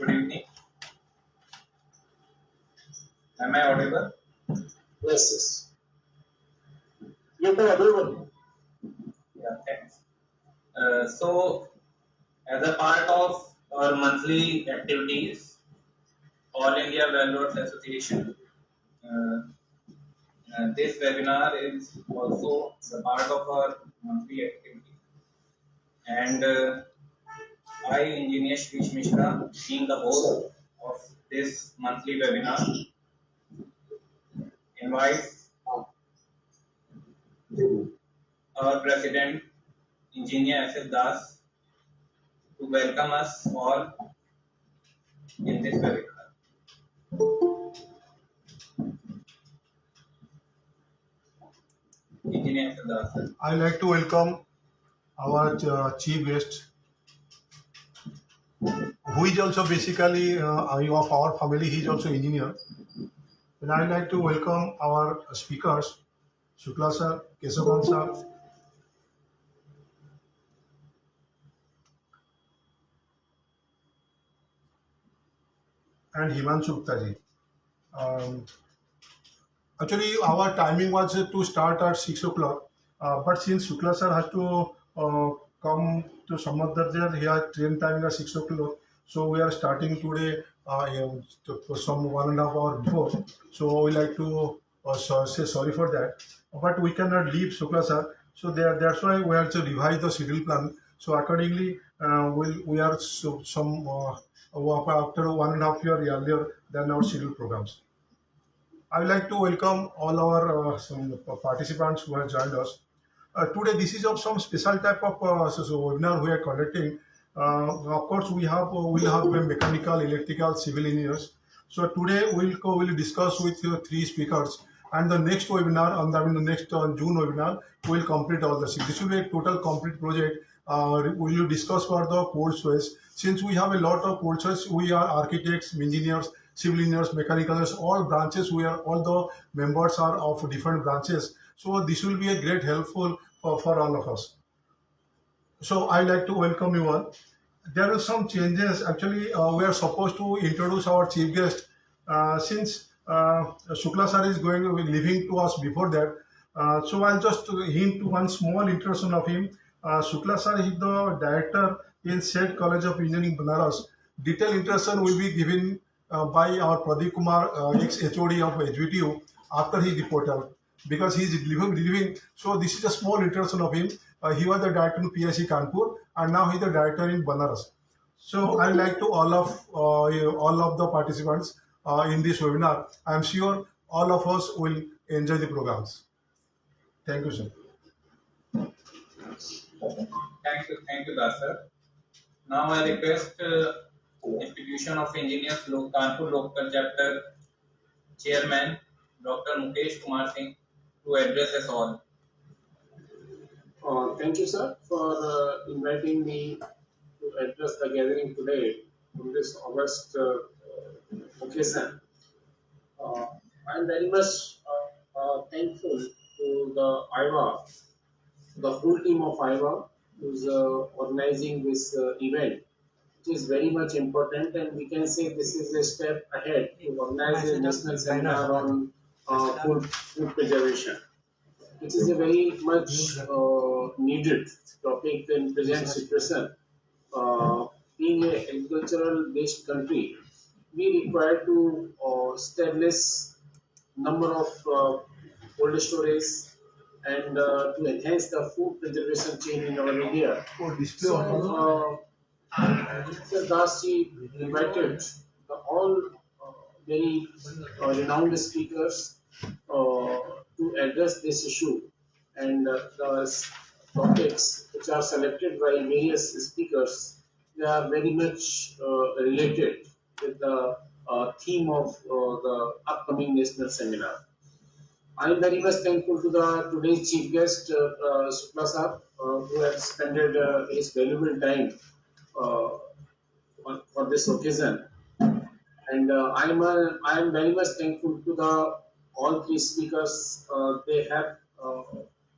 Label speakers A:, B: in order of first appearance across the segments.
A: Good evening. Am I audible?
B: Yes, yes. You can audible.
A: Yeah, thanks. So, as a part of our monthly activities, All India Railroads Association, uh, this webinar is also the part of our monthly activity. And I, Engineer Shri, being the host of this monthly webinar, invites our President, Engineer S. Das, to welcome us all in this webinar. Engineer S. Das.
C: I'd like to welcome our chief guest, who is also basically of our family. He is also engineer. And I'd like to welcome our speakers, Shukla sir, Keshav sir, and Himanshu Gupta ji. Actually, our timing was to start at 6 o'clock, but since Shukla sir has to come to some other there, he has train timing at 6 o'clock. So we are starting today some 1.5 hours before. So we like to say sorry for that. But we cannot leave Shukla sir. So that's why we have to revise the schedule plan. So accordingly, we are some after 1.5 years earlier than our scheduled programs. I would like to welcome all our some participants who have joined us. Today, this is of some special type of webinar we are conducting. Of course, we have will have mechanical, electrical, civil engineers. So today we'll discuss with three speakers, and the next webinar the next June webinar we'll complete all this. This will be a total complete project. We will discuss for the course choice. Since we have a lot of course choice, we are architects, engineers, civil engineers, mechanical engineers, all branches. All the members are of different branches. So this will be a great helpful for all of us. So I'd like to welcome you all. There are some changes. Actually, we are supposed to introduce our chief guest. Since Shukla sir is going to be leaving to us before that, so I'll just hint one small introduction of him. Shukla sir is the director in said College of Engineering, Banaras. Detailed introduction will be given by our Pradeep Kumar, ex-HOD of HVTU, after his reporter, because he is leaving. So this is a small introduction of him. He was the director in PIC Kanpur, and now he is the director in Banaras. So I'd like to all of the participants in this webinar. I'm sure all of us will enjoy the programs. Thank you, sir.
A: Thank you, Das sir. Now I request Institution of Engineers Kanpur Local Chapter Chairman Dr. Mukesh Kumar Singh to address us all.
B: Thank you, sir, for inviting me to address the gathering today on this August occasion. I'm very much thankful to the IVA, the whole team of IVA, who's organizing this event. It is very much important, and we can say this is a step ahead to organize a national seminar on food preservation. It is a very much needed topic in present situation. Being an agricultural-based country, we require to establish number of cold storage and to enhance the food preservation chain in our area. So, Mr. Dasi invited all very renowned speakers to address this issue, and the topics which are selected by various speakers, they are very much related with the theme of the upcoming national seminar. I am very much thankful to the today's chief guest, Shukla sir, who has spent his valuable time for this occasion. And I am very much thankful to the all three speakers. They have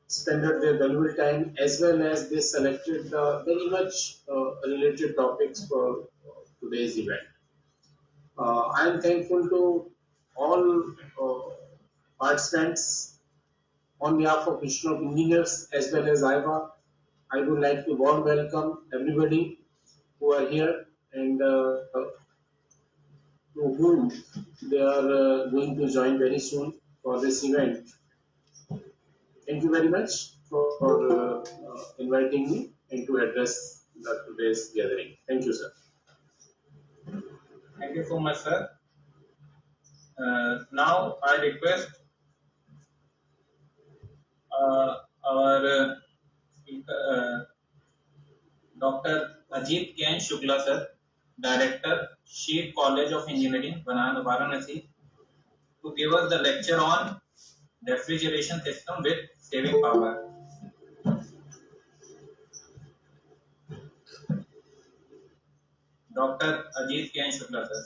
B: spent their valuable time, as well as they selected very much related topics for today's event. I am thankful to all participants on behalf of Mission of Engineers as well as IVA. I would like to warm welcome everybody who are here and to whom they are going to join very soon for this event. Thank you very much for inviting me and to address today's gathering. Thank you, sir.
A: Thank you so much, sir. Now I request our Dr. Ajit Shukla, sir, Director, Shri College of Engineering, Varanasi, to give us the lecture on refrigeration system with saving power. Dr. Ajit Shukla, sir.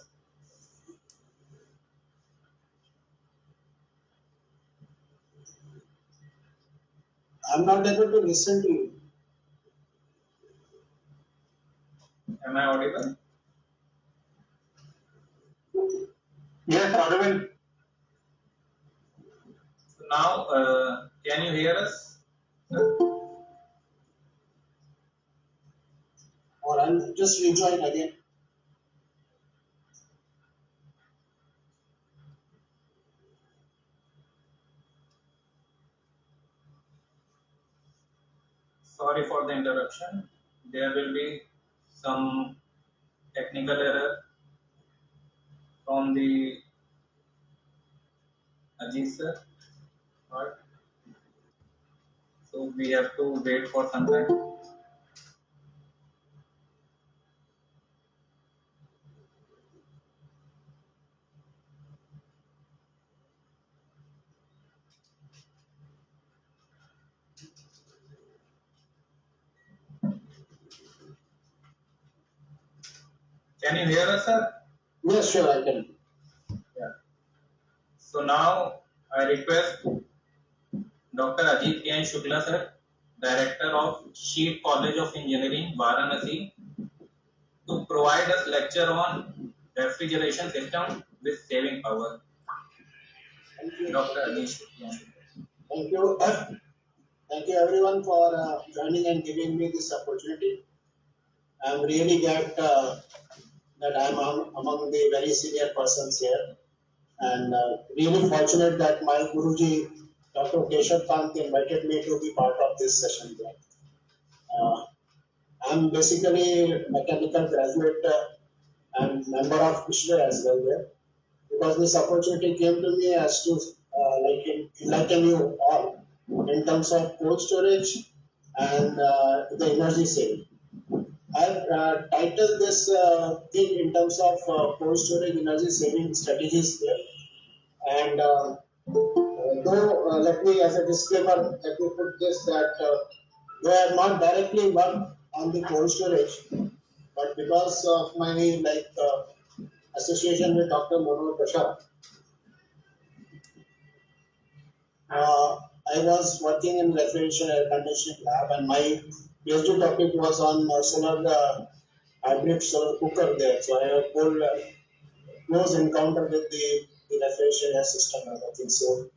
B: I'm not able to listen to you.
A: Am I audible?
B: Yes, audible.
A: So now, can you hear us?
B: Or I'll just rejoin again.
A: Sorry for the interruption. There will be some technical error from the Ajit sir. Right. So we have to wait for some time. Can you hear us, sir?
B: Yes, sure, I can.
A: Yeah. So now I request Dr. Ajit Shukla, sir, Director of Shri College of Engineering, Varanasi, to provide us lecture on refrigeration system with saving power.
B: Thank you.
A: Dr. Ajit.
B: Thank you. Thank you everyone for joining and giving me this opportunity. I'm really glad that I'm among the very senior persons here, and really fortunate that my Guruji, Dr. Keshav Kant, invited me to be part of this session here. I'm basically a mechanical graduate and member of Shri as well there, because this opportunity came to me as to enlighten you all in terms of cold storage and the energy saving. I've titled this thing in terms of cold storage energy saving strategies there. And let me, as a disclaimer, let me put this that though I have not directly worked on the cold storage, but because of my association with Dr. Keshav, I was working in refrigeration air conditioning lab, and my PhD topic was on solar hybrid solar cooker there. So I have a full close encounter with the refrigeration air system and everything. So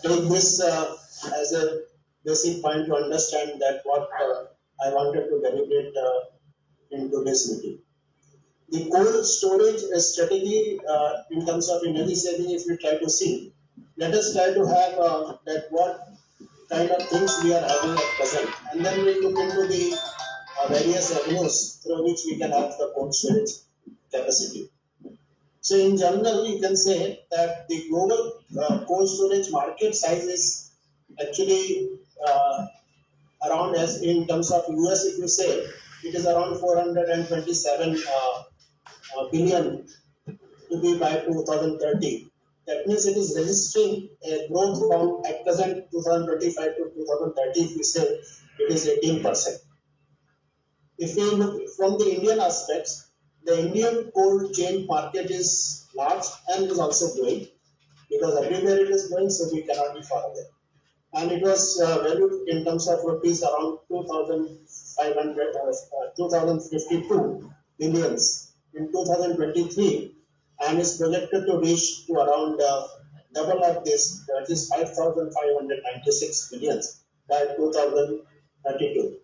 B: take this as a basic point to understand that what I wanted to deliberate into this meeting. The cold storage strategy in terms of energy saving, if we try to see, let us try to have that what kind of things we are having at present, and then we look into the various avenues through which we can have the cold storage capacity. So in general, you can say that the global cold storage market size is actually around, as in terms of US, if you say, it is around 427 billion to be by 2030. That means it is registering a growth from at present 2025 to 2030. If we say it is 18%. If we look from the Indian aspects, the Indian cold chain market is large and is also growing, because everywhere it is growing, so we cannot be far away. And it was valued in terms of rupees around 2,500, 2,052 billions in 2023,
D: and is projected to reach to around double of this, that is 5,596 billions by 2032,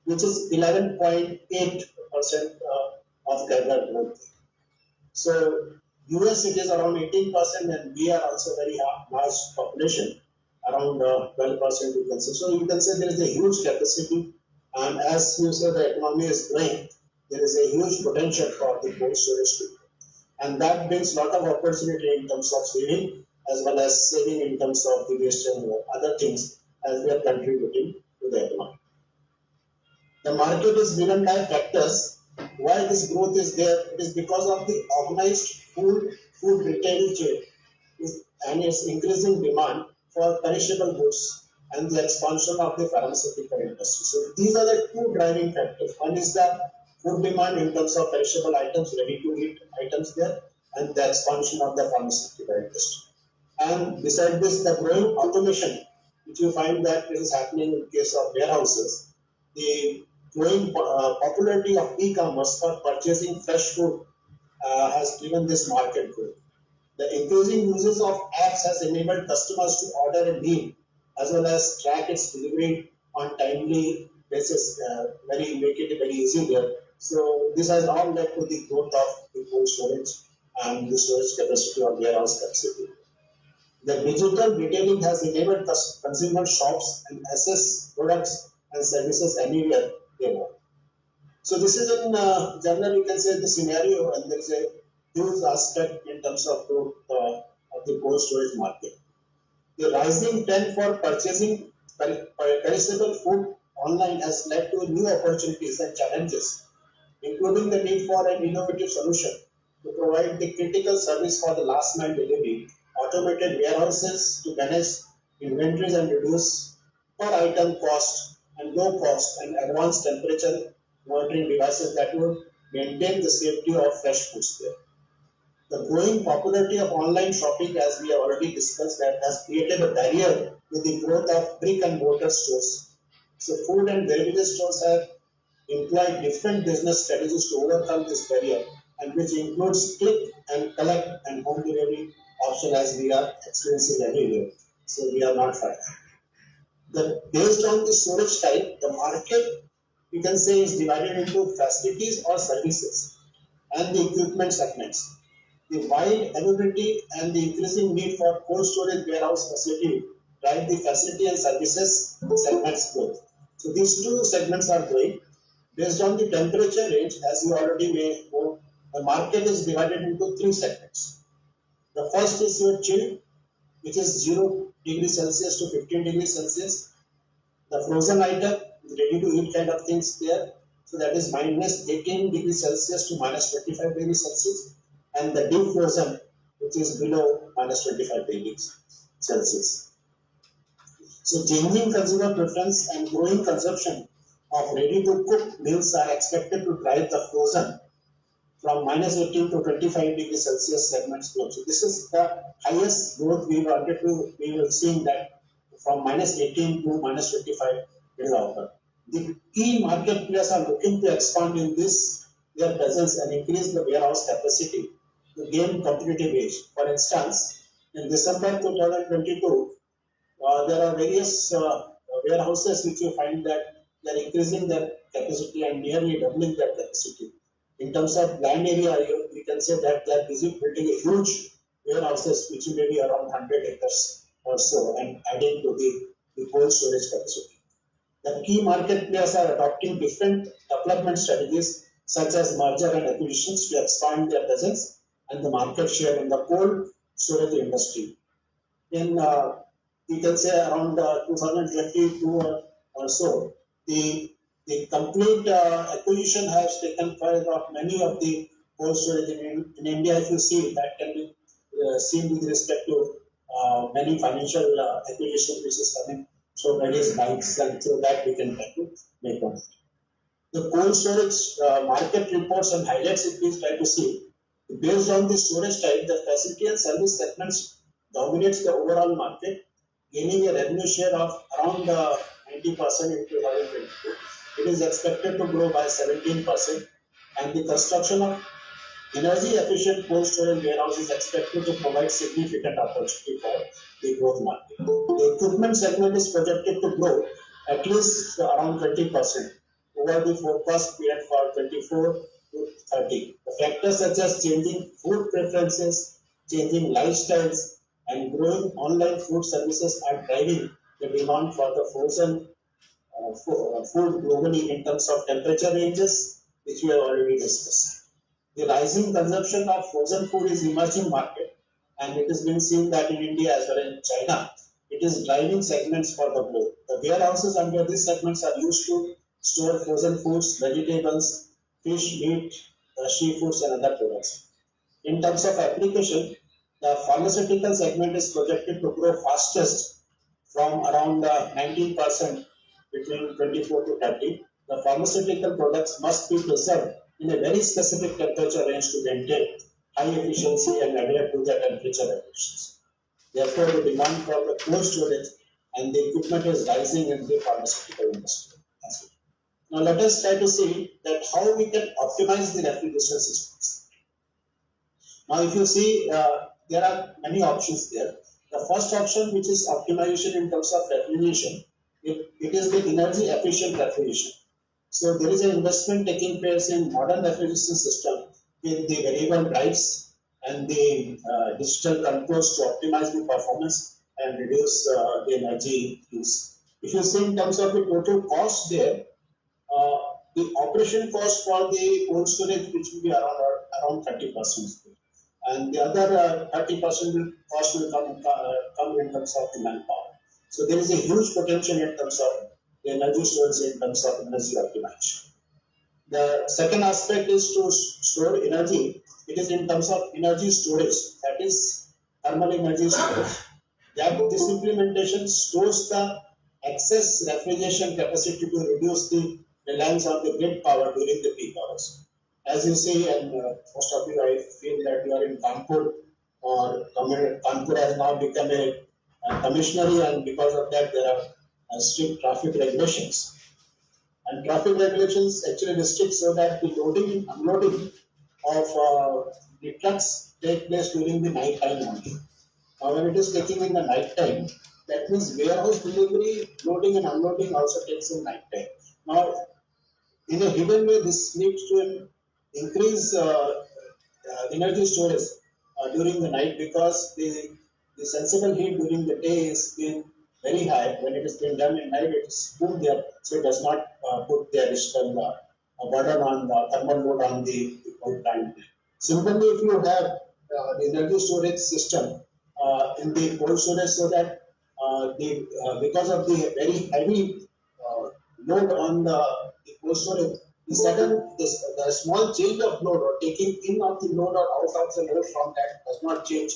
D: which is 11.8% of CAGR growth. So US it is around 18%, and we are also very large population, around 12% you can say. So you can say there is a huge capacity, and as you say the economy is growing, there is a huge potential for the cold storage too. And that brings a lot of opportunity in terms of saving, as well as saving in terms of the waste and other things as they are contributing to the economy. The market is driven by factors. Why this growth is there? It is because of the organized food retail chain and its increasing demand for perishable goods and the expansion of the pharmaceutical industry. So these are the two driving factors. One is the food demand in terms of perishable items, ready-to-eat items there, and the expansion of the pharmaceutical industry. And beside this, the growing automation, which you find that it is happening in case of warehouses, the growing popularity of e-commerce for purchasing fresh food has driven this market growth. The increasing uses of apps has enabled customers to order a meal as well as track its delivery on timely basis, make it very easy there. So this has all led to the growth of the cold storage and the storage capacity of warehouse capacity. The digital retailing has enabled consumer shops and access products and services anywhere they want. So this is in general, you can say the scenario, and there is a huge aspect in terms of growth of the cold storage market. The rising trend for purchasing perishable food online has led to new opportunities and challenges, including the need for an innovative solution to provide the critical service for the last mile delivery, automated warehouses to manage inventories and reduce per item cost and low cost and advanced temperature monitoring devices that would maintain the safety of fresh foods there. The growing popularity of online shopping, as we have already discussed, that has created a barrier to the growth of brick and mortar stores. So food and beverage stores have employed different business strategies to overcome this barrier, and which includes click and collect and home delivery option as we are experiencing everywhere. So we are not far. Based on the storage type, the market, you can say, is divided into facilities or services and the equipment segments. The wide availability and the increasing need for cold storage warehouse facility drive the facility and services segments growth. So these two segments are growing. Based on the temperature range, as you already may know, the market is divided into three segments. The first is your chilled, which is 0 degrees Celsius to 15 degrees Celsius. The frozen item, ready to eat kind of things there. So that is minus 18 degrees Celsius to minus 25 degrees Celsius. And the deep frozen, which is below minus 25 degrees Celsius. So changing consumer preference and growing consumption of ready-to-cook meals are expected to drive the frozen from minus 18 to 25 degrees Celsius segments growth. So this is the highest growth we were seeing, that from minus 18 to minus 25 is offered. The key market players are looking to expand in their presence and increase the warehouse capacity to gain competitive edge. For instance, in December 2022, there are various warehouses which you find that they are increasing their capacity and nearly doubling their capacity. In terms of land area, we can say that they are busy building a huge warehouses which may be around 100 acres or so, and adding to the cold storage capacity. The key market players are adopting different development strategies such as merger and acquisitions to expand their presence and the market share in the cold storage industry. In you can say around 2022 or so, the complete acquisition has taken place of many of the cold storage in India. If you see, that can be seen with respect to many financial acquisitions which is coming through various banks, and through that we can try to make one. The cold storage market reports and highlights, if we try to see, based on the storage type, the facility and service segments dominates the overall market, gaining a revenue share of around 90% in 2022. It is expected to grow by 17%, and the construction of Energy efficient cold storage warehouse is expected to provide significant opportunity for the growth market. The equipment segment is projected to grow at least around 20% over the forecast period for 24 to 30. The factors such as changing food preferences, changing lifestyles, and growing online food services are driving the demand for the frozen food globally in terms of temperature ranges, which we have already discussed. The rising consumption of frozen food is emerging market, and it has been seen that in India as well as in China, it is driving segments for the growth. The warehouses under these segments are used to store frozen foods, vegetables, fish, meat, seafoods, and other products. In terms of application, the pharmaceutical segment is projected to grow fastest from around 19% between 24 to 30. The pharmaceutical products must be preserved in a very specific temperature range to maintain high efficiency and adhere to the temperature regulations. Therefore, the demand for the cold storage and the equipment is rising in the pharmaceutical industry. Now, let us try to see that how we can optimize the refrigeration systems. Now, if you see, there are many options there. The first option, which is optimization in terms of refrigeration, it is the energy efficient refrigeration. So there is an investment taking place in modern refrigeration system with the variable drives and the digital controls to optimize the performance and reduce the energy use. If you see in terms of the total cost there, the operation cost for the cold storage, which will be around 30%, and the other 30% cost will come in terms of the manpower. So there is a huge potential in terms of the energy storage, in terms of energy optimization. The second aspect is to store energy. It is in terms of energy storage, that is thermal energy storage. That this implementation stores the excess refrigeration capacity to reduce the reliance on the grid power during the peak hours. As you see, and most of you, I feel that you are in Kanpur, or Kanpur has now become a commissionary, and because of that, there are strict traffic regulations. And traffic regulations actually restrict so that the loading and unloading of the trucks take place during the night time only. Now, when it is taking in the night time, that means warehouse delivery, loading and unloading also takes in night time. Now, in a hidden way, this leads to increase energy storage during the night, because the sensible heat during the day is being very high. When it is being done at night, it is cool there, so it does not put the additional burden on the thermal load on the cold time. Similarly, if you have the energy storage system in the cold storage, so that because of the very heavy load on the cold storage, the small change of load or taking in of the load or out of the load from that does not change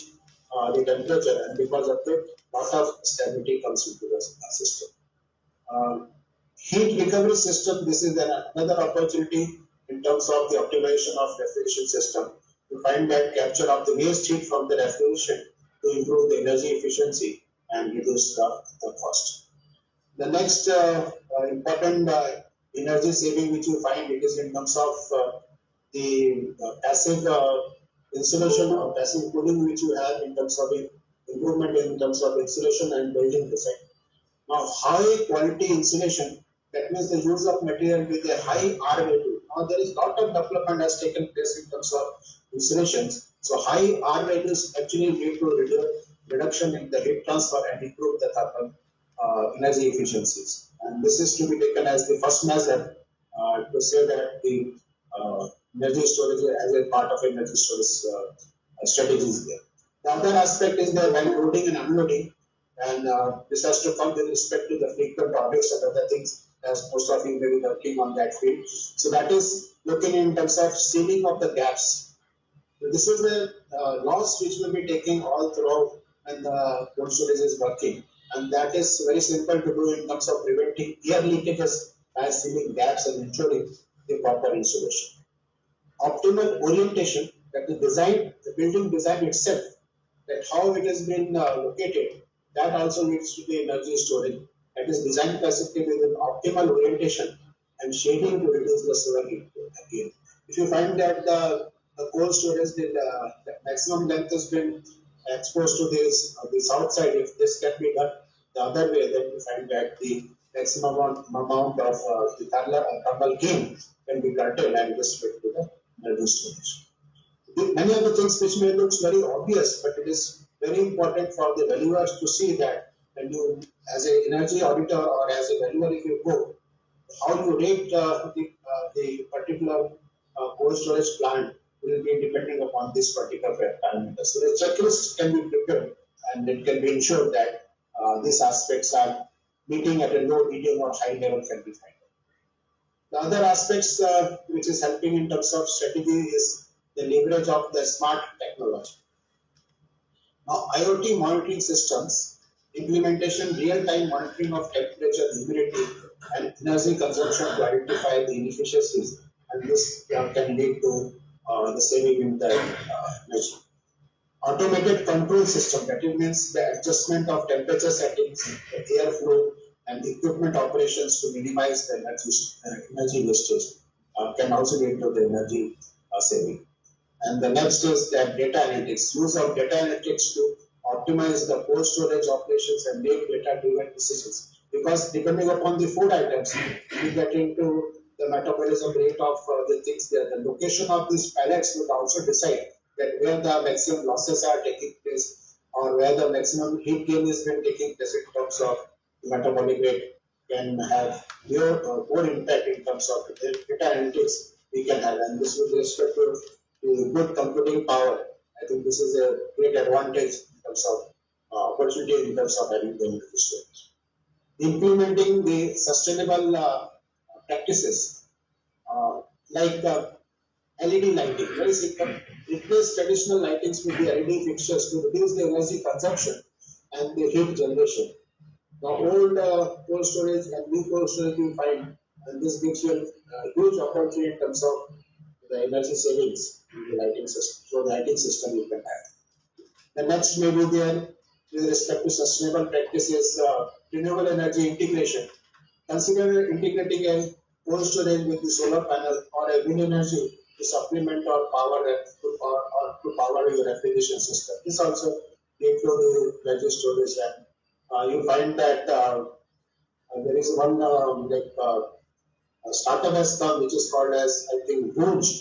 D: the temperature, and because of it, lot of stability comes into the system. Heat recovery system, this is another opportunity in terms of the optimization of refrigeration system. You find that capture of the waste heat from the refrigeration to improve the energy efficiency and reduce the cost. The next important energy saving which you find, it is in terms of the passive insulation or passive cooling which you have in terms of improvement in terms of insulation and building design. Now, high quality insulation, that means the use of material with a high R value. Now, there is lot of development has taken place in terms of insulations. So, high R values actually lead to reduction in the heat transfer and improve the thermal energy efficiencies. And this is to be taken as the first measure to say that the energy storage as a part of energy storage strategies there. The other aspect is the while loading and unloading, and this has to come with respect to the frequent audits and other things, as most of you may be working on that field. So that is looking in terms of sealing of the gaps. So this is a loss which will be taking all throughout when the cold storage is working, and that is very simple to do in terms of preventing air leakages by sealing gaps and ensuring the proper insulation. Optimal orientation, that the building design itself, that how it has been located, that also needs to be energy storage. That is designed specifically with an optimal orientation and shading to reduce the solar heat again. If you find that the the cold storage, the maximum length has been exposed to this the south side. If this can be done the other way, then we find that the maximum amount of the thermal gain can be curtailed and restricted to the energy storage. Many of the things which may look very obvious, but it is very important for the valuers to see that when you, as an energy auditor or as a valuer, if you go, how you rate the particular cold storage plant will be depending upon this particular parameter. So the checklist can be prepared and it can be ensured that these aspects are meeting at a low, medium, or high level can be found. The other aspects which is helping in terms of strategy is the leverage of the smart technology. Now, IoT monitoring systems, implementation, real-time monitoring of temperature, humidity, and energy consumption to identify the inefficiencies, and this can lead to the saving in the energy. Automated control system, that means the adjustment of temperature settings, the airflow, and equipment operations to minimize the energy wastage can also lead to the energy saving. And the next is that data analytics, use of data analytics to optimize the cold storage operations and make data-driven decisions. Because depending upon the food items, we get into the metabolism rate of the things there. The location of these pallets would also decide that where the maximum losses are taking place or where the maximum heat gain is been taking place in terms of the metabolic rate can have more impact in terms of the data analytics we can have. And this with respect to good computing power, I think this is a great advantage in terms of opportunity in terms of having the energy storage. Implementing the sustainable practices like LED lighting, very simple. Replace traditional lightings with the LED fixtures to reduce the energy consumption and the heat generation. The old cold storage and new cold storage you find, and this gives you a huge opportunity in terms of the energy savings in the lighting system. So the lighting system you can have. The next may be there with respect to sustainable practices, renewable energy integration. Consider integrating a cold storage with the solar panel or a wind energy to supplement or power or to power your refrigeration system. This also leads to the energy storage, and you find that there is one startup has come which is called as I think Rouge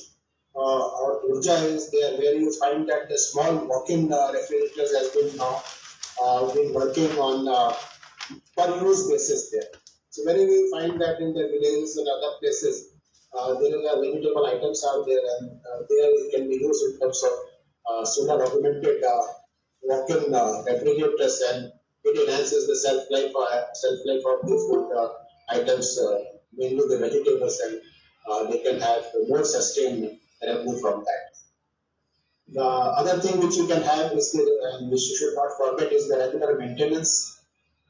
D: or Urja is there, where you find that the small walk-in refrigerators has been now been working on per use basis there. So wherever you find that in the villages and other places, there are vegetable items out there, and there it can be used in terms of solar augmented walk-in refrigerators, and it enhances the shelf life of the food items, mainly the vegetables, and they can have more sustained revenue from that. The other thing which you can have is which you should not forget is the regular maintenance.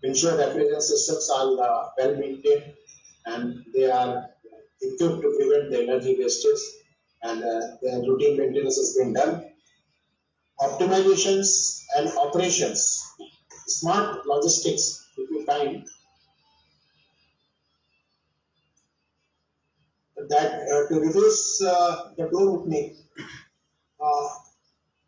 D: Ensure refrigeration systems are well maintained and they are equipped to prevent the energy wastage, and the routine maintenance is being done. Optimizations and operations. Smart logistics, if you find that to reduce the door opening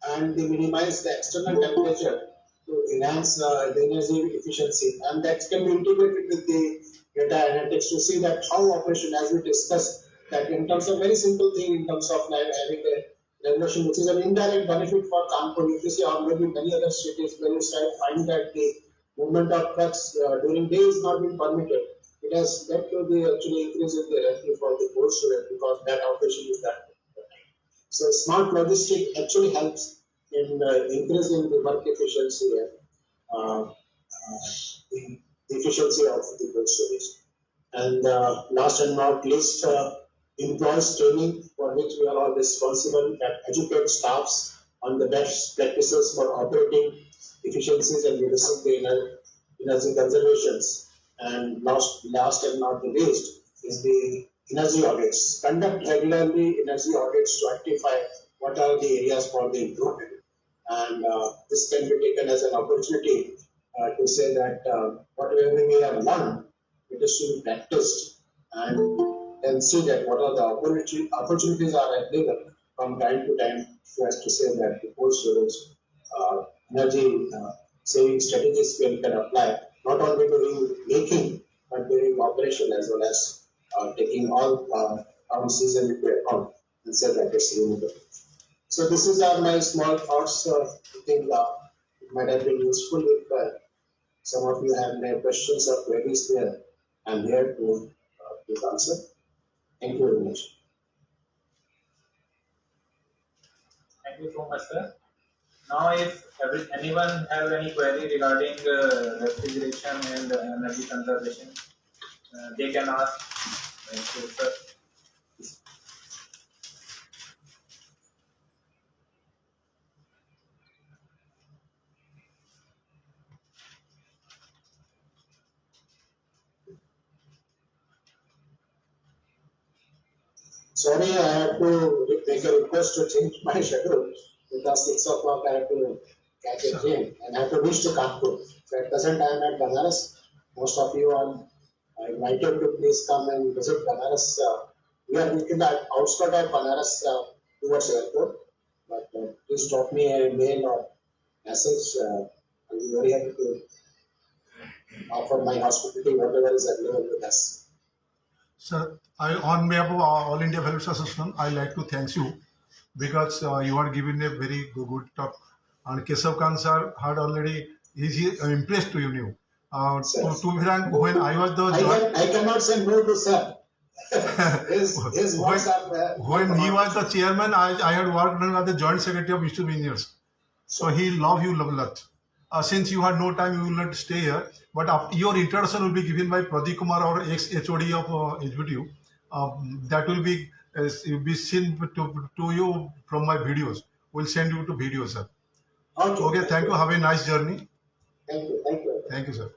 D: and they minimize the external temperature to enhance the energy efficiency, and that can be integrated with the data analytics to see that how operation, as we discussed, that in terms of very simple thing in terms of having a regulation which is an indirect benefit for Kanpur, if you see, or maybe many other cities where you find that the movement of trucks during day is not being permitted. It has led to the actually increase in the revenue for the cold storage because that operation is done. So smart logistics actually helps in increasing the work efficiency and the efficiency of the cold storage. And last and not least, employees training, for which we are all responsible, that educate staffs on the best practices for operating efficiencies and reducing the energy conservations. And last and not the least is the energy audits. Conduct regularly energy audits to identify what are the areas for the improvement. And this can be taken as an opportunity to say that whatever we have learned, it is to be practiced and then see that what are the opportunities are available from time to time so as to say that the poor students energy saving strategies we can apply not only during making but during operation as well as taking all policies into account and say that it's renewable. So this is my small thoughts. I think it might have been useful if some of you have any questions or queries there. I'm here to give answer. Thank you very much.
A: Thank you so much, sir. Now, if anyone have any query regarding refrigeration and energy conservation, they can ask. Thank you, sir.
D: Sorry, I have to make a request to change my schedule because 6 o'clock I have to catch a train and I have to reach to Kanpur. So at present I am at Banaras. Most of you are invited to please come and visit Banaras. We are in the outskirts of Banaras towards airport. But please drop me a mail or message. I'll be very happy to offer my hospitality, whatever is available with us.
C: Sir, on behalf of All India Fellows Association, I like to thank you because you are giving a very good talk. And Keshav Kant sir had already is impressed to you. To be frank, when I was the
D: I cannot say no to sir. his words are
C: when he was the chairman, I had worked as the joint secretary of Institute of Engineers. So he loved you a lot. Since you had no time, you will not stay here. But your introduction will be given by Pradeep Kumar or ex-HOD of HBTU. That will be seen to you from my videos. We'll send you to videos, sir. Okay, thank you. Have a nice journey.
D: Thank you. Thank you.
C: Thank you, sir.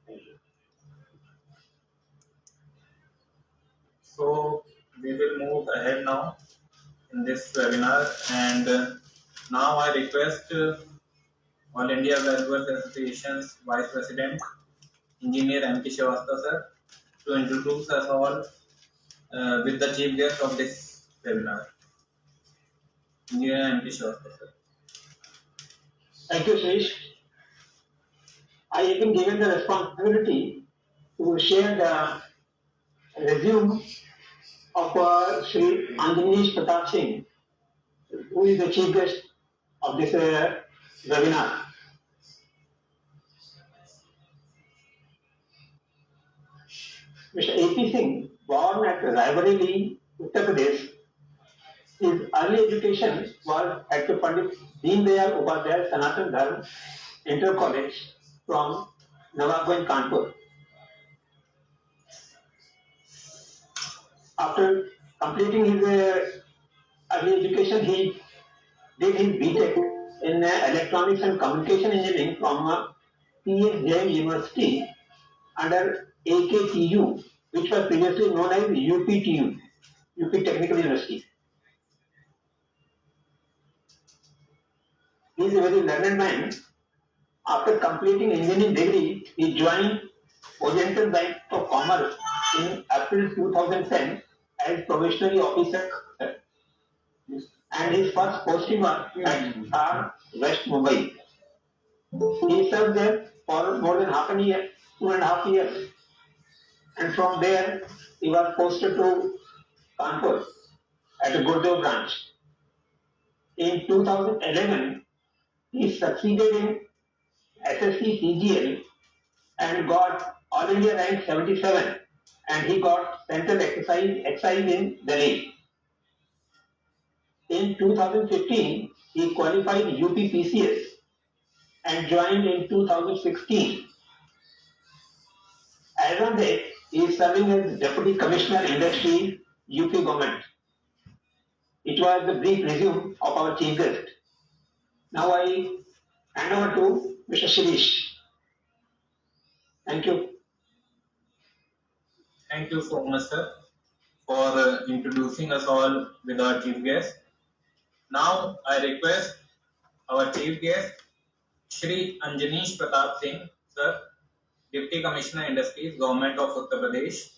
D: Thank you.
A: So we will move ahead now in this webinar, and now I request All India Valuers Association's Vice President, Engineer Keshav sir, to introduce us all with the chief guest of this webinar. Engineer Keshav sir.
E: Thank you, Shri. I have been given the responsibility to share the resume of Shri Anjaneesh Pratap Singh, who is the chief guest of this webinar. Mr. A.P. Singh, born at Raebareli, Uttar Pradesh, his early education was at the Pandit Deen Dayal Upadhyay Sanatan Dharm Inter College from Nawabganj, Kanpur. After completing his early education, he did his BTech in Electronics and Communication Engineering from PSJM University under AKTU, which was previously known as UPTU, UP Technical University. He is a very learned man. After completing engineering degree, he joined Oriental Bank of Commerce in April 2010 as probationary officer, and his first posting was at West Mumbai. He served there for more than 2.5 years, and from there he was posted to Kanpur at the Gurgaon branch. In 2011, he succeeded in SSC CGL and got All India rank 77, and he got Central Excise in Delhi. In 2015, he qualified UPPCS and joined in 2016. As on date, he is serving as Deputy Commissioner Industry, UP Government. It was the brief resume of our chief guest. Now I hand over to Mr. Shri. Thank you.
A: Thank you so much, sir, for introducing us all with our chief guest. Now I request our chief guest, Shri Anjaneesh Pratap Singh, sir, Deputy Commissioner Industries, Government of Uttar Pradesh,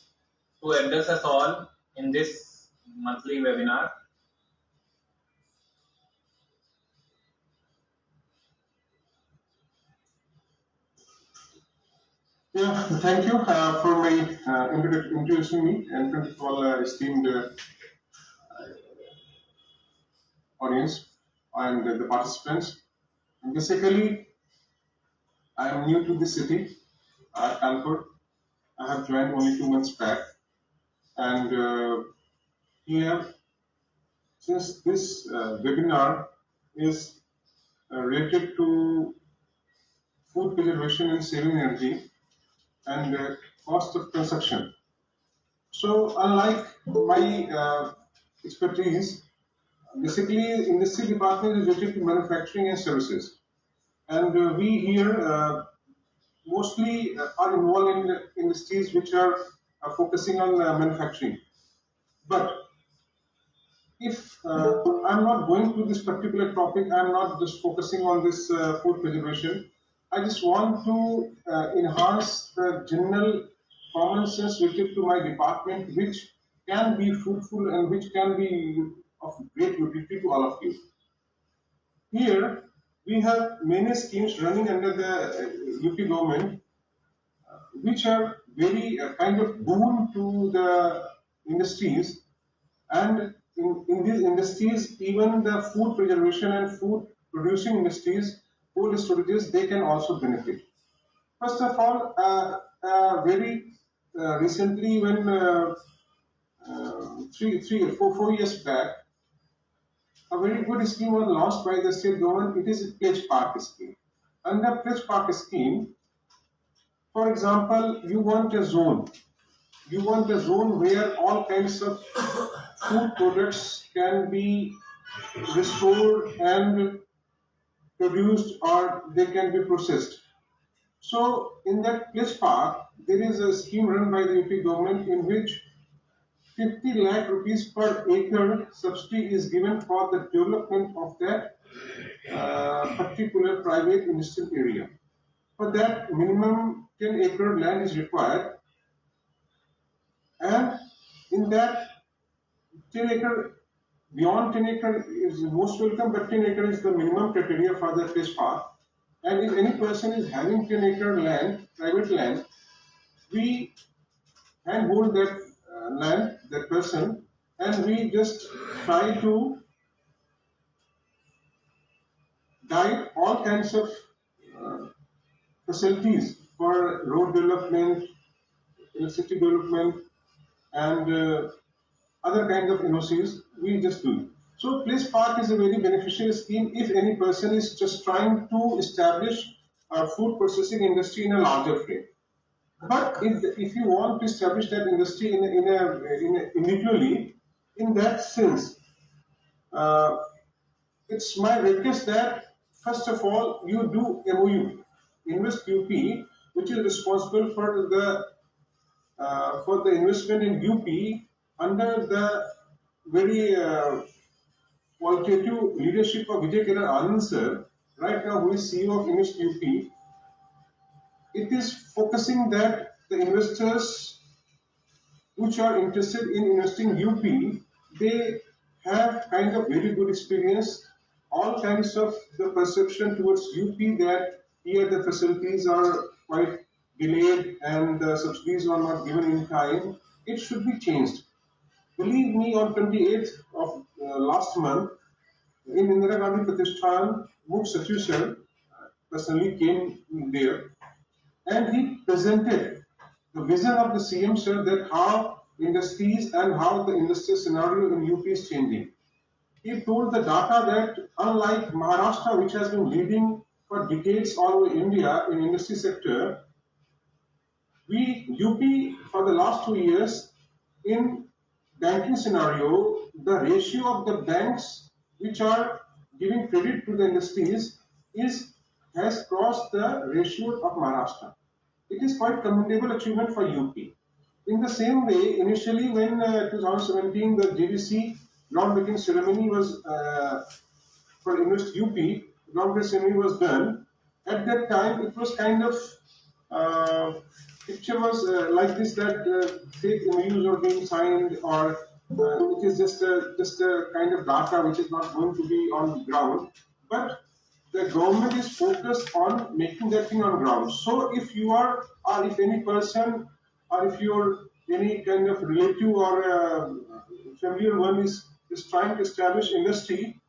A: to address us all in this monthly webinar.
F: Yeah, thank you for my introducing me, and thank you to all esteemed audience and the participants. Basically, I am new to the city, Kanpur. I have joined only 2 months back, and here, since this webinar is related to food preservation and saving energy and cost of consumption. So, unlike my expertise, basically, industry department is related to manufacturing and services, and we here mostly are involved in industries which are focusing on manufacturing. But if I'm not going to this particular topic, I'm not just focusing on this food preservation. I just want to enhance the general common sense related to my department, which can be fruitful and which can be of great utility to all of you. Here, we have many schemes running under the UP government, which are very kind of boon to the industries, and in these industries, even the food preservation and food producing industries, cold storages, they can also benefit. First of all, very recently, when 4 years back, a very good scheme was launched by the state government. It is a pledge park scheme. Under pledge park scheme, for example, you want a zone. You want a zone where all kinds of food products can be restored and produced, or they can be processed. So in that pledge park, there is a scheme run by the UP government in which 50 lakh rupees per acre subsidy is given for the development of that particular private industrial area. For that, minimum 10-acre land is required, and in that 10-acre, beyond 10-acre is most welcome, but 10-acre is the minimum criteria for the fish park. And if any person is having 10-acre land, private land, we handhold that land, that person, and we just try to guide all kinds of uh, facilities for road development, electricity development, and other kinds of NOCs, we just do. So place park is a very beneficial scheme if any person is just trying to establish a food processing industry in a larger frame. But if you want to establish that industry individually, in that sense, uh, it's my request that first of all you do MOU, Invest UP, which is responsible for the investment in UP under the very qualitative leadership of Vijay Kiran Anand sir, right now who is CEO of Invest UP. It is focusing that the investors which are interested in investing UP, they have kind of very good experience, all kinds of the perception towards UP that here the facilities are quite delayed and the subsidies are not given in time. It should be changed. Believe me, on 28th of last month, in Indira Gandhi Pratishthan, Mukh Sachiv sir personally came there, and he presented the vision of the CM sir that how industries and how the industrial scenario in UP is changing. He told the data that unlike Maharashtra, which has been leading for decades all over India in industry sector, UP for the last 2 years in banking scenario, the ratio of the banks which are giving credit to the industries has crossed the ratio of Maharashtra. It is quite commendable achievement for UP. In the same way, initially when 2017 the JVC groundbreaking ceremony was for Invest UP, groundbreaking ceremony was done. At that time, it was kind of picture was like this that fake MOUs are being signed, or it is just a kind of data which is not going to be on the ground. But the government is focused on making that thing on ground. So if you are, or if any person, or if you're any kind of relative or familiar one is trying to establish industry,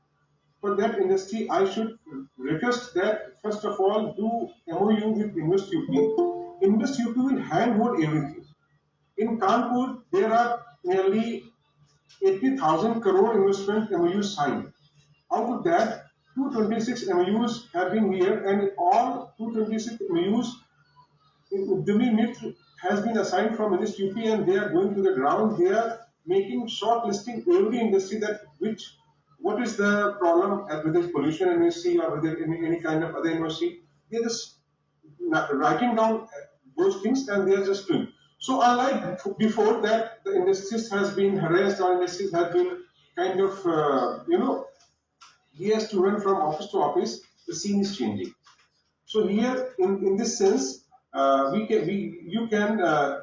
F: for that industry, I should request that first of all do MOU with Invest UP. Invest UP will handhold everything. In Kanpur, there are nearly 80,000 crore investment MOUs signed. Out of that, 226 MOUs have been here, and all 226 MOUs Udemy NIT has been assigned from Ministry UP, and they are going to the ground. They are making shortlisting every industry that what is the problem, whether it's pollution industry or whether any kind of other industry. They are just writing down those things and they are just doing. So unlike before that, the industries has been harassed or industries have been kind of he has to run from office to office. The scene is changing. So here, in this sense, you can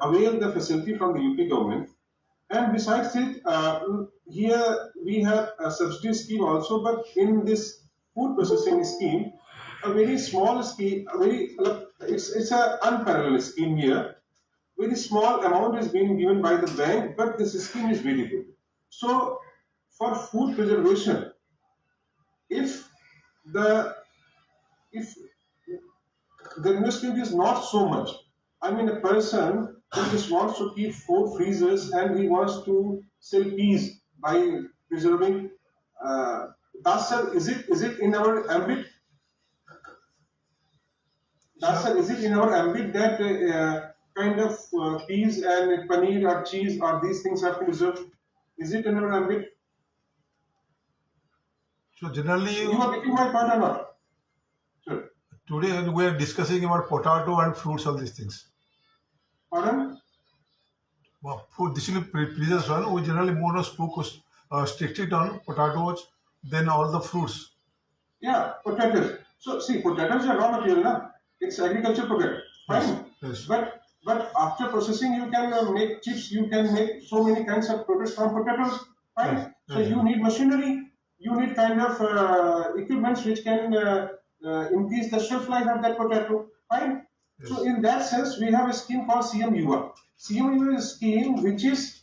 F: avail the facility from the UP government. And besides it, here we have a subsidy scheme also, but in this food processing scheme, a very small scheme, it's an unparalleled scheme here. Very small amount is being given by the bank, but this scheme is very good. So for food preservation, if the investment is not so much, I mean a person who just wants to keep 4 freezers and he wants to sell peas by preserving. Sir, is it in our ambit? Sir, is it in our ambit that kind of peas and paneer or cheese or these things are preserved? Is it in our ambit?
C: So generally,
F: You are getting my point or not? Sure.
C: today we are discussing about potato and fruits, all these things.
F: Pardon?
C: Well, food, this is the previous one. We generally more spoke strictly on potatoes, then all the fruits.
F: Yeah, potatoes. So see, potatoes are raw material, na? It's agriculture product. Fine.
C: Yes.
F: But after processing, you can make chips. You can make so many kinds of products from potatoes. Fine.
C: Yes.
F: So you need machinery. You need kind of equipments which can increase the shelf life of that potato. Fine.
C: Yes.
F: So in that sense, we have a scheme called CMUA. CMUA is a scheme which is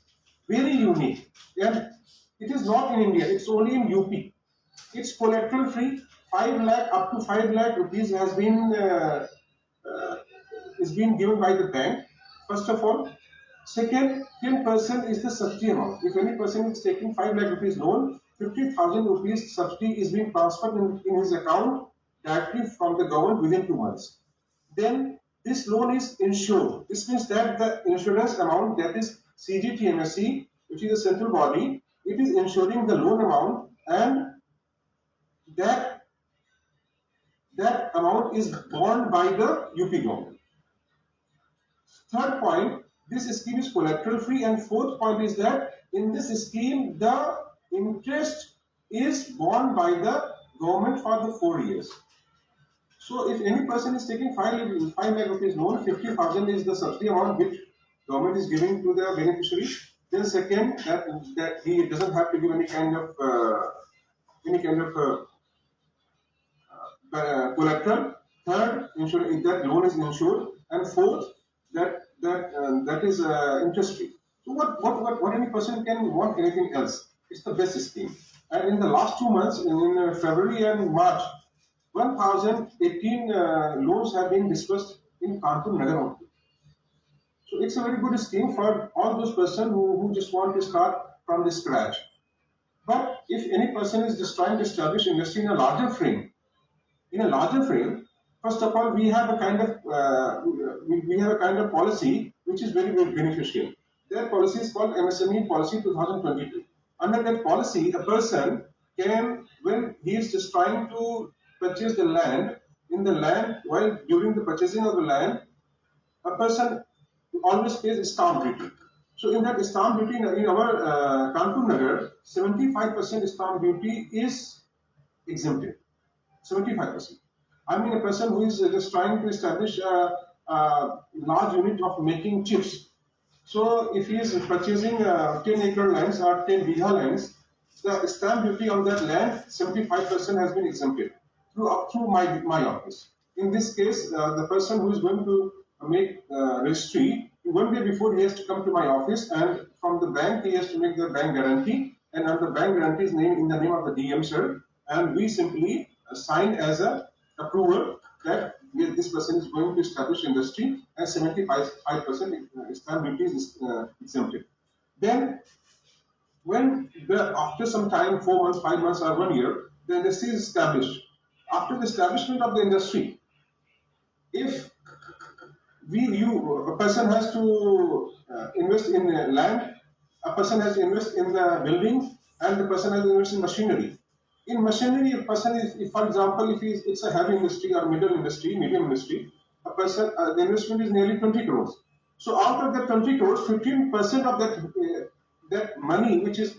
F: very unique, and it is not in India. It's only in UP. It's collateral free. 5 lakh up to 5 lakh rupees has been is being given by the bank. First of all, second, 10% is the subsidy amount. If any person is taking 5 lakh rupees loan, 50,000 rupees subsidy is being transferred in his account directly from the government within 2 months. Then this loan is insured. This means that the insurance amount, that is CGTMSE, which is a central body, it is insuring the loan amount, and that amount is borne by the UP government. Third point, this scheme is collateral free, and fourth point is that in this scheme the interest is borne by the government for the 4 years. So if any person is taking 5 lakh rupees loan, 50,000 is the subsidy amount which government is giving to the beneficiary. Then second, that he doesn't have to give any kind of collateral. Third, that loan is insured, and fourth, that is interest free. So what any person can want anything else? It's the best scheme. And in the last 2 months, in February and March, 1,018 loans have been disbursed in Kanpur Nagar only. So it's a very good scheme for all those persons who just want to start from the scratch. But if any person is just trying to establish industry in a larger frame, first of all, we have a kind of policy which is very, very beneficial. Their policy is called MSME Policy 2022. Under that policy, a person can, when he is just trying to purchase the land, while during the purchasing of the land, a person always pays stamp duty. So in that stamp duty, in our Kanpur Nagar, 75% stamp duty is exempted. 75%. I mean, a person who is just trying to establish a large unit of making chips. So if he is purchasing 10-acre lands or 10 bigha lands, the stamp duty on that land, 75% has been exempted. through my office. In this case, the person who is going to make registry, one day before he has to come to my office, and from the bank he has to make the bank guarantee, and on the bank guarantee is named in the name of the DM sir, and we simply sign as a approval that this person is going to establish industry, and 75% stamp duty is exempted. Then, when after some time, 4 months, 5 months, or 1 year, the industry is established. After the establishment of the industry, if a person has to invest in land, a person has to invest in the building, and the person has to invest in machinery. In machinery, a person is, if, for example, if it's a heavy industry or medium industry, a person the investment is nearly 20 crores. So out of that 20 crores, 15% of that money which is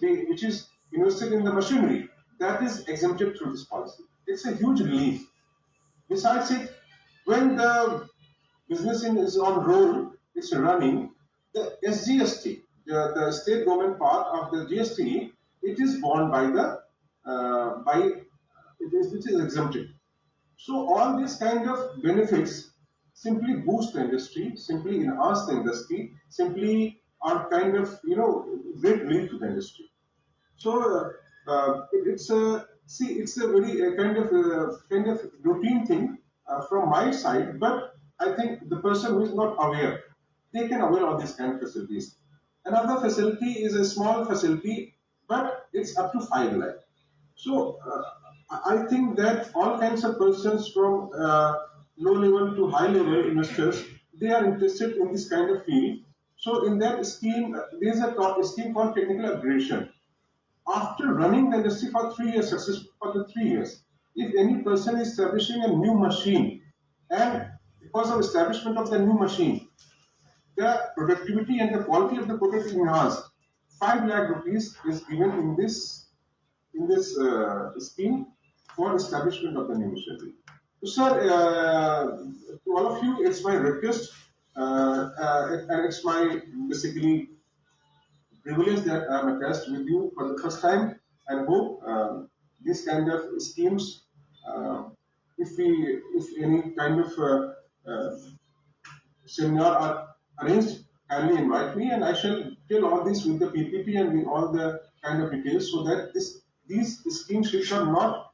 F: invested in the machinery, that is exempted through this policy. It's a huge relief. Besides it, when the business is on roll, it's running, the SGST, the state government part of the GST, it is borne by it is exempted. So all these kind of benefits simply boost the industry, simply enhance the industry, simply are kind of great relief to the industry. So it's a very kind of routine thing from my side, but I think the person who is not aware, they can avail of these kind of facilities. Another facility is a small facility, but it's up to 5 lakh. So I think that all kinds of persons from low level to high level investors, they are interested in this kind of field. So in that scheme, there is a scheme called technical upgradation. After running the industry for 3 years, successful for the 3 years, if any person is establishing a new machine, and because of establishment of the new machine, the productivity and the quality of the product is enhanced, 5 lakh rupees is given in this scheme for establishment of the new machinery. So, sir, to all of you, it's my request, and it's my basically privilege that I'm attached with you for the first time, and hope these kind of schemes, if any kind of seminar are arranged, kindly invite me, and I shall tell all this with the PPT and with all the kind of details, so that these schemes which are not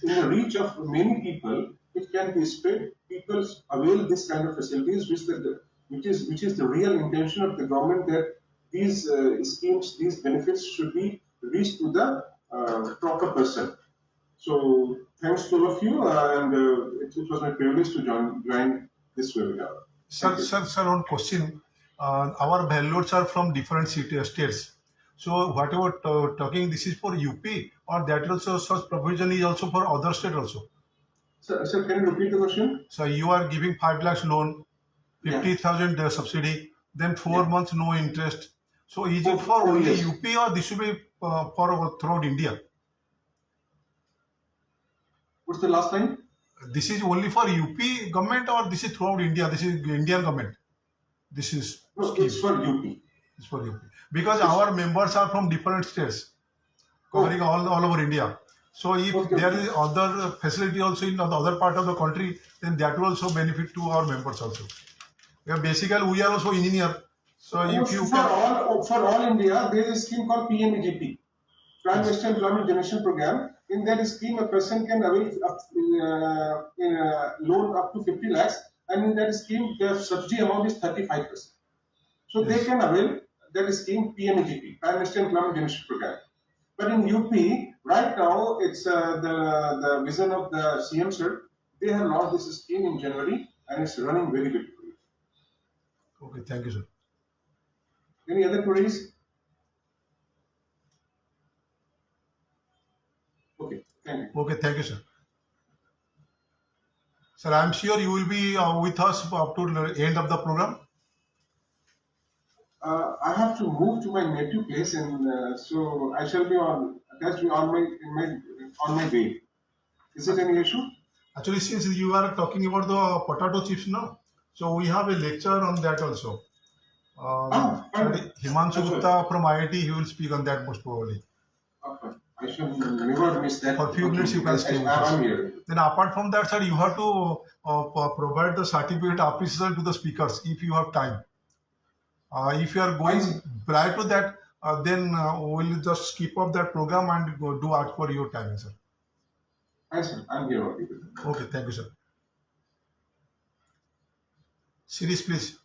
F: in the reach of many people, it can be spread. People avail this kind of facilities, which is the real intention of the government, that these schemes, these benefits should be reached to the proper person. So thanks to all of you, and it was my privilege to join this webinar.
C: Sir, one question. Our values are from different states. So whatever talking, this is for UP, or that also such provision is also for other state also?
F: Sir, can you repeat the question?
C: So you are giving 5 lakhs loan, 50,000 subsidy, then 4 months no interest. So is it for only UP, or this should be for throughout India?
F: What's the last line?
C: This is only for UP government, or this is throughout India? This is Indian government. This is
F: no, it's for UP.
C: It's for UP, because our members are from different states, covering all over India. So if there is other facility also in the other part of the country, then that will also benefit to our members also. Basically, we are also engineer. So if you
F: for all India, there is a scheme called PMEGP, Prime Minister Employment Generation Program. In that scheme, a person can avail in a loan up to 50 lakhs, and in that scheme, the subsidy amount is 35%. So they can avail that scheme, PMEGP, Prime Minister Employment Generation Program. But in UP, right now, it's the vision of the CM sir. They have launched this scheme in January, and it's running very beautifully.
C: Okay, thank you, sir.
F: Any other queries? Okay, thank you.
C: Okay, thank you, sir. Sir, I'm sure you will be with us up to the end of the program.
F: I have to move to my native place, and so I shall be on my way. Is it any issue?
C: Actually, since you are talking about the potato chips now, so we have a lecture on that also. Himanshu Gupta from IIT, he will speak on that most probably.
F: Okay. I should never miss that.
C: For a few minutes you can stay with us.
F: I'm here.
C: Then apart from that, sir, you have to provide the certificate appreciation to the speakers if you have time. If you are going prior to that, then we'll just skip off that program and go do ask for your time, sir.
F: Yes, sir. I'm here.
C: Okay, thank you, sir. Shri, please.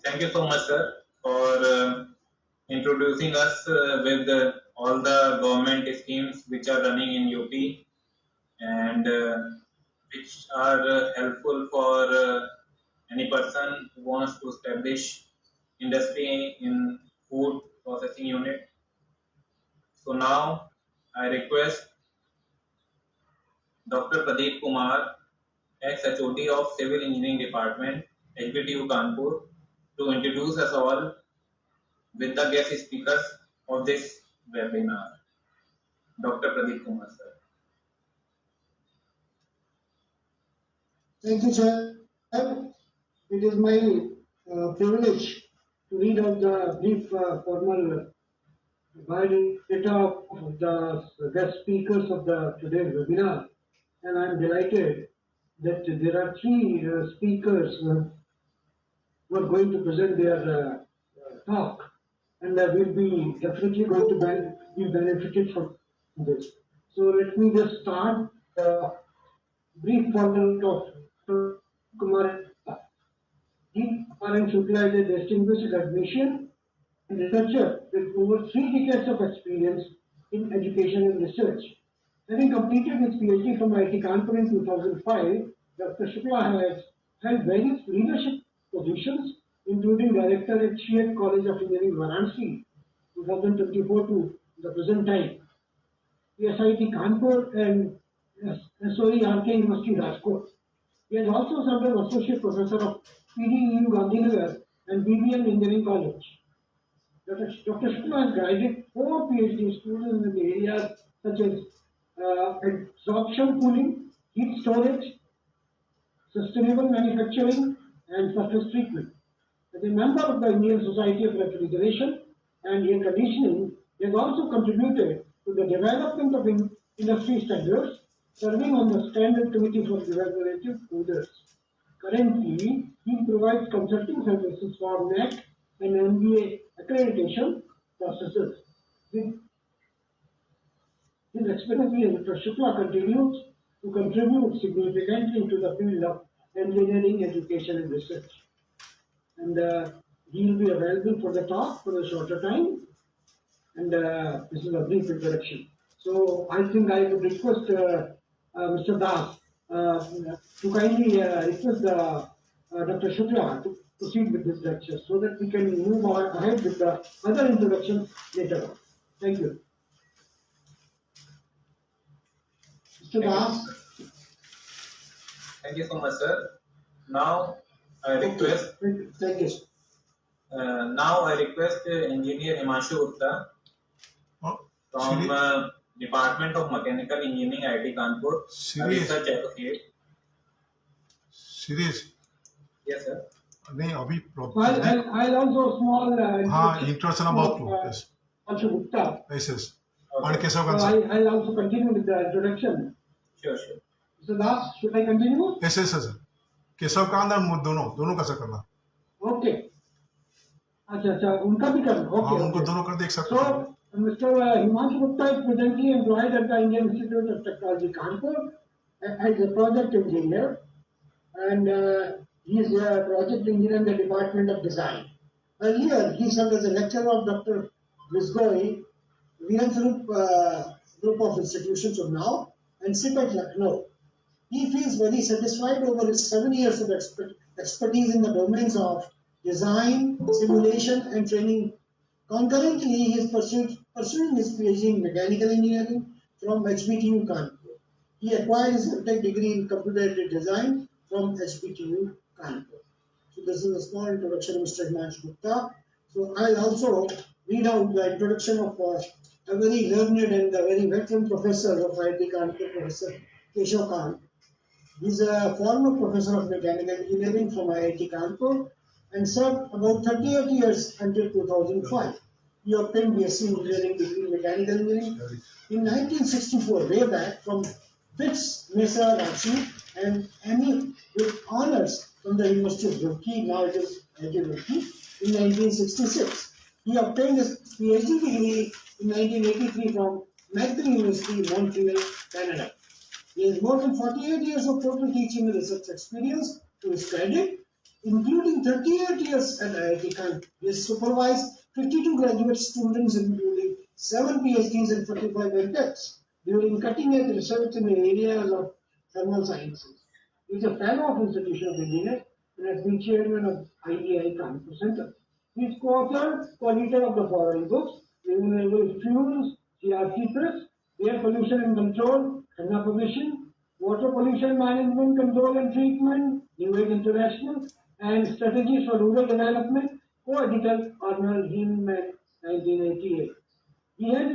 A: Thank you so much, sir, for introducing us with all the government schemes which are running in UP and which are helpful for any person who wants to establish industry in food processing unit. So now I request Dr. Pradeep Kumar, ex-HOD of Civil Engineering Department, HBTU Kanpur, to introduce us all with the guest speakers of this webinar. Dr. Pradeep Kumar, sir.
G: Thank you, sir. It is my privilege to read out the brief formal biodata of the guest speakers of the today's webinar, and I am delighted that there are three speakers who are going to present their talk, and will be definitely going to be benefited from this. So let me just start brief format of Kumar. Kumar and Shukla is a distinguished academician and researcher with over 3 decades of experience in education and research. Having completed his PhD from IIT Kanpur in 2005, Dr. Shukla has held various leadership positions, including director at Shri College of Engineering, Varanasi, 2024 to the present time, IIT Kanpur and SOE RK University, Rajkot. He has also served as Associate Professor of PDEU Gandhinagar and BBM Engineering College. Dr. Shukla has guided 4 PhD students in the areas such as absorption cooling, heat storage, sustainable manufacturing, and surface treatment. As a member of the Indian Society of Refrigeration and Air Conditioning, he has also contributed to the development of industry standards, serving on the Standard Committee for Evaluative Coolers. Currently, he provides consulting services for NAC and MBA accreditation processes. With his expertise, Dr. Shukla continues to contribute significantly to the field of engineering, education, and research. And he will be available for the talk for a shorter time. And this is a brief introduction. So I think I would request Mr. Das to kindly request Dr. Shukla to proceed with this lecture so that we can move ahead with the other introductions later on. Thank you. Mr. Das.
A: Thank you so much, sir. Now I request.
G: Thank you.
A: Now I request Engineer Himanshu Gupta from Department of Mechanical Engineering, IIT Kanpur, a research associate.
C: Serious?
A: Yes, sir.
C: नहीं अभी
G: I'll also small
C: introduction about yes.
G: Himanshu Gupta.
C: Yes.
A: Okay.
C: And Keshav
G: So I'll also continue with the introduction.
A: Sure.
G: So Das, should I continue?
C: yes. Keshav Kant और दोनों कैसे करना?
G: Okay. अच्छा उनका भी करना. Okay.
C: उनको दोनों कर दे एक साथ.
G: So Mr. Himanshu Gupta is presently employed at the Indian Institute of Technology, Kanpur, as a project engineer, and he is a project engineer in the Department of Design. Earlier, he served as a lecturer of Dr. Visgoi, group of institutions of now, and SIP at Lucknow. He feels very satisfied over his 7 years of expertise in the domains of design, simulation, and training. Concurrently, he is pursuing his PhD in mechanical engineering from HBTU Kanpur. He acquired his MTech degree in computer-aided design from HBTU Kanpur. So this is a small introduction of Mr. Himanshu Gupta. So I'll also read out the introduction of a very learned and a very veteran professor of IIT Kanpur, Professor Keshav. He's a former professor of mechanical engineering from IIT Kanpur and served about 38 years until 2005. he obtained BSc Engineering degree in Mechanical Engineering. In 1964, way back, from BITS, Mesa, Ranchi, and ME with honors from the University of Roorkee, now it is IIT Roorkee, in 1966. He obtained his PhD degree in 1983 from McGill University, Montreal, Canada. He has more than 48 years of total teaching and research experience to his credit, including 38 years at IIT Kant. He has supervised 52 graduate students, including 7 PhDs and 45 MTechs, during cutting-edge research in the areas of thermal sciences. He is a fellow of Institution of Engineers and has been chairman of IEI Kanpur Center. He is co-author, co-editor of the following books: Renewable Fuels, CRC Press, Air Pollution and Control, Khanna Publishing, Water Pollution Management, Control and Treatment, New Age International, and Strategies for Rural Development, co-editor Arnold Heinman, 1988. He has,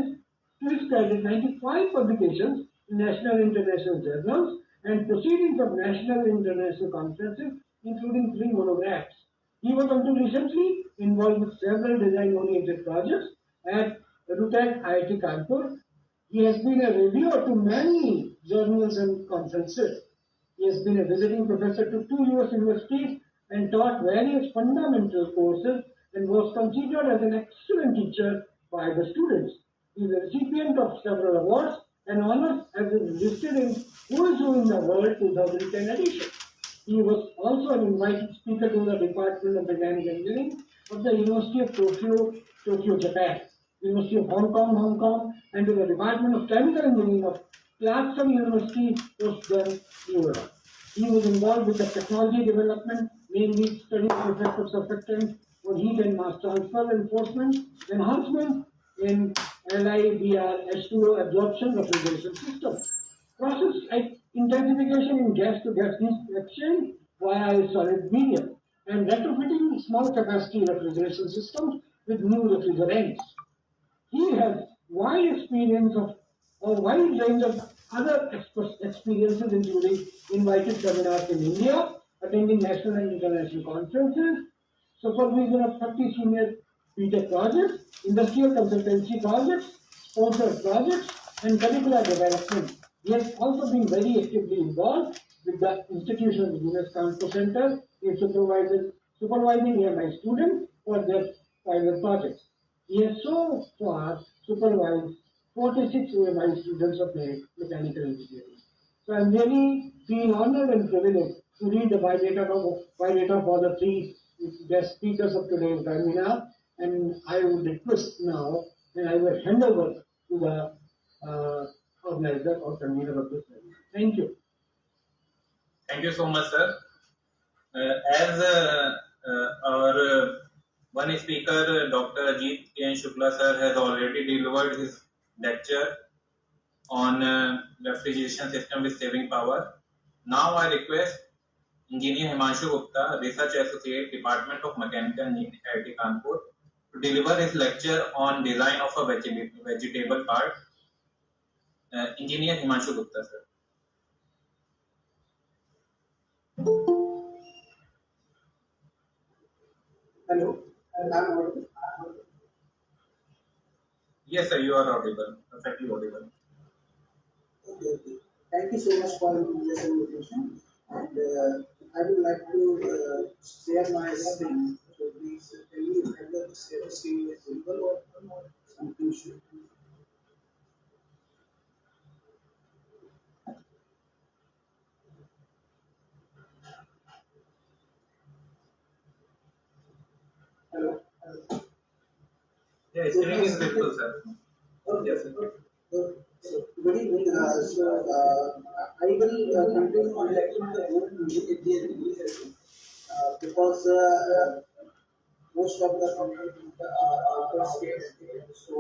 G: to his credit, 95 publications in national and international journals and proceedings of national and international conferences, including 3 monographs. He was until recently involved with several design-oriented projects at RUTEC IIT Kanpur. He has been a reviewer to many journals and conferences. He has been a visiting professor to 2 US universities and taught various fundamental courses and was considered as an excellent teacher by the students. He is a recipient of several awards and honors as is listed in Who is Who in the World 2010 edition. He was also an invited speaker to the Department of Mechanical Engineering of the University of Tokyo, Japan, University of Hong Kong, and to the Department of Chemical Engineering of Clarkson University, Postgrad, Europe. He was involved with the technology development, mainly studying the effect of surfactants on heat and mass transfer enforcement, enhancement in LIBR H2O absorption refrigeration system, process intensification in gas-to-gas heat exchange via a solid medium, and retrofitting small capacity refrigeration systems with new refrigerants. He has wide experience of a wide range of other experiences, including invited seminars in India, attending national and international conferences, supervision of 30 senior BTech projects, industrial consultancy projects, sponsored projects, and curricular development. He has also been very actively involved with the Institution of Engineers Kanpur Center in supervising AMI students for their pilot projects. He has so far supervised 46 AMI students of mechanical engineering. So I'm really feel honored and privileged to read the biodata for the 3 guest speakers of today's webinar, and I would request now, and I will hand over to the organizer or convener of this webinar. Thank you.
A: Thank you so much, sir. As our one speaker, Dr. Ajit Shukla sir, has already delivered his lecture on refrigeration system with saving power. Now I request Engineer Himanshu Gupta, Research Associate, Department of Mechanical Engineering, IIT Kanpur, to deliver his lecture on design of a vegetable part. Engineer Himanshu Gupta, sir.
H: Hello, I'm audible.
A: Yes, sir, you are audible, perfectly audible.
H: Okay. Thank you so much for this invitation. And I would like to share my screen. So please tell me whether the screen is visible or something should. Hello.
A: Yeah, screen is visible, sir.
H: Okay.
A: Yes, sir.
H: Good evening. I will continue on lecture the board immediately because most of the community are outer states. So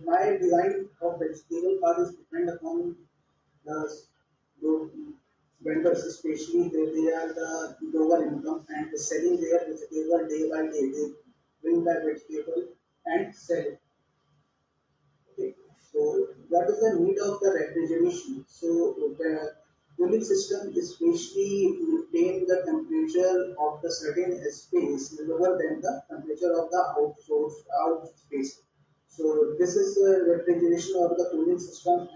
H: my design of vegetable part is depend upon the vendors, especially they are the lower income and selling their vegetable day by day. They bring that vegetable and sell it. Okay. So what is the need of the refrigeration? So only cooling system especially maintain the temperature of the certain space lower than the temperature of the out space. So this is the refrigeration or the cooling system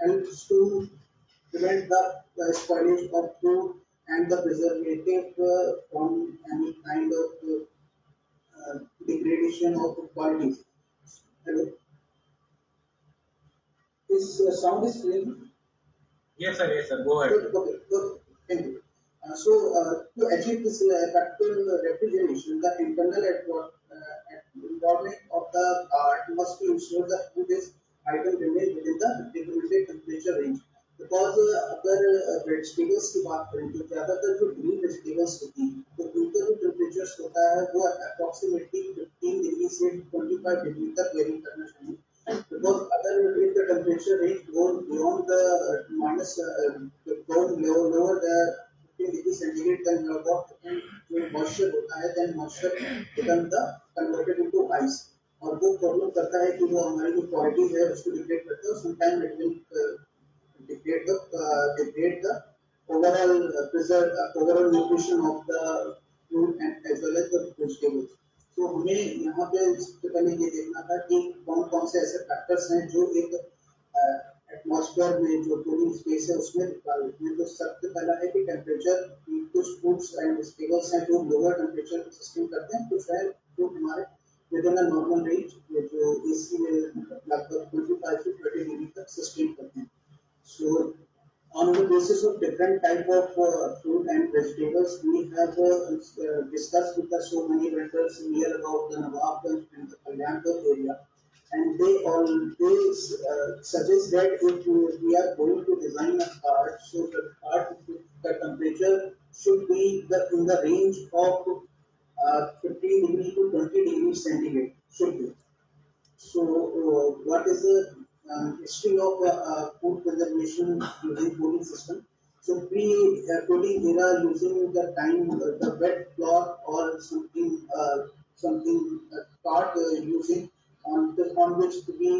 H: helps to prevent the spoilage of food and the preservative from any kind of degradation of quality. Hello, is sound is clear?
A: Yes, sir. Yes, sir. Go ahead.
H: Good, okay, good. Thank you. To achieve this effective refrigeration, the internal environment of the cart must be ensured that food is item remain within the recommended temperature range. Because अगर vegetables की बात करें तो ज़्यादातर जो green vegetables होती हैं तो उनका जो टेम्परेचर होता है वो अप्रॉक्सीमेटली 15 डिग्री से 25 डिग्री तक वेरी करना चाहिए. Because other if the temperature range goes beyond the minus goes lower the 15 degree centigrade, then what जो moisture होता है then moisture become the converted into ice और वो प्रॉब्लम करता है कि वो हमारी जो क्वालिटी है उसको डिग्रेड करता है. Sometimes it will degrade the overall overall nutrition of the food and as well as the vegetables. तो हमें यहाँ पे सबसे पहले ये देखना था कि कौन कौन से ऐसे फैक्टर्स हैं जो एक एटमॉस्फेयर में जो कूलिंग स्पेस है उसमें रिक्वायर्ड है. तो सबसे पहला है कि टेम्परेचर. कुछ फूड्स एंड वेजिटेबल्स हैं जो लोअर टेम्परेचर पे सस्टेन करते हैं, कुछ है जो हमारे with in a normal range जो एसी में लगभग 25 to 30 डिग्री तक सस्टेन करते हैं. So, on the basis of different type of fruit and vegetables, we have discussed with the so many vendors near about the Nawabganj and the Kalyanpur area, and they always suggest that if we are going to design a cart, so the cart the temperature should be in the range of 15 degree to 20 degrees centigrade should be. So, what is the history of food preservation using cooling system? So, pre-cooling era using the time the wet cloth or something cart using on which we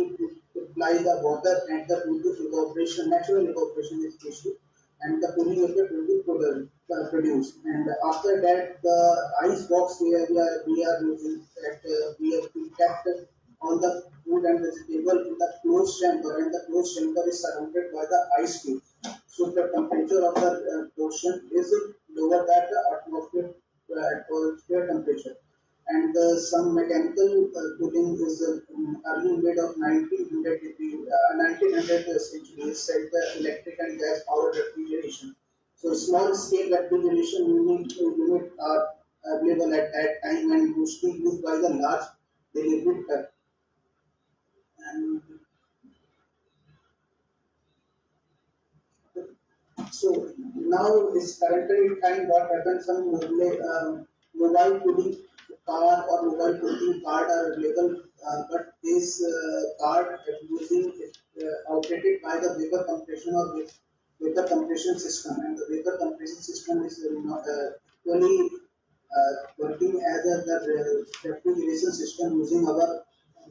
H: apply the water and the evaporation, natural evaporation especially, and the cooling effect will be produced. And after that, the ice box we are using that we have kept all the food and vegetable in the closed chamber, and the closed chamber is surrounded by the ice cube. So the temperature of the portion is lower than the atmosphere temperature. And some mechanical cooling is early mid of 1900 degree, 1900 century said the electric and gas powered refrigeration. So small scale refrigeration unit are available at that time and mostly used by the large delivery truck. And so now is currently time what happens, some mobile cooling car or mobile cooling card are available, but this card using operated by the vapor compression or vapor compression system, and the vapor compression system is not fully working as the refrigeration system using our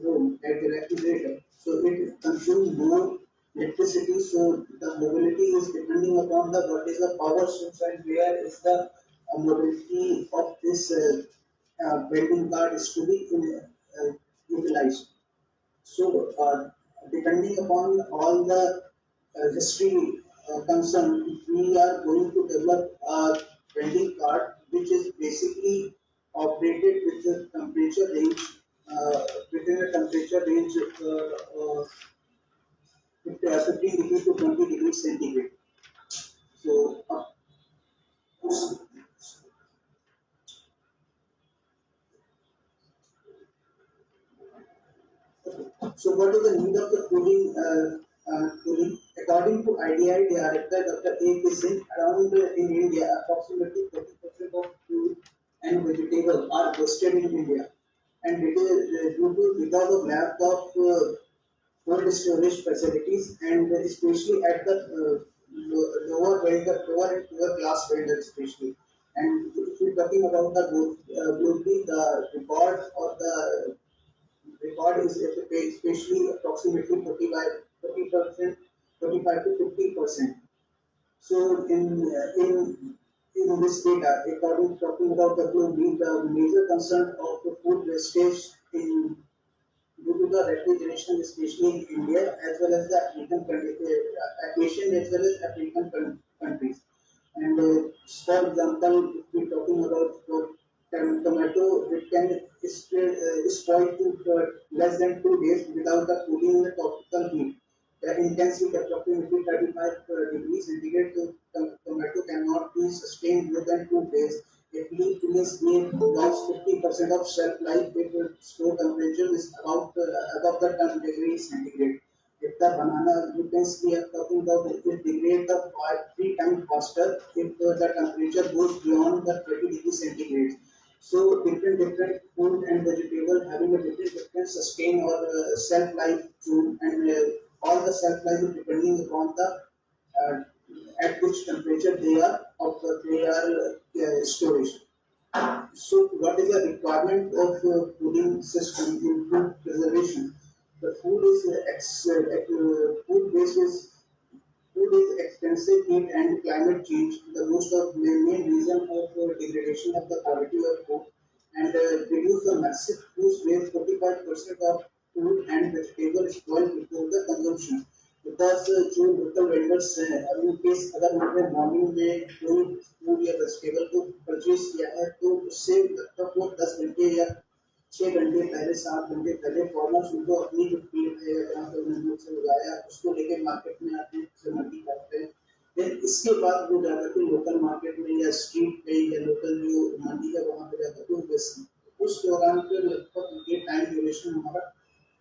H: home at the refrigerator. So it consumes more electricity. So the mobility is depending upon the what is the power source and where is the mobility of this welding card is to be utilized. So depending upon all the history concerned, we are going to develop a welding card which is basically operated with the temperature range within a temperature range of 15 degree to 20 degrees centigrade. So, so what is the need of the cooling? Cooling? According to IDI Director Dr. A. K. Singh, around in India, approximately 40% of food and vegetables are wasted in India, and it is due to because of lack of cold storage facilities, and especially at the lower vendor, lower and lower class vendor especially. And if we're talking about the globally, the record or the record is especially approximately 40% 45 to 50%. So in this data, according talking about the major concern of the food wastage in due to the refrigeration, especially in India as well as the Asian as well as African countries. And for example, if we're talking about tomato, it can spoil to less than 2 days without the cooling in the tropical heat. The intense heat approximately 35 degrees centigrade, tomato cannot be sustained more than 2 days. It leaves may lost 50% of shelf life if store temperature is about above the 10 degrees centigrade. If the banana, you can see I'm talking about it degrade the 3 times faster if the temperature goes beyond the 30 degrees centigrade. So different food and vegetable having a different sustain or shelf life too, and all the shelf life is depending upon the uh, at which temperature they are storage. So, what is the requirement of cooling system in food preservation? The food is food basis food is extensive heat and climate change. The most of main reason of degradation of the quality of food and reduce the massive food waste. 45% of food and vegetable spoil before the consumption. Because जो local vendors हैं अभी case अगर हमने morning में कोई food या vegetable को purchase किया है तो उससे लगभग वो 10 घंटे या 6 घंटे पहले 7 घंटे पहले फॉर्मर्स उनको अपनी जो फील्ड है जहाँ पे उन्होंने से उगाया उसको लेके मार्केट में आते हैं उसे मंडी करते हैं फिर इसके बाद वो जाकर के लोकल मार्केट में या स्ट्रीट पे या लोकल जो मंडी है वहाँ पे जाकर के वो बेचते हैं उस दौरान फिर लगभग ये टाइम ड्यूरेशन हमारा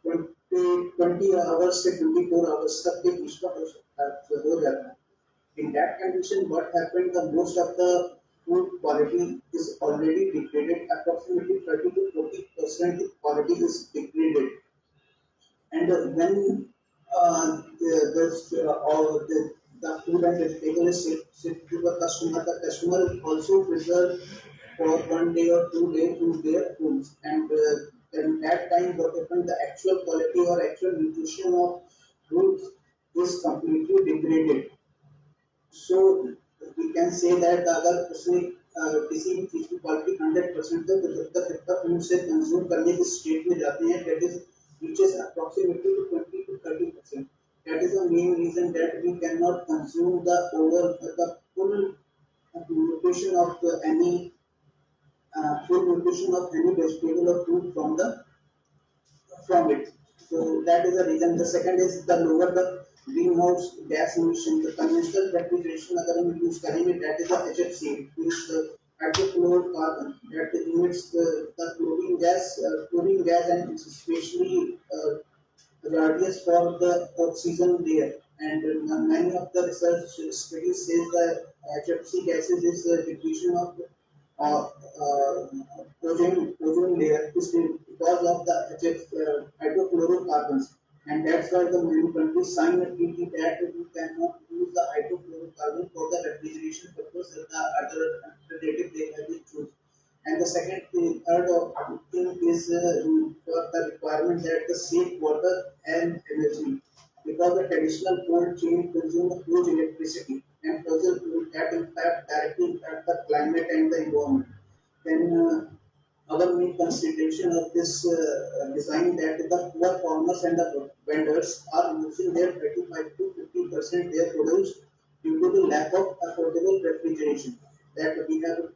H: 20 आवर्स से 24 आवर्स तक के बीच का हो जाता है. In that condition, what happened? The most of the food quality is already degraded. Approximately 30 to 40% quality is degraded. And when the food and vegetable is shipped to the customer also preserve for 1 day or 2 days in their foods. And in that time, what happened? The actual quality or actual nutrition of foods is completely degraded. So we can say that अगर उसने किसी भी चीज की quality 100% है तो जब तक हम उसे कंज्यूम करने की स्टेट में जाते हैं that is reaches approximately to 20 to 30%. That is the main reason that we cannot consume the full nutrition of any full nutrition of any vegetable or fruit from it. So that is the reason. The second is the lower the greenhouse gas emission. The conventional refrigeration अगर हम use करेंगे that is the HFC, means hydrofluorocarbon that emits the chlorine gas and especially radius for the oxygen there. And many of the research studies says that HFC gases is the depletion of uh, uh, ozone layer is because of the hydrofluorocarbons, and that's why the many countries sign a treaty that we cannot use the hydrofluorocarbon for the refrigeration purpose that the other alternative they have been choose. And the third thing is for the requirement that the safe water and energy, because the traditional cold chain consume huge electricity and fossil fuel that directly impact the climate and the environment. Then our main consideration of this design that the poor farmers and the vendors are losing their 35 to 50% their produce due to the lack of affordable refrigeration. That we have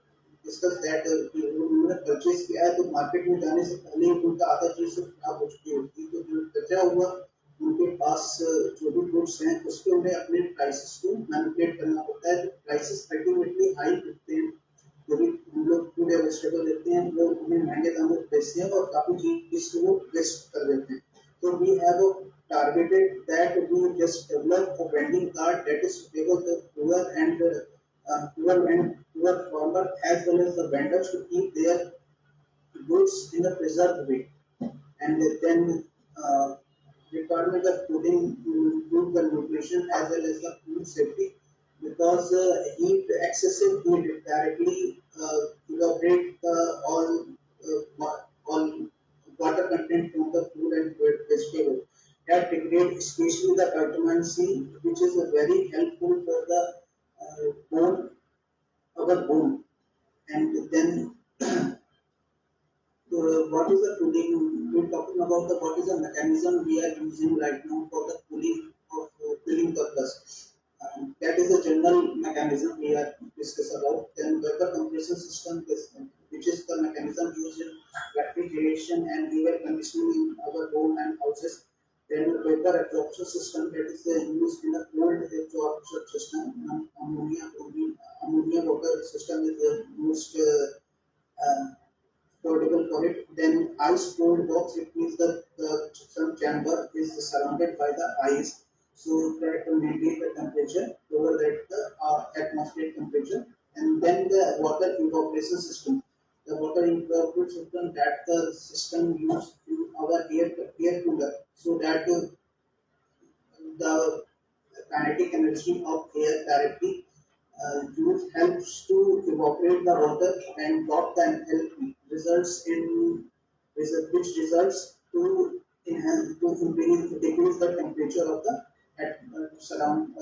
H: discussed that उन्होंने purchase किया है तो market में जाने से पहले उनका आधा चीज खराब हो चुकी होती है तो जो बचा हुआ उनके पास जो भी गुड्स हैं उसके उन्हें अपने प्राइसेस को मैनिपुलेट करना होता है तो प्राइसेस अल्टीमेटली हाई होते हैं जो भी हम लोग फूड या वेजिटेबल लेते हैं वो उन्हें महंगे दामों पर बेचते हैं और काफी चीज को वेस्ट कर देते हैं तो we have targeted that we just develop a branding card that is suitable to poor farmer as well as the vendors to keep their goods in a preserved way. And then requirement of putting improve the nutrition as well as the food safety because excessive heat directly evaporate all water content from the food and vegetable. that degrade especially the vitamin C, which is very helpful for the bone, our bone. And then what is the cooling? We're talking about the what is the mechanism we are using right now for the cooling purpose. That is the general mechanism we are discuss about. Then vapor compression system, which is the mechanism used in refrigeration and air conditioning in our home and houses. Then vapor absorption system, that is used in the cold absorption system. Ammonia water system is used. Portable for it. Then ice cold box, it means the some chamber is surrounded by the ice, so that to maintain the temperature lower than the atmospheric temperature. And then the water evaporation system. The water evaporation system, that the system used in our air cooler, so that the kinetic energy of air directly use helps to evaporate the water and drop the enthalpy, results in which results to enhance to decrease the temperature of the surround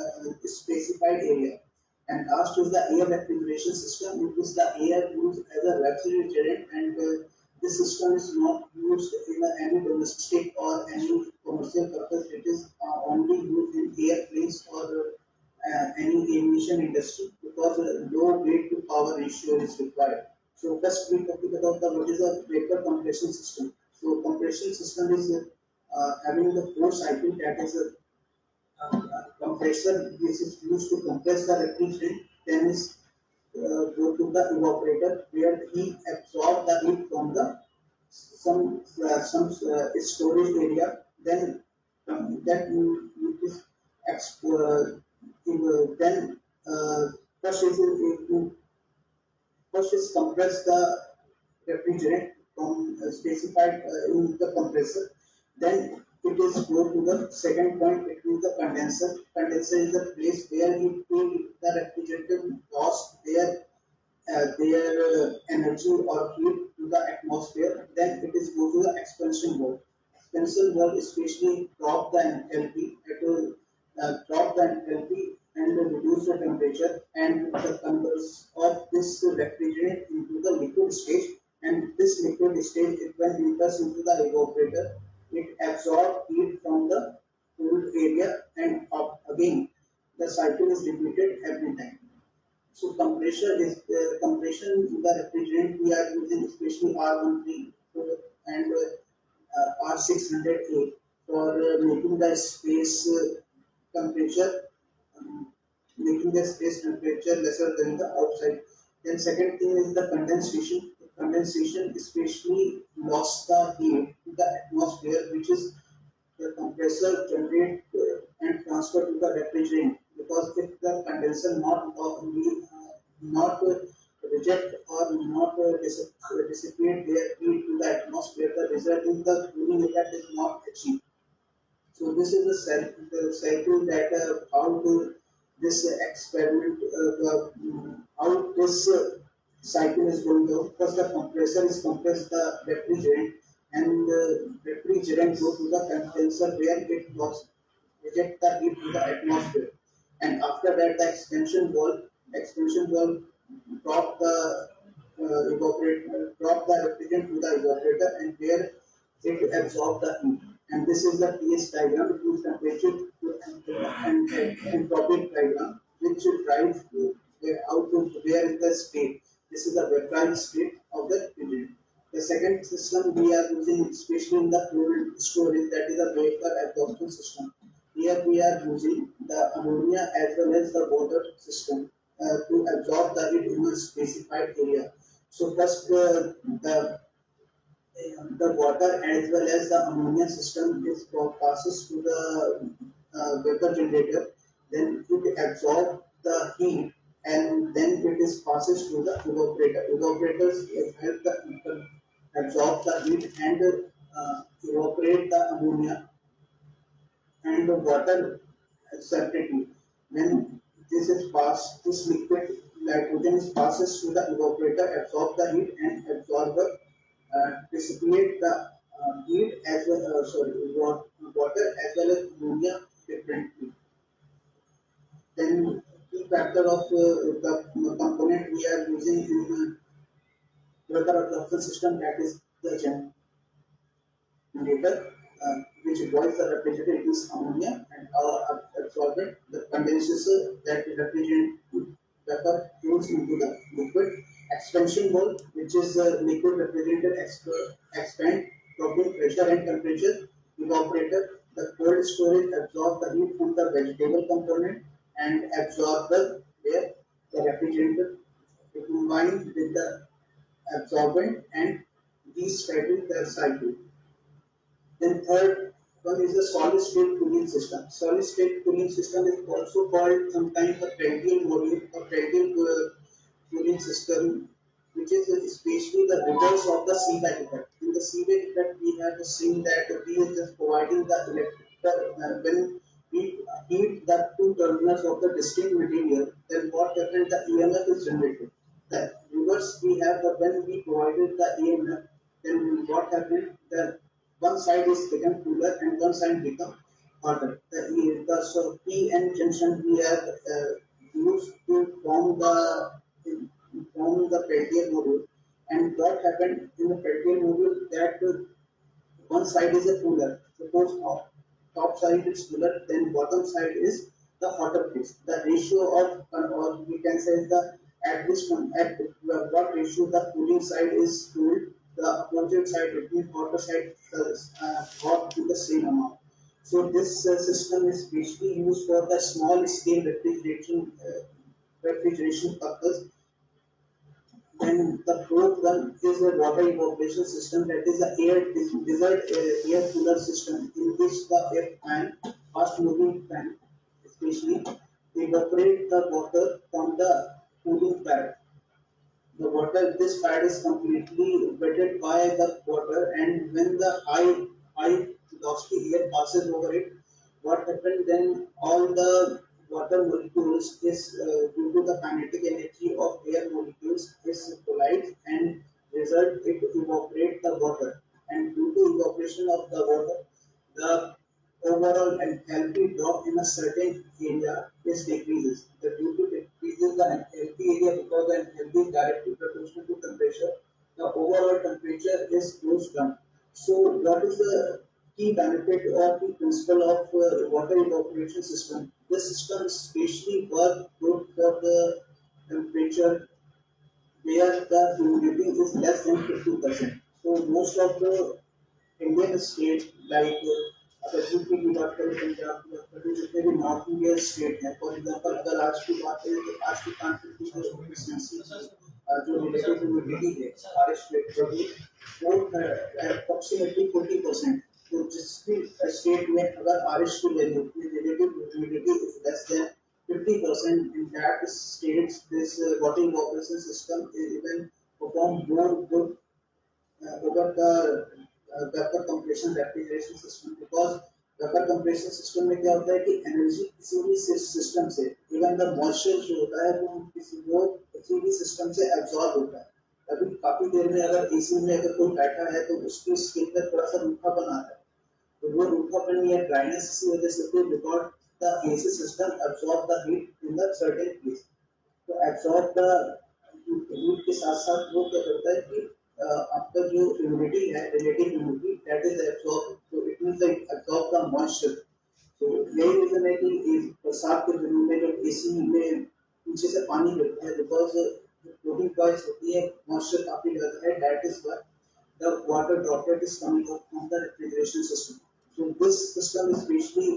H: specified area. And last is the air refrigeration system, in which the air used as a refrigerant, and this system is not used in any domestic or any commercial purpose. It is only used in airplanes or any aviation industry, because a low weight to power ratio is required. So first we talking about the what is a vapor compression system. So compression system is having the four cycle, that is a compressor. This is used to compress the refrigerant. Then is go to the evaporator, where he absorb the heat from the some storage area. Then that is then first is first is compress the refrigerant from specified in the compressor. Then it is go to the second point, it is the condenser. Condenser is the place where we feel the refrigerant lost their energy or heat to the atmosphere. Then it is go to the expansion valve. Expansion valve especially drop the enthalpy. It will drop the enthalpy and reduce the temperature, and the converts of this refrigerant into the liquid stage. And this liquid stage, it when enters into the evaporator, it absorbs heat from the cooled area, and up again the cycle is repeated every time. So compression in the refrigerant we are using, especially R13 and R608 for making the space temperature, making the space temperature lesser than the outside. Then second thing is the condensation. Condensation especially lost the heat to the atmosphere, which is the compressor generate and transfer to the refrigerant. Because if the condenser not reject or not dissipate their heat to the atmosphere, the result is the cooling effect is not achieved. So this is the cycle that how to this experiment, how this cycle is going to. First, the compressor is compress the refrigerant, and refrigerant go to the condenser, where it was reject the heat to the atmosphere. And after that, the expansion valve drop the drop the refrigerant to the evaporator, and where it absorb the heat. And this is the pH diagram, it is temperature and entropic diagram, which drives out to where is the state. This is the vaporized state of the refrigerant. The second system we are using, especially in the cold storage, that is the vapor absorption system. Here we are using the ammonia as well as the water system to absorb the heat in a specified area. So first the water as well as the ammonia system is passes to the vapor generator. Then it absorbs the heat, and then it is passes to the evaporator. Evaporators help the people absorb the heat and evaporate the ammonia and the water separately. When this is passed, this liquid nitrogen is passes to the evaporator, absorb the heat and absorber, dissipate the heat as well, water as well as ammonia differently. Then key factor of the component we are using in water absorption system, that is the generator, which boils the refrigerator is ammonia, and our absorbent the condenser that represent vapor flows into the liquid. Expansion valve, which is the liquid refrigerator expand dropping pressure and temperature. Evaporator, the cold storage absorb the heat from the vegetable component and absorber, where the refrigerator combined with the absorbent and de-straddle the cycle. Then third one is the solid state cooling system. Solid state cooling system is also called sometimes a radial module or radial cooling system, which is especially the reverse of the Seebeck effect. In the Seebeck effect, we have seen that we are just providing the electrical when we heat the two terminals of the distinct material, then what happens? The EMF is generated. The reverse we have the when we provided the EMF, then what happened? The one side is become cooler and one side become hotter. So P N junction we have used to form the Peltier module. And what happened in the Peltier module that one side is a cooler. Suppose top side is cooler, then bottom side is the hotter place. The ratio of, or we can say the at this one, at what ratio the cooling side is cooled, the opposite side, it means hotter side, hot to the same amount. So this system is basically used for the small scale refrigeration purpose. And the fourth one is a water evaporation system, that is the desert air cooler system, in which the air fan, fast moving fan, especially evaporate the water from the cooling pad. The water, this pad is completely wetted by the water, and when the high velocity air passes over it, what happens then? All the water molecules is due to the kinetic energy of air molecules is collide and result it evaporate the water, and due to evaporation of the water, the overall enthalpy drop in a certain area is decreases. The due to decreases the enthalpy area because the enthalpy is directly proportional to temperature, the overall temperature is goes down. So what is the key benefit or key principle of water evaporation system? This system especially work good for the temperature where the humidity is less than 50%. So most of the Indian states like अगर UP की बात करें, पंजाब की बात करें, जितने भी north Indian state हैं, फॉर एग्जांपल अगर आज की बात करें तो आज की कांट्री की जो रिलेटिव ह्यूमिडिटी है हमारे स्टेट में वो अप्रोक्सीमेटली 40%. तो जिस भी स्टेट में अगर बारिश की value relative humidity is less than 50%, in that states this water evaporation system is even perform more good over the vapor compression refrigeration system, because vapor compression system में क्या होता है कि एनर्जी किसी भी सिस्टम से, इवन द मॉइस्चर जो होता है वो किसी भी सिस्टम से एब्जॉर्ब होता है. अभी काफी देर में अगर एसी में अगर कोई बैठा है तो उसकी स्किन पर थोड़ा सा रूखापन आता है, तो वो रूखापन या ड्राइनेस की वजह से होती है, because the AC system absorb the heat in the certain place. तो एब्जॉर्ब द हीट के साथ साथ वो क्या करता है कि आपका जो ह्यूमिडिटी है relative humidity that is absorb, तो it means that absorb the moisture. तो यही रीजन है कि बरसात के दिनों में जब एसी में पीछे से पानी गिरता है, बिकॉज जो फ्लोटिंग कॉइल्स होती है मॉइस्चर काफी ज्यादा है, that is why the water droplet is coming out from the refrigeration system. So this system is basically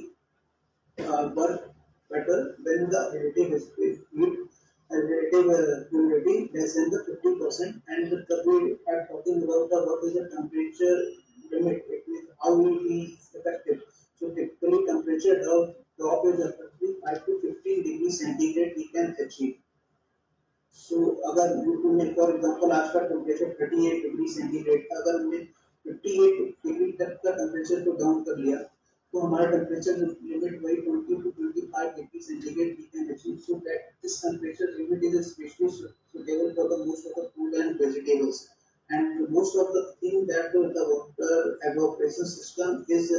H: work better when the relative heat and relative humidity less than the 50%. And we are talking about the what is the temperature limit, it means how will be effective. So typically temperature drop is approximately 5 to 15 degrees centigrade we can achieve. So अगर में for example आज का temperature 38 degree centigrade, अगर हमने 58 degree तक का temperature को down कर लिया तो हमारा टेम्परेचर लिमिट वही 20 to 25 degree centigrade we can achieve. So that this temperature limit is specially suitable for the most of the food and vegetables. And most of the thing that the water evaporation system is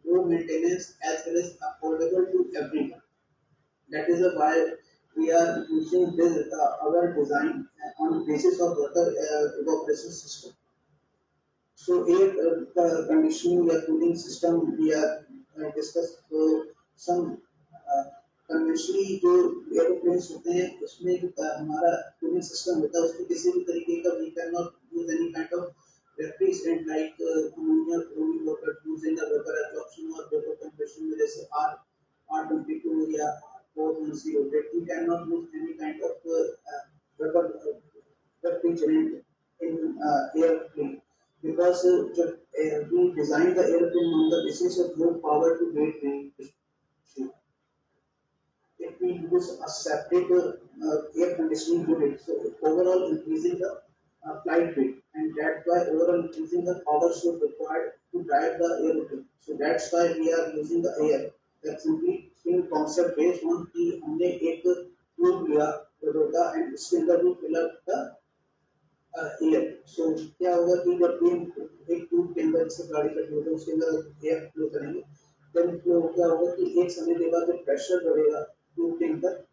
H: low maintenance as well as affordable to everyone. That is why we are using this, our design on the basis of water evaporation system. So air conditioning या cooling system we are discussed. So some conventionally जो aeroplanes होते हैं उसमें जो हमारा cooling system होता है उसमें किसी भी तरीके का we cannot use any kind of refrigerant like ammonia, chlorine water using the vapor absorption or vapor compression में जैसे R22 या R410 that we cannot use any kind of vapor refrigerant in airplane because we designed the airplane on the basis of low power to weight ratio. If we use a separate air conditioning unit, so overall increasing the flight rate, and that's why overall increasing the power source required to drive the airplane. So that's why we are using the air. That's simply in concept based on कि हमने एक tube लिया रोटा and उसके अंदर भी fill up the air. सो क्या होगा कि जब भी एक ट्यूब के अंदर से गाड़ी का ट्यूब है उसके अंदर एयर फ्लो करेंगे देन फ्लो क्या होगा कि एक समय के बाद जब प्रेशर बढ़ेगा ट्यूब के अंदर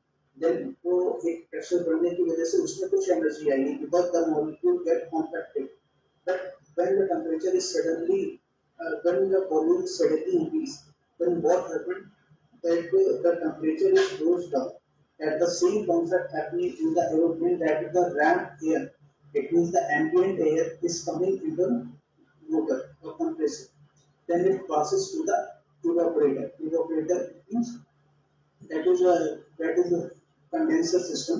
H: देन वो एक प्रेशर बढ़ने की वजह से उसमें कुछ एनर्जी आएगी because the molecule get compacted but when the temperature is suddenly when the volume suddenly increase then what happened that the temperature is goes down at the same concept happening in the aeroplane that is the ramp air. It means the ambient air is coming in the motor or compressor. Then it passes to the evaporator. Evaporator means that is a condenser system.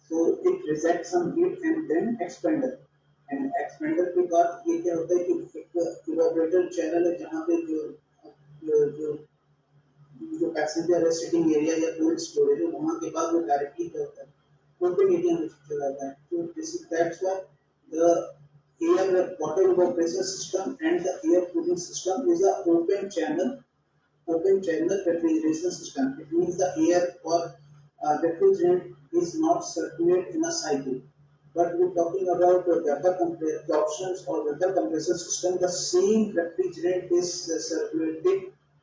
H: So it rejects some heat and then expander. And expander के बाद ये क्या होता है कि एक evaporator channel है जहाँ पे जो पैसेंजर है सिटिंग एरिया या कोल्ड स्टोरेज है वहाँ के बाद वो डायरेक्टली क्या होता है ओपन एरिया में चला जाता है. तो this is that's why the air water evaporation system and the air cooling system is a open channel refrigeration system. It means the air or refrigerant is not circulate in a cycle. But we're talking about vapor options or vapor compression system. The same refrigerant is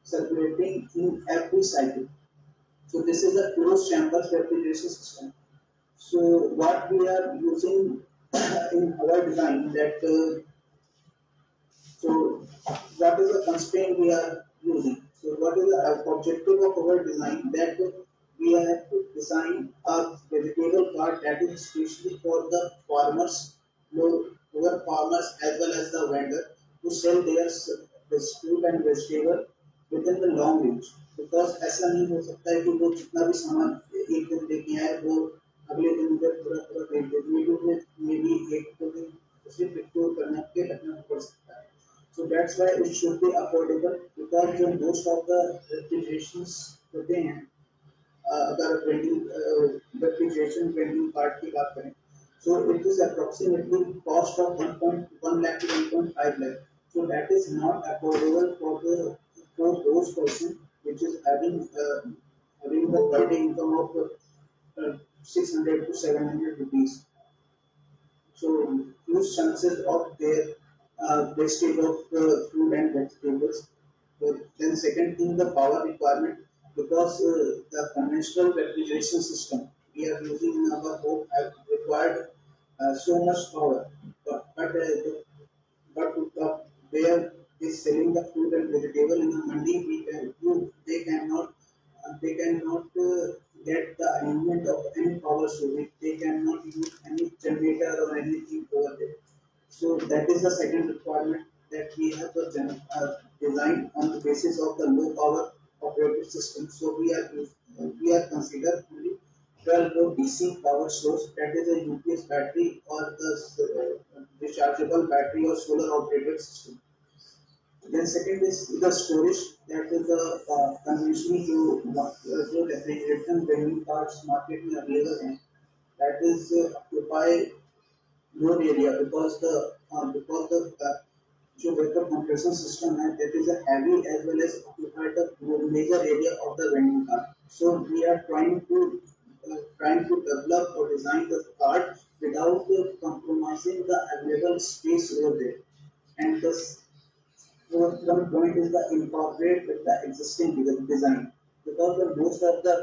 H: circulating in every cycle. So this is a closed chamber refrigeration system. So what we are using in our design that so what is the constraint we are using? So what is the objective of our design that we have to design a vegetable cart that is especially for the farmers, our farmers as well as the vendor to sell their fruit and vegetable within the long range. Because ऐसा नहीं हो सकता है कि वो जितना भी सामान एक दिन लेके आए वो अगले दिन उधर पूरा पूरा बेच दे. वीडियो में मे भी एक दो दिन उसे स्टोर करने के रखना पड़ सकता है. So that's why it should be affordable because जो most of the refrigerations होते हैं अगर refrigeration vending part की बात करें so it is approximately cost of 1.1 lakh to 1.5 lakh. So that is not affordable for those person which is having the per day income of 600 to 700 rupees. So huge chances of their wastage of food and vegetables. Then second thing, the power requirement because the conventional refrigeration system we are using in our home have required so much power, but where is selling the fruit and vegetable in the mandi, they cannot get the arrangement of any power source. They cannot use any generator or anything over there. So that is the second requirement that we have designed on the basis of the low power operating system. So we are considered only 12 volt DC power source that is a UPS battery or the rechargeable battery or solar operated system. Then second is the storage that is the conventionally जो refrigeration vending cards market में available हैं that is occupy more area because the जो vapor compression system है that is a heavy as well as occupy the major area of the vending card. So we are trying to develop or design the card without compromising the available space over there. And one point is the incorporate with the existing design, because the most of the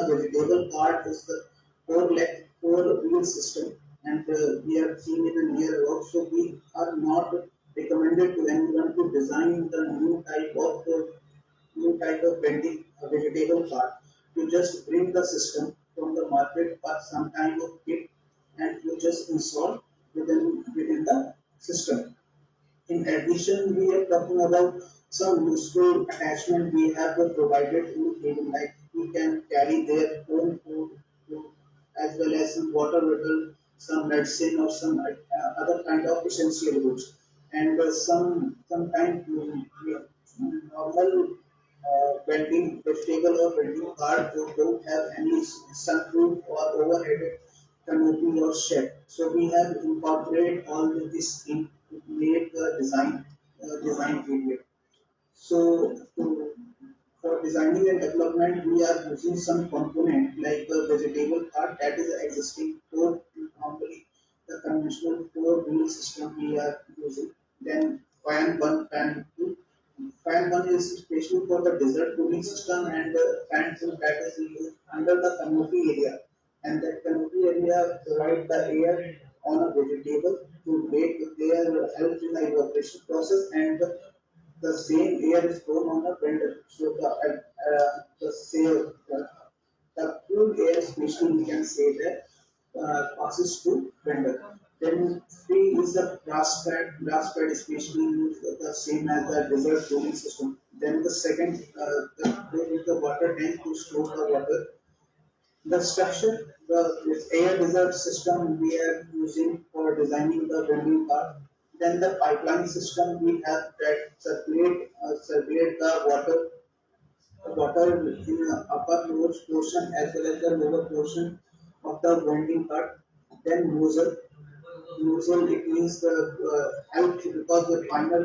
H: vegetable part is the four wheel system, and we are seeing it in here also. We are not recommended to anyone to design the new type of vending vegetable cart. You just bring the system from the market or some kind of kit, and you just install within the system. In addition, we are talking about some useful attachment we have provided to them, like we can carry their own food, as well as some water bottle, some medicine or some other kind of essential goods, and sometimes normal vending vegetable or vending cart who don't have any sunroof or overhead canopy or shed. So we have incorporated all of this in to make the design area. So for designing and development, we are using some component like the vegetable cart that is existing for normally the conventional four wheel system we are using. Then fan one, fan two. Fan one is especially for the desert cooling system, and fan two that is used under the canopy area. And that canopy area provides the air on a vegetable to make their help in the evaporation process, and the same air is thrown on the blender. So the cool air, especially we can say that passes to blender. Then three is the grass fed especially used the same as the desert cooling system. Then the second, the water tank to store the water. The structure, this air desert system we are using for designing the vending part. Then the pipeline system we have that circulate the water in the upper lower portion as well as the lower portion of the vending part. Then nozzle it means the help, because the final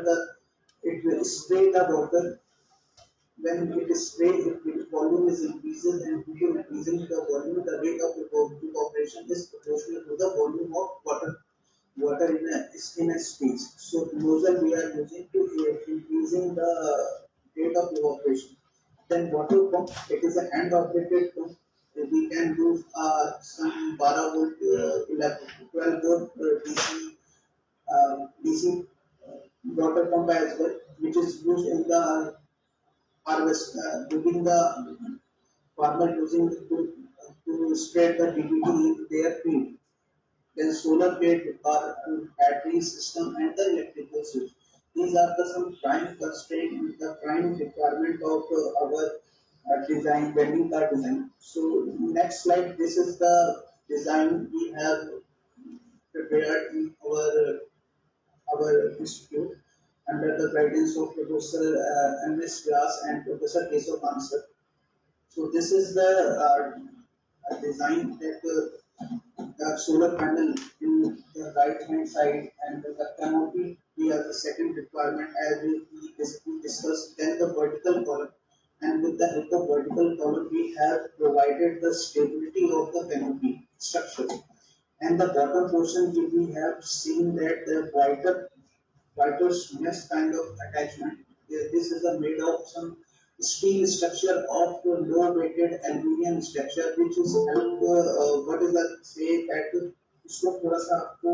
H: it will spray the water. When it is sprayed, if the volume is increases, and due to increasing the volume, the rate of evaporation is proportional to the volume of water in a space. So nozzle we are using to increasing the rate of evaporation. Then water pump, it is a hand operated pump. We can use some 12 volt, 12 volt DC water pump as well, which is used in the harvest, giving the farmer using to spread the DBT in their field. Then solar plate or battery system and the electrical switch. These are the some prime constraint, the prime requirement of our design, vending car design. So next slide, this is the design we have prepared in our institute under the guidance of Professor M.S. Vyas and Professor Keshav. So this is the design that the solar panel in the right hand side, and the canopy we have the second requirement as we discussed. Then the vertical column, and with the help of vertical column we have provided the stability of the canopy structure. And the bottom portion we have seen that the wider mesh kind of attachment. This is a made of some steel structure of low weighted aluminum structure, which is help what is that say that इसको थोड़ा सा आपको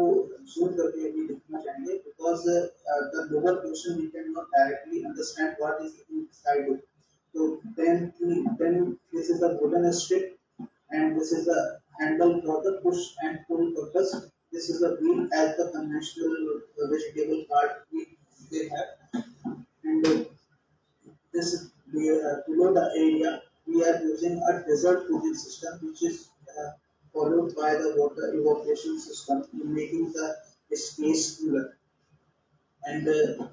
H: zoom करके अभी दिखना चाहेंगे, because the lower portion we cannot directly understand what is inside it. So then this is a wooden strip, and this is a handle for the push and pull purpose. This is a wheel as the conventional vegetable cart they have, and this is below the area we are using a desert cooling system, which is followed by the water evaporation system, making the space cooler, and the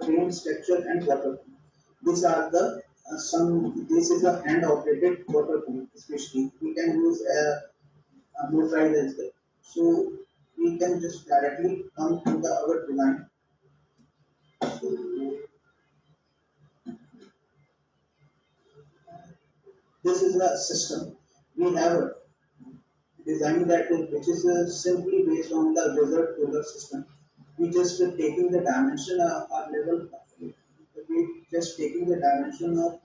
H: frame structure and water pump. These are the some. This is a hand operated water pump, especially we can use a motorized as well. So we can just directly come to the our design. So this is the system we have designed, that which is simply based on the desert cooler system. we just taking the dimension or level, we just taking the dimension of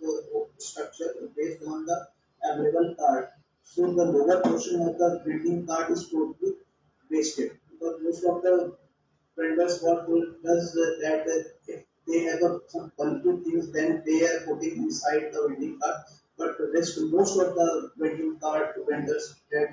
H: structure based on the available card. So the lower portion of the printing card is totally wasted because most of the vendors what does that if they have some bulky things then they are putting inside the vending card. But the rest most of the vending card vendors that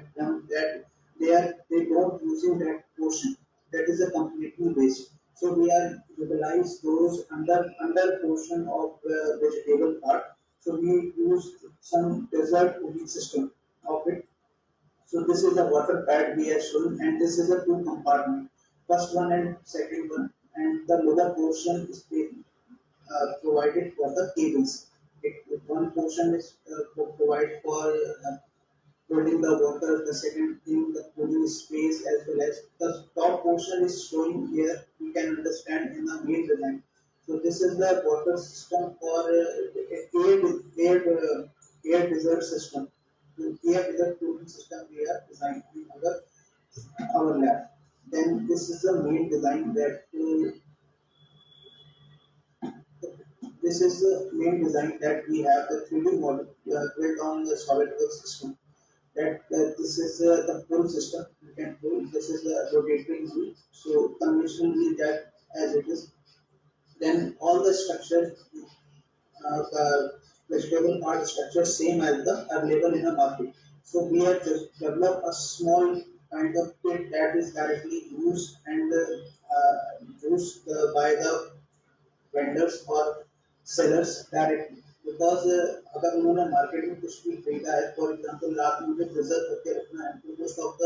H: they don't using that portion. That is a completely waste. So we are utilize those under portion of vegetable card. So we use some dessert cooling system of it. So this is the water pad we have shown, and this is a two compartment, first one and second one, and the lower portion is provided for the cables. One portion is provided for holding the water, the second thing the cooling space as well as the top portion is showing here. We can understand in the main design. So this is the water system for air desert system. The air desert cooling system we are designing in our lab. Then this is the main design that this is the main design that we have the 3D model built on the SolidWorks system. That this is the pull system. You can pull. This is the rotating wheel. So conventional wheel that as it is. Then all the structure, vegetable part structure same as the available in the market. So we have just developed a small kind of kit that is directly used and used by the vendors or sellers directly. Because अगर उन्होंने market में कुछ भी खरीदा है, for example रात में मुझे प्रिजर्व करके रखना है, तो मोस्ट ऑफ द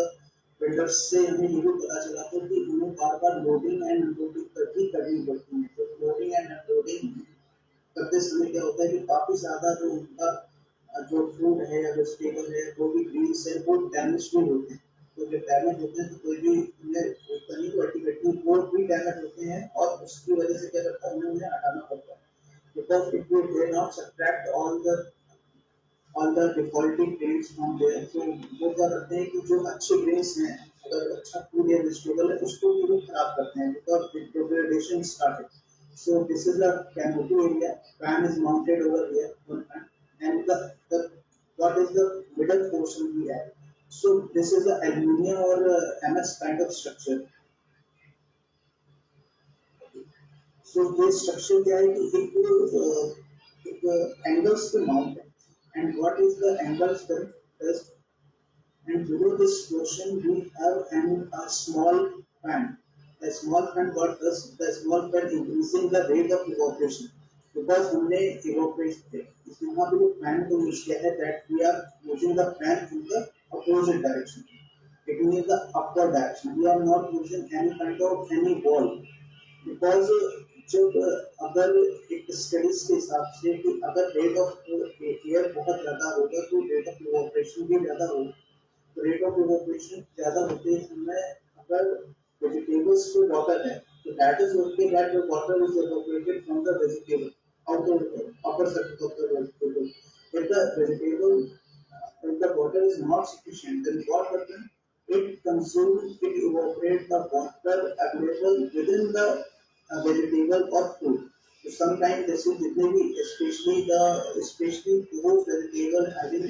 H: वेंडर्स से हमें ये भी पता चला था कि उन्हें बार बार लोडिंग एंड अनलोडिंग करनी पड़ती है। तो लोडिंग एंड अनलोडिंग करते समय क्या होता है कि काफी ज्यादा जो उनका जो फूड है या वेजिटेबल है वो भी ग्रीन्स है वो डैमेज भी होते हैं। तो जब डैमेज होते हैं तो कोई भी उन्हें तनी वर्टिकली वो भी डैमेज होते हैं और उसकी वजह से क्या करता है उन्हें हटाना पड़ता है। Because it will they not subtract all the defaulty grains from there. So वो क्या करते हैं कि जो अच्छे grains हैं अगर अच्छा फूड या वेजिटेबल है उसको भी खराब करते हैं because the degradation started. So this is the canopy area. Fan is mounted over here one fan, and the what is the middle portion we have. So this is the aluminium or MS kind of structure. So this structure क्या है कि एक angles पे mount है, and what is the angles does and below this portion we have a small fan. A small fan what does the small fan increasing the rate of evaporation because हमने evaporation इसमें यहाँ पे जो fan को use किया है that we are using the fan in the opposite direction. It means the upward direction. We are not using any kind of any wall because जब अगर एक स्टडीज के हिसाब से कि अगर रेट ऑफ एयर बहुत ज़्यादा होगा तो रेट ऑफ इवोपरेशन भी ज़्यादा होगा। तो रेट ऑफ इवोपरेशन ज़्यादा होते समय अगर वेजिटेबल्स को वाटर है तो that is okay that the water is evaporated from the vegetable outer upper surface of the vegetable. If the vegetable if the water is not sufficient then what happens? It evaporates the water available within the vegetable or food. So sometimes this is जितने भी especially those vegetable having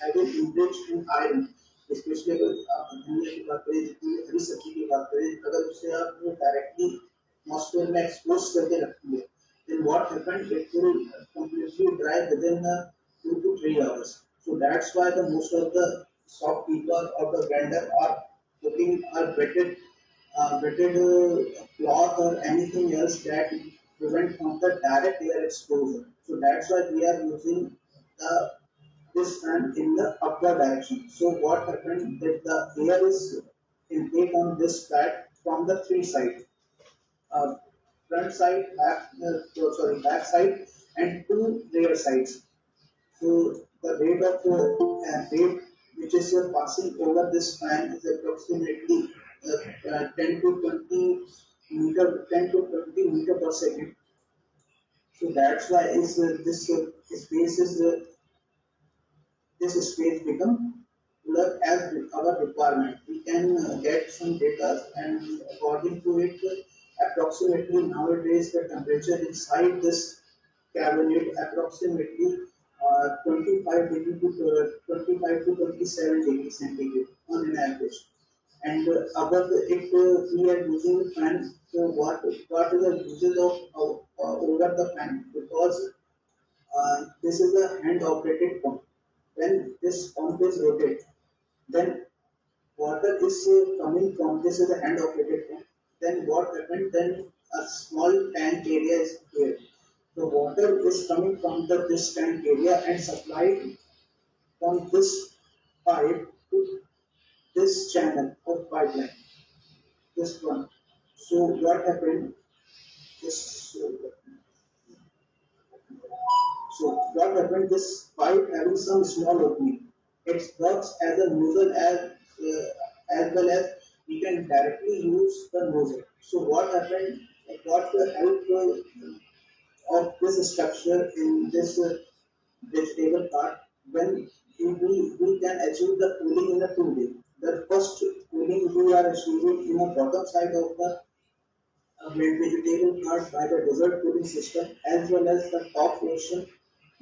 H: enriched in iron, especially अगर आप धनिया की बात करें जितनी हरी सब्जी की बात करें अगर उसे आप डायरेक्टली एटमॉस्फेयर में एक्सपोज करके रखेंगे then what happens it will completely dry within 2 to 3 hours. So that's why the most of the shopkeeper or the vendor are putting are wetted cloth or anything else that prevent from the direct air exposure. So that's why we are using this fan in the upward direction. So what happens that the air is intake on this pad from the three sides, front side, back side, and two rear sides. So the rate of rate which is passing over this fan is approximately 10 to 20 meter per second. So that's why is this space is this space become cooler as our requirement. We can get some data and according to it approximately nowadays the temperature inside this cabinet approximately 25 degree to 25 to 27 degrees centigrade on an average. And above it, we are using fan. So what is the uses of over the fan? Because this is a hand operated pump. When this pump is rotated, then water is coming from this is a hand operated pump. Then what happens? Then a small tank area is here. The water is coming from this tank area and supplied from this pipe to this channel of pipeline. This one. So what happened? This. So what happened? This pipe having some small opening. It works as a nozzle as well as we can directly use the nozzle. So what happened? What the help of this structure in this vegetable cart when we can achieve the cooling in a 2 day. The first cooling we are achieving in a bottom side of the vegetable cart by the desert cooling system as well as the top portion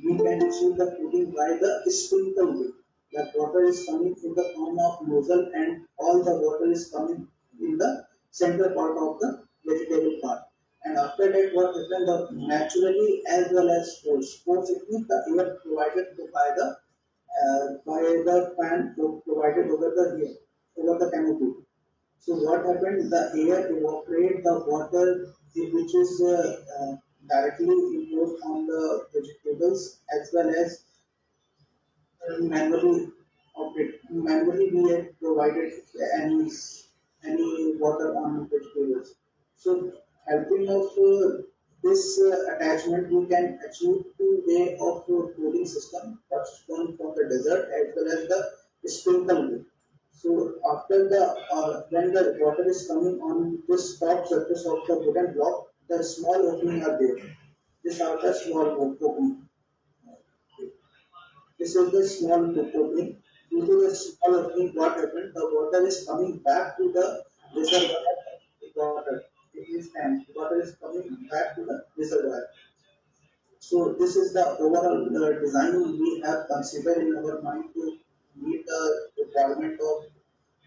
H: we can achieve the cooling by the sprinkle way. The water is coming in the form of nozzle and all the water is coming in the central part of the vegetable cart. And after that, what happens? The naturally as well as forcibly the air provided by the fan provided over the here over the canopy. So what happened? The air evaporate the water which is directly imposed on the vegetables as well as manually we have provided any water on vegetables. So helping of this attachment we can achieve 2 way of cooling system. First one from the desert as well as the sprinkle way. So after the when the water is coming on this top surface of the wooden block, the small opening are there. These are the small opening. This is the small opening. Due to the small opening, what happened? The water is coming back to the reservoir. Water. It is tank. Water is coming back to the reservoir. So this is the overall design we have considered in our mind to meet the requirement of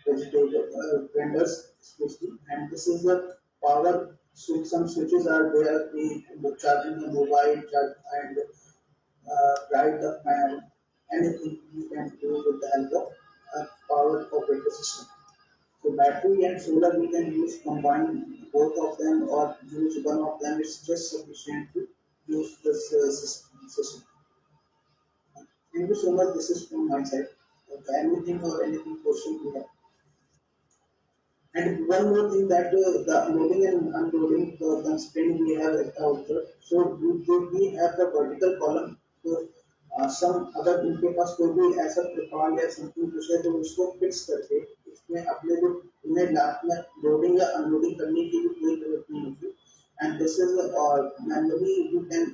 H: vegetable vendors, especially. And this is the power switch. Some switches are there. We charging the mobile charge and drive the fan. Anything you can do with the help of power operator system. So battery and solar we can use combine both of them or use one of them. It's just sufficient to use this system. Thank you so much. This is from my side. Anything or anything question you have. And one more thing that the loading and unloading constraint we have encountered. So we have the vertical column. So some अगर उनके पास कोई भी ऐसा profile या something कुछ है तो उसको फिक्स करके इसमें अपने को उन्हें लास्ट में लोडिंग या अनलोडिंग करने की भी कोई जरूरत नहीं होती. And this is manually you can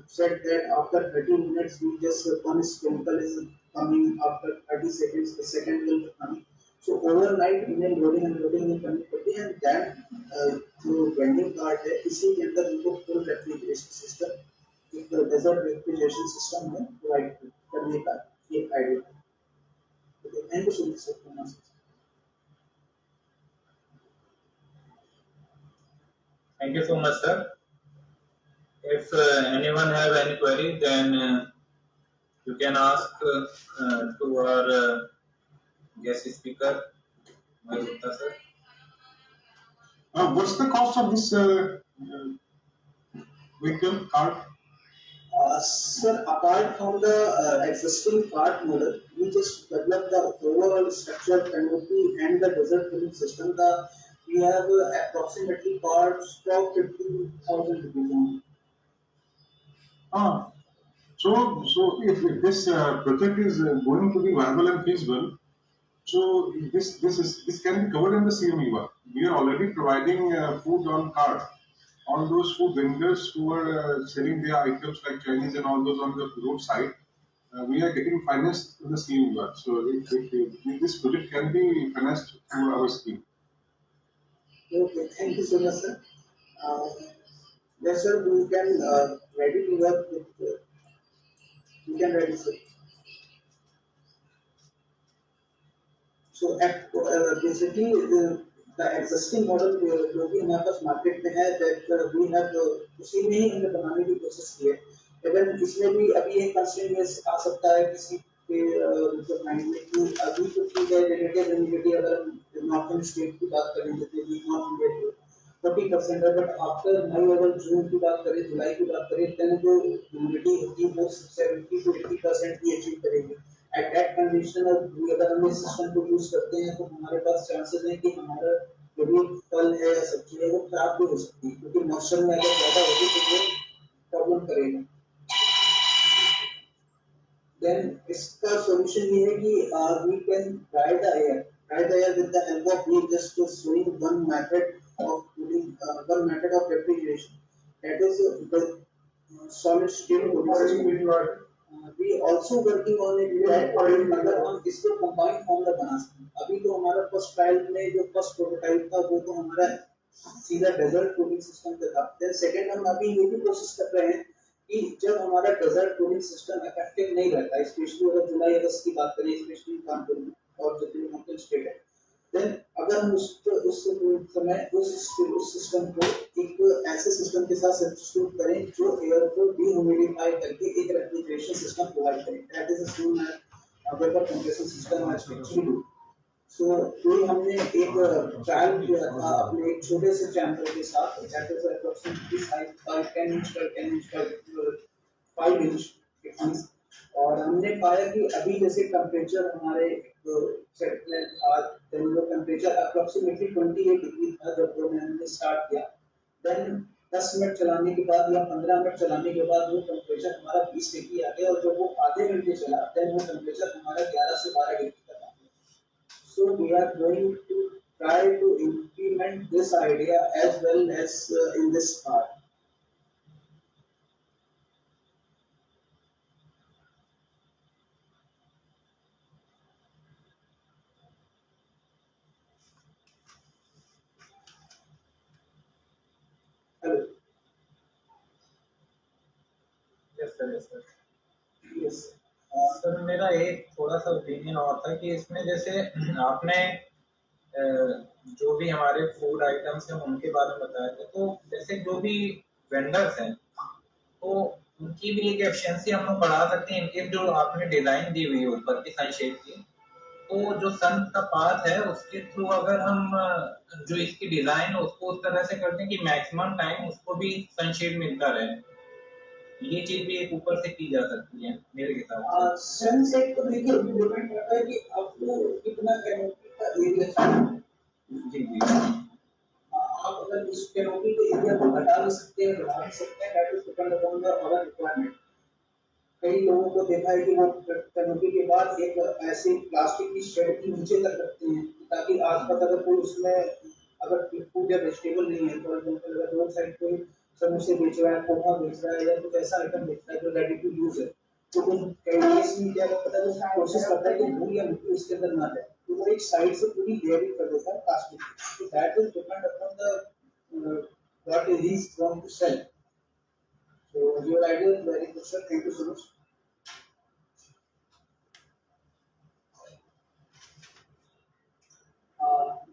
H: set that after 30 minutes we just one sprinkle is coming after 30 seconds the second will be coming. So overnight इन्हें लोडिंग अनलोडिंग नहीं करनी पड़ती है. And that जो वेंडिंग कार्ड है इसी के अंदर उनको फुल रेफ्रिजरेशन सिस्टम एक डेजर्ट रेफ्रिजरेशन सिस्टम में प्रोवाइड करने का एक आइडिया है. Thank you so much.
A: Thank you so much, sir. If anyone have any query, then you can ask to our guest speaker, Gupta sir.
F: What's the cost of this vehicle cart?
H: Sir, apart from the existing cart model, we just developed the overall structure, canopy, and the desert cooling system. We have approximately parts of 50,000 rupees only.
F: So if this project is going to be viable and feasible, so this can be covered in the CME work. We are already providing food on cart. All those food vendors who are selling their items like Chinese and all those on the roadside, we are getting financed in the scheme work. So if this project can be financed through our scheme.
H: Okay, thank you so much, sir. Yes, sir, we can ready to work with, we can ready, sir. So basically the existing model जो भी हमारे पास market में है that we have उसी में ही हमने बनाने की कोशिश की है. इवन इसमें भी अभी एक कंस्ट्रेंट आ सकता है किसी के मतलब माइंड में कि अभी तो ठीक है रिलेटिव इम्यूनिटी अगर हम नॉर्थन स्टेट की बात करें जैसे कि नॉर्थ इंडिया 40% है बट आफ्टर मई अगर जून की बात करें जुलाई की बात करें देन जो इम्यूनिटी होगी वो 70 to 80% ही अचीव करेगी. एट दैट कंडीशन अगर हम इस सिस्टम को यूज करते हैं तो हमारे पास चांसेस हैं कि हमारा जो भी फल है या सब्जी है वो खराब भी हो सकती है क्योंकि मॉइस्चर में अगर ज्यादा होगी तो वो प्रॉब्लम करेगा. देन इसका सॉल्यूशन ये है कि we can dry the air with the help of we just showing one method of cooling one method of refrigeration that is the solid state cold. We also working on it that अगर हम इसको combined form में बना सकते हैं. अभी तो हमारा फर्स्ट ट्रायल में जो फर्स्ट प्रोटोटाइप था वो तो हमारा सीधा डेजर्ट कूलिंग सिस्टम पे था. देन सेकंड हम अभी ये भी कोशिश कर रहे हैं कि जब हमारा डेजर्ट कूलिंग सिस्टम इफेक्टिव नहीं रहता स्पेशली अगर जुलाई अगस्त की बात करें स्पेशली कानपुर में और जितने नॉर्थन स्टेट है देन अगर हम उस समय उस सिस्टम को एक ऐसे सिस्टम के साथ सब्स्टिट्यूट करें जो एयर को डीह्यूमिडिफाई करके एक रेफ्रिजरेशन सिस्टम प्रोवाइड करे. That is a zone vapour compression system actually. So ये हमने एक ट्रायल किया था अपने एक छोटे से चैम्बर के साथ दैट इज अप्रोक्सीमेटली 5 इंच का 10 इंच का 5 इंच और हमने पाया कि अभी जैसे टेम्परेचर हमारे सेट में था देन वो टेम्परेचर अप्रोक्सीमेटली 28 डिग्री था जब हमने स्टार्ट किया. देन 10 मिनट चलाने के बाद या 15 मिनट चलाने के बाद वो टेम्परेचर हमारा 20 डिग्री आ गया और जब वो आधे घंटे चला देन वो टेम्परेचर हमारा 11 से 12 डिग्री तक आ गया. So we are going to try to implement this idea as well as in this part.
A: Yes sir मेरा एक थोड़ा सा ओपिनियन और था कि इसमें जैसे आपने जो भी हमारे फूड आइटम्स हैं उनके बारे में बताया था तो जैसे जो भी वेंडर्स हैं तो उनकी भी एक एफिशिएंसी हम लोग बढ़ा सकते हैं इनके जो आपने डिजाइन दी हुई है ऊपर की सनशेड की तो जो सन का पाथ है उसके थ्रू अगर हम जो इसकी डिजाइन है उसको उस तरह से करते हैं कि मैक्सिमम टाइम उसको भी सनशेड मिलता रहे. ये चीज भी एक ऊपर से की जा सकती है मेरे हिसाब से.
H: सनसेट तो देखिए डिपेंड करता है कि आपको कितना कैनोपी का एरिया चाहिए.
A: जी जी
H: आप अगर उस कैनोपी के एरिया को घटा भी सकते हैं बढ़ा भी सकते हैं that is depend upon the our requirement. कई लोगों को देखा है कि वो कैनोपी के बाद एक ऐसे प्लास्टिक की शेड की नीचे तक रखते हैं ताकि आसपास अगर कोई उसमें अगर फूड या वेजिटेबल नहीं है फॉर एग्जांपल अगर रोड साइड कोई समोसे बेच रहा है पोहा बेच रहा है या कुछ ऐसा आइटम बेच रहा है जो रेडी टू यूज है तो कई केस में क्या पता है वो कोशिश करता है कि धूल या मिट्टी उसके अंदर ना जाए तो वो एक साइड से पूरी लेयरिंग कर देता है प्लास्टिक. तो that is depend upon the what is he want to sell. So your idea is very good sir. Thank you so much.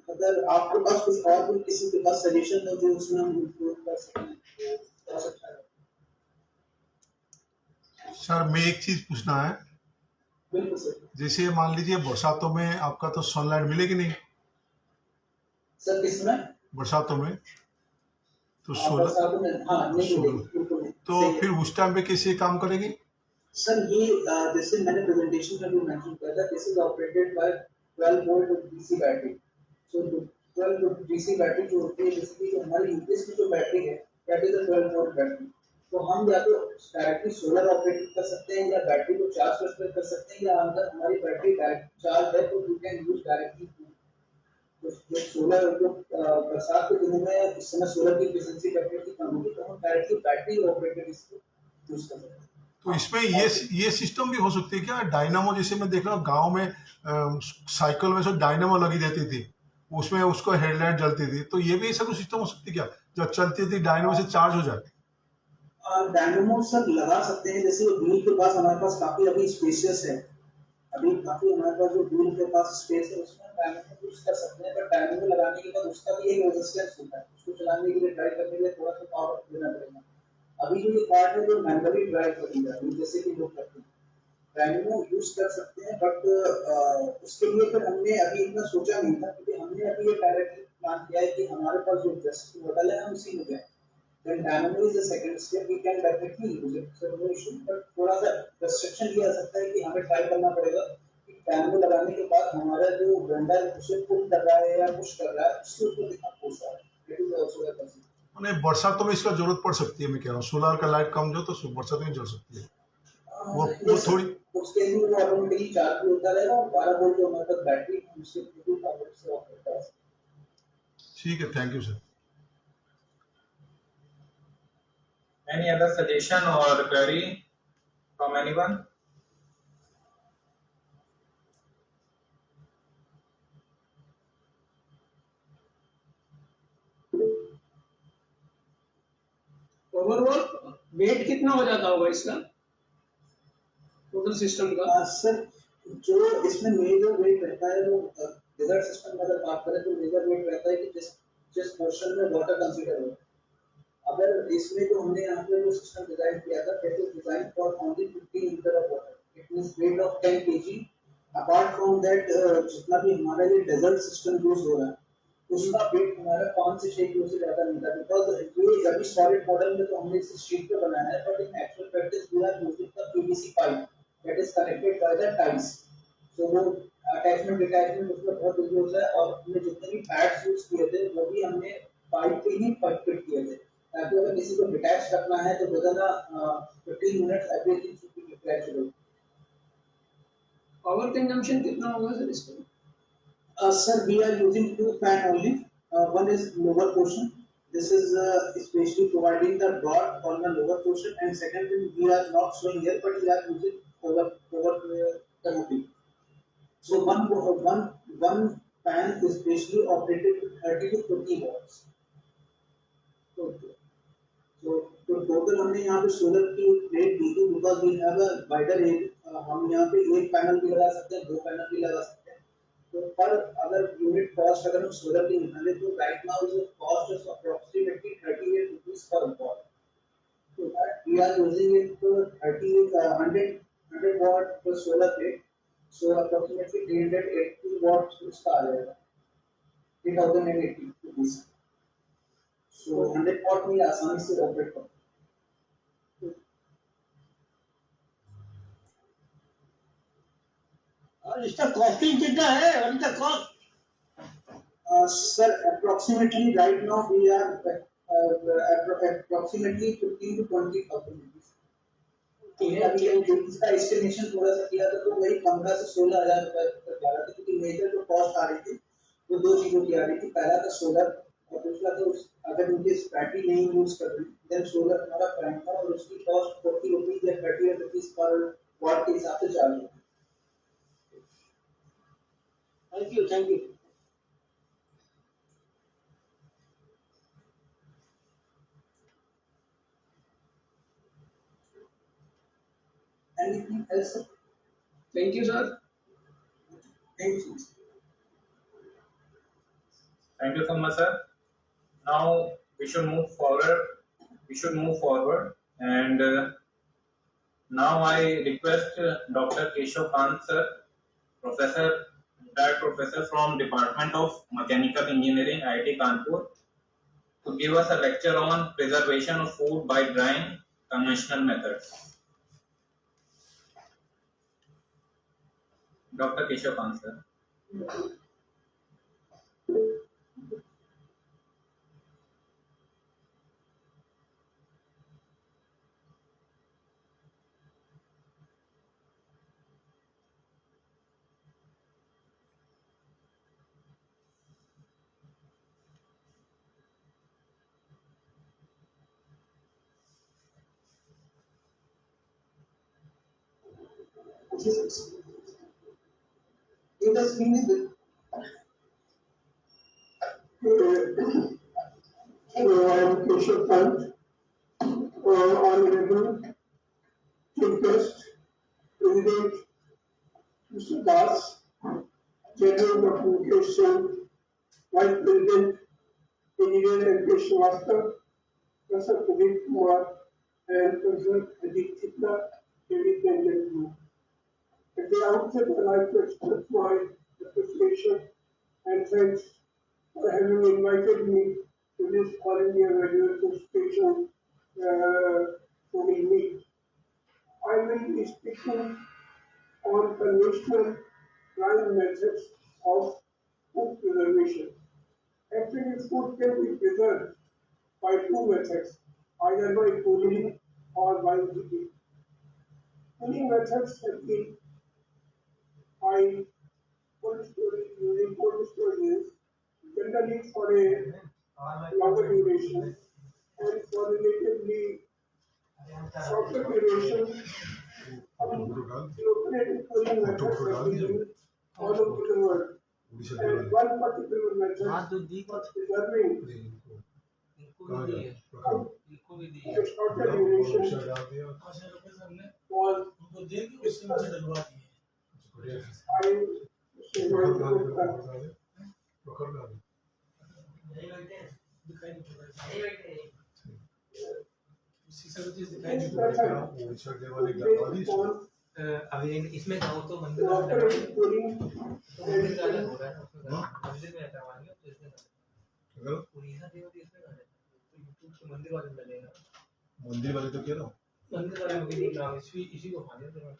H: अगर आपके पास कुछ और भी किसी के पास सजेशन हो जो उसमें हम इम्प्रूव कर सकें तो सकता है.
C: सर मैं एक चीज पूछना है.
H: बिल्कुल सर.
C: जैसे मान लीजिए बरसातों में आपका तो सनलाइट मिलेगी नहीं
H: सर किसमें
C: बरसातों में तो सोलर
H: हाँ नहीं मिलेगी
C: तो फिर उस टाइम पे कैसे काम करेगी.
H: सर ये जैसे मैंने प्रेजेंटेशन में भी मेंशन किया था this is operated by 12 volt DC battery. So 12 volt DC battery जो होती है बेसिकली जो हमारी यूपीएस की जो बैटरी है that is a 12 volt battery. तो हम या तो डायरेक्टली सोलर ऑपरेट कर सकते हैं या बैटरी को चार्ज कर सकते हैं या अगर हमारी बैटरी डायरेक्ट चार्ज है तो यू कैन यूज डायरेक्टली. तो सोलर जो बरसात के दिनों में इस समय सोलर की एफिशिएंसी डेफिनेटली कम होगी तो हम डायरेक्टली बैटरी ऑपरेटेड इसको यूज कर सकते हैं.
C: तो इसमें ये सिस्टम भी हो सकती है क्या. डायनामो जैसे मैं देख रहा हूँ गाँव में साइकिल में डायनामो लगी रहती थी उसमें उसको हेडलाइट जलती थी तो ये भी ऐसा कुछ सिस्टम हो सकती है क्या जब चलती थी डायनो से चार्ज हो जाए?
H: डायनेमो सर लगा सकते हैं, जैसे व्हील के पास हमारे पास काफी अभी स्पेशियस है, अभी काफी हमारे पास जो व्हील के पास स्पेस है उसमें डायनेमो यूज कर सकते हैं, बट डायनेमो लगाने के बाद उसका भी एक रेजिस्टेंस होता है, उसको चलाने के लिए ड्राइव करने के लिए थोड़ा सा पावर देना पड़ेगा। अभी जो ये कार्ड है जो मैनुअली ड्राइव करेगा, जैसे कि लोग करते हैं, डायनेमो यूज कर सकते हैं, बट उसके लिए फिर हमने अभी इतना सोचा नहीं था, क्योंकि हमने अभी ये डायरेक्टली प्लान किया है कि हमारे पास जो बेस्ट मॉडल है हम उसी में जाएं। Then dynamo is the second step. We can definitely use it. So no issue. But थोड़ा सा restriction भी आ सकता है कि हमें ट्राई करना पड़ेगा कि dynamo लगाने के बाद हमारा जो वेंडर उसे पुल कर रहा है या पुश कर रहा है उसके ऊपर कितना फोर्स आ रहा है. That is also a possibility.
C: नहीं, बरसात में इसका जरूरत पड़ सकती है, मैं कह रहा हूँ सोलर का लाइट कम जो तो बरसात में जल सकती है। वो थोड़ी
H: उसके लिए वो ऑटोमेटिकली चार्ज होता रहेगा और 12 वोल्ट जो हमारे पास बैटरी उसके थ्रू पावर से ऑपरेट होता है।
C: ठीक है, thank you sir.
A: Any other suggestion or query from anyone?
G: Overall wait कितना हो जाता होगा इसका टोटल सिस्टम का?
H: सर जो इसमें मेजर वेट रहता है वो डेजर्ट सिस्टम में अगर बात करें तो मेजर वेट रहता है कि जिस पोर्शन में वाटर कंसीडर हो। अगर इसमें जो हमने यहाँ पे जो सिस्टम डिजाइन किया था that is design for only 15 litre of water, it means weight of 10 kg। Apart from that जितना भी हमारा ये डेजर्ट सिस्टम यूज हो रहा है उसका वेट हमारा 5 से 6 किलो से ज्यादा नहीं था, बिकॉज ये अभी सॉलिड मॉडल में तो हमने इसे शीट पे बनाया है, but in actual practice we are using the PVC pipe that is connected by the tiles. So वो अटैचमेंट डिटैचमेंट उसमें बहुत यूज होता है, और हमने जितने भी पैड्स यूज किए थे वो भी हमने पाइप पे ही फिट किए थे, ताकि अगर किसी को डिटैच करना है तो within 15 minutes everything should be detachable.
G: Power consumption कितना होगा सर इसका?
H: Sir, we are using two fan only. One is lower portion. This is especially providing the dot on the lower portion, and second thing we are not showing here, but we are using over canopy. So one fan is basically operated with 30 to 50 watts. Okay. So total हमने यहाँ पे solar की plate दी थी, because we have a wider area, हम यहाँ पे एक पैनल भी लगा सकते हैं, 2 पैनल भी लगा सकते हैं। तो पर अगर यूनिट कॉस्ट अगर हम सोलर की निकालें तो right now is cost is approximately 38 rupees पर वॉट। तो वी आर यूजिंग इट तो 100 watt per solar plate, so approximately 380 watts उसका आ जाएगा 3080 rupees। So 100 watt में आसानी से ऑपरेट कर।
G: और इसका कॉस्टिंग कितना है? और इसका cost
H: Sir, approximately right now we are approximately 15 to 20,000 rupees। अभी इसका एस्टिमेशन थोड़ा सा किया था तो वही 15 से 16,000 रुपए तक जा रहा था, क्योंकि मेजर जो कॉस्ट आ रही थी वो 2 चीजों की आ रही थी। पहला था सोलर, और दूसरा तो अगर उनकी बैटरी नहीं यूज कर रही देन सोलर हमारा प्राइम था, और उसकी कॉस्ट 40 रुपीज या 38 रुपीज पर वॉट के हिसाब से चार्ज होती है।
G: Thank you.
H: Anything else?
G: Thank you sir.
H: Thank you.
A: Thank you so much, sir. Now we should move forward. And now I request Dr. Keshav Kant, sir, retired professor from Department of Mechanical Engineering, IIT Kanpur, to give us a lecture on preservation of food by drying conventional methods. Dr. Keshav Kant, sir.
H: It has been
G: Keshav Kant, Honorable Chief Guest, President Mr. Das, General Dr. Mukesh Singh, Vice President Engineer M. K. Srivastava, Professor Pradeep Kumar, and Professor Ajit Shukla, ladies and gentlemen. At the outset, I'd like to express my appreciation and thanks for having invited me to this All India Radio Association to meet. I will be speaking on conventional drying methods of food preservation. Actually, food can be preserved by two methods, either by cooling or by heating. Cooling methods have been by cold storage, using cold storages, generally for a longer duration and for relatively shorter duration. Evaporative cooling methods have been used all over the world. And one particular method for preserving a shorter duration was
I: अभी इसमें जाओ तो मंदिर में
G: cooling
I: मंदिर का अलग हो रहा है ना मंदिर में करवाएंगे तो इसमें उड़ीसा देव इसमें कर देते तो यूट्यूब से मंदिर वाले मिलेगा
C: मंदिर वाले तो कह रहा हूँ
I: मंदिर वाले को भी देख रहा हूँ इसी को खाने दे रहा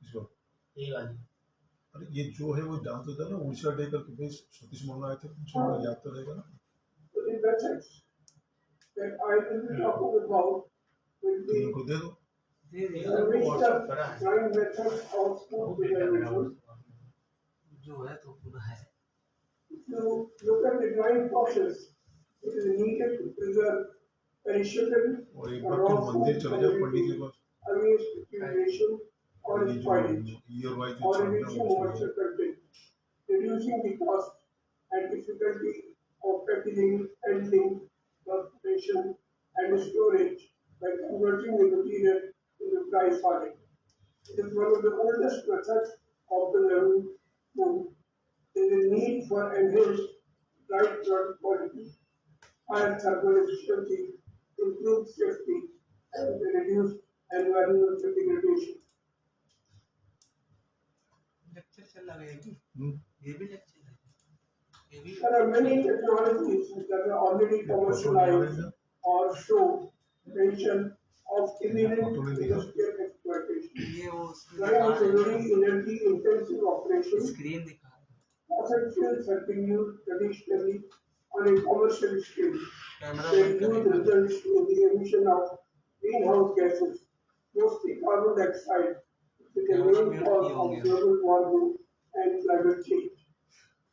C: इसको
I: ये वाली
C: अरे ये जो है वो डांस होता है ना उड़ीसा डे करके भाई सतीश मोहन आए थे कुछ याद तो रहेगा ना
G: the methods that I will be talking about will be
C: इनको दे दो
G: the list of drying methods of food preservation.
I: जो है तो पूरा है
G: If you look at the drying process, it is needed to preserve perishable
C: और एक बार तो मंदिर चले जाओ पंडित के पास
G: against accumulation or
C: ये जो
G: spoilage
C: year wise
G: or reducing moisture content, reducing the cost and difficulty of packaging, handling, transportation, and storage by converting the material into dry solid. It is one of the oldest methods of preserving food. There is a need for enhanced dry product quality, higher thermal efficiency, improved safety, and reduced environmental degradation.
I: Lecture चल रहा है ये भी lecture है ये भी
G: There are many technologies that are already commercialized or show potential of imminent industrial exploitation.
I: ये वो
G: Drying is a very energy-intensive operation.
I: Screen दिखा
G: Fossil fuels have been used traditionally on a commercial scale.
I: Camera
G: They
I: बंद
G: use
I: करेगा
G: results in the emission of greenhouse gases, mostly carbon dioxide, which is the main cause of global warming and climate change.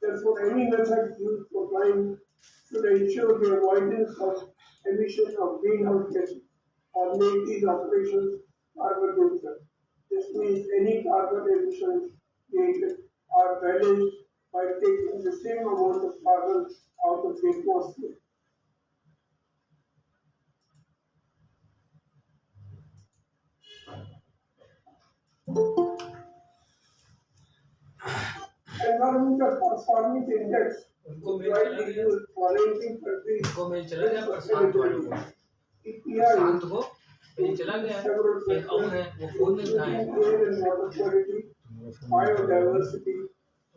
G: Therefore, any method used for drying should ensure the avoidance of emission of greenhouse gases or make these operations carbon neutral. This means any carbon emissions created are balanced by taking the same amount of carbon out of the atmosphere. Environmental Performance Index
I: उनको
G: is
I: mail
G: widely
I: चला गया
G: used for ranking countries
I: उनको mail चला गया
G: with
I: प्रशांत वाले को
G: sustainability.
I: प्रशांत
G: EPI
I: को mail चला गया
G: several
I: एक अम है वो फोन में था
G: including air and water quality, biodiversity,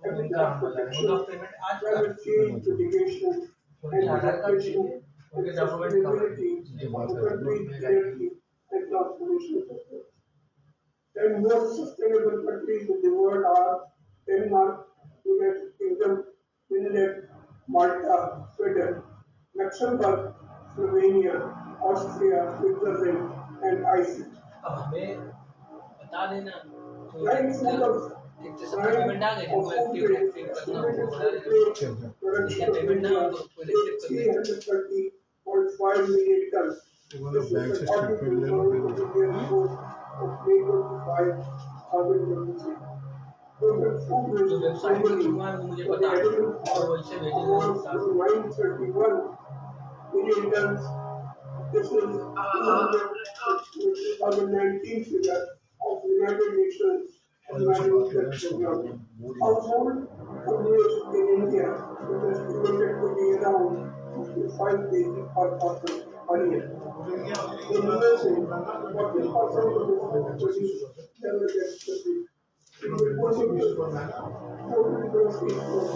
I: उनका
G: habitat protection,
I: उनका पेमेंट आज का
G: climate change mitigation,
I: उनके
G: and
I: आधार कार्ड
G: adaptation,
I: चाहिए
G: and
I: उनके डॉक्यूमेंट का
G: sustainability of the country's energy and transportation systems. 10 most sustainable countries in the world are Denmark, United Kingdom, Finland, Malta, Sweden, Luxembourg, Slovenia, Austria, Switzerland, and Iceland.
I: अब हमें बता देना तो
G: Drying food of
I: एक जैसे payment आ गई जिनको active active करना हो वो बता देना जिसे पेमेंट ना हो तो उसको एक्टिव कर देना
G: 330.5 million tons.
C: इन्होंने बैंक से स्टेटमेंट ले लो
I: जो वेबसाइट पर लिखवा है वो मुझे बता दो और वैसे भेजेंगे
G: 931 million tons
H: This is 2019 figure of United Nations Environment Program. Household population in India is estimated to be around 55 kg per person per year. In USA, 40% of the food produced never gets produced. It will continue total grocery stores,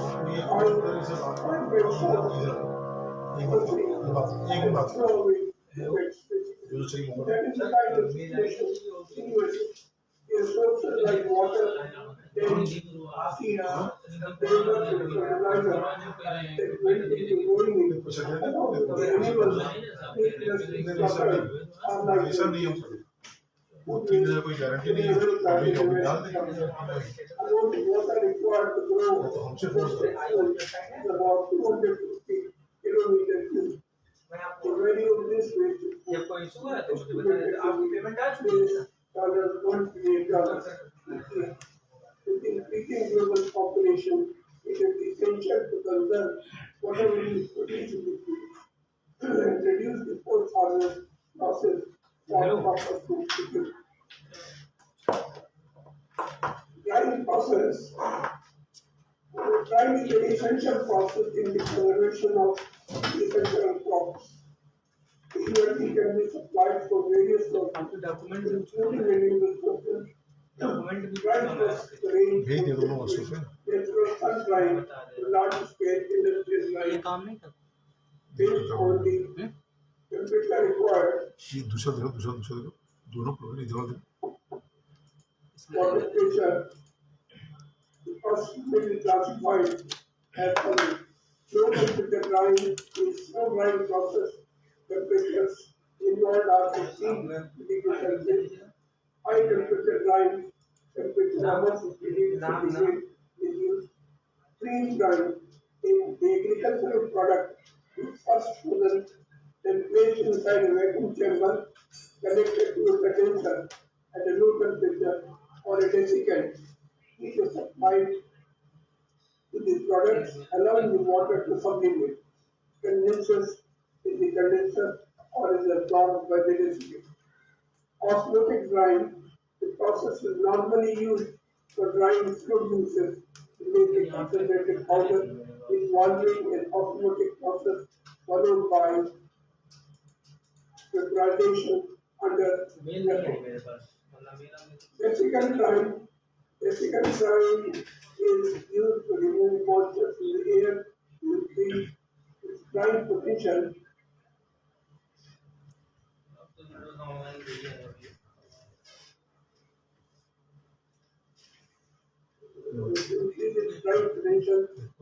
H: oil, and vegetables.
C: एक बात
H: That is the kind of situation in which resources like water, dairy, seeds, paper, fertilizer, that went into growing it, along with the animals, slaughtered, are like
C: ऐसा नहीं हम करें कोई guarantee नहीं है अभी कभी डाल दें
H: amount of water required to grow
C: तो हमसे
H: this vegetable is about 250 kilometers cube. The value of this waste is $1 with increasing global population, it is essential to conserve whatever is produced in the field and reduce the post-harvest losses for proper food security. Drying process. Drying is an essential process in the preservation of agricultural crops. The energy can be supplied from various sources, including renewable sources. Drying process range from natural sun drying to large-scale industrial drying based on the temperature required.
C: दूसरा देखो दोनों programme इधर उधर
H: Water pressure. The first will be classified as follows. Low temperature drying is slow drying process. Temperatures involved are 15 degrees Celsius. High temperature drying, temperature above 50 degrees Celsius is used. Freeze drying in the agricultural product is first frozen, then placed inside a vacuum chamber connected to a condenser at a low temperature for a desiccant. Heat is supplied to the products, allowing the water to sublimate. Condenses in the condenser or is absorbed by the desiccant. Osmotic drying, the process is normally used for drying fruit juices to make a concentrated powder, involving an osmotic process followed by vaporization under pressure. Desiccant drying is used to remove moisture from the air to increase its drying potential.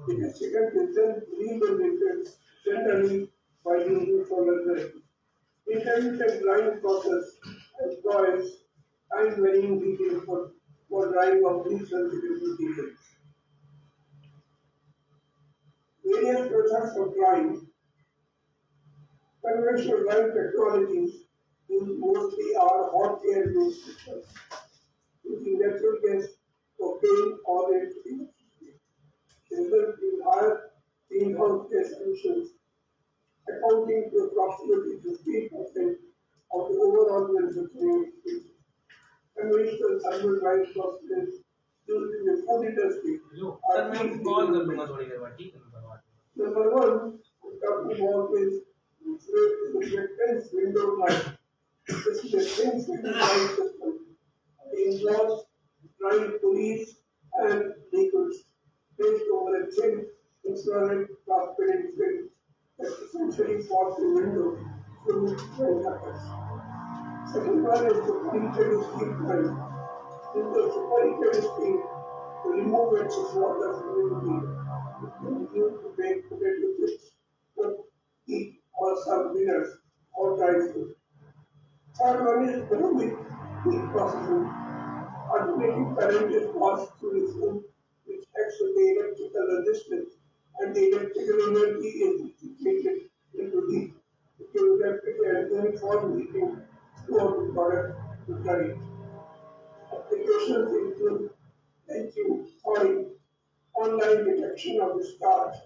H: The desiccant is then regenerated generally by using solar therapy. Intermittent drying process employs time-varying heating for drying of these sensitive materials. Various methods of drying. Conventional drying technologies used mostly are hot air-based systems using natural gas, propane, or electricity. They result in higher greenhouse gas emissions, accounting to approximately 15% of the overall manufacturing expenses. Conventional thermal drying processes used in the food industry are Number one, we talk about is reflectance window light. This is a thin film light system. It involves drying pulleys and liquids placed over a thin infrared transparent film that essentially forms the window through when happens. Second one is superheated steam drying. In the superheated steam, to remove excess water from the material. It can be used to make potato chips, cook, eat, or serve dinners or dry food. Third one is aerobic heat processing. Alternating current is passed through the food, which acts on the electrical resistance, and the electrical energy is dissipated into heat. It gives rapid and uniform heating throughout the product to dry it. Applications include etching, thawing, online detection of the starch,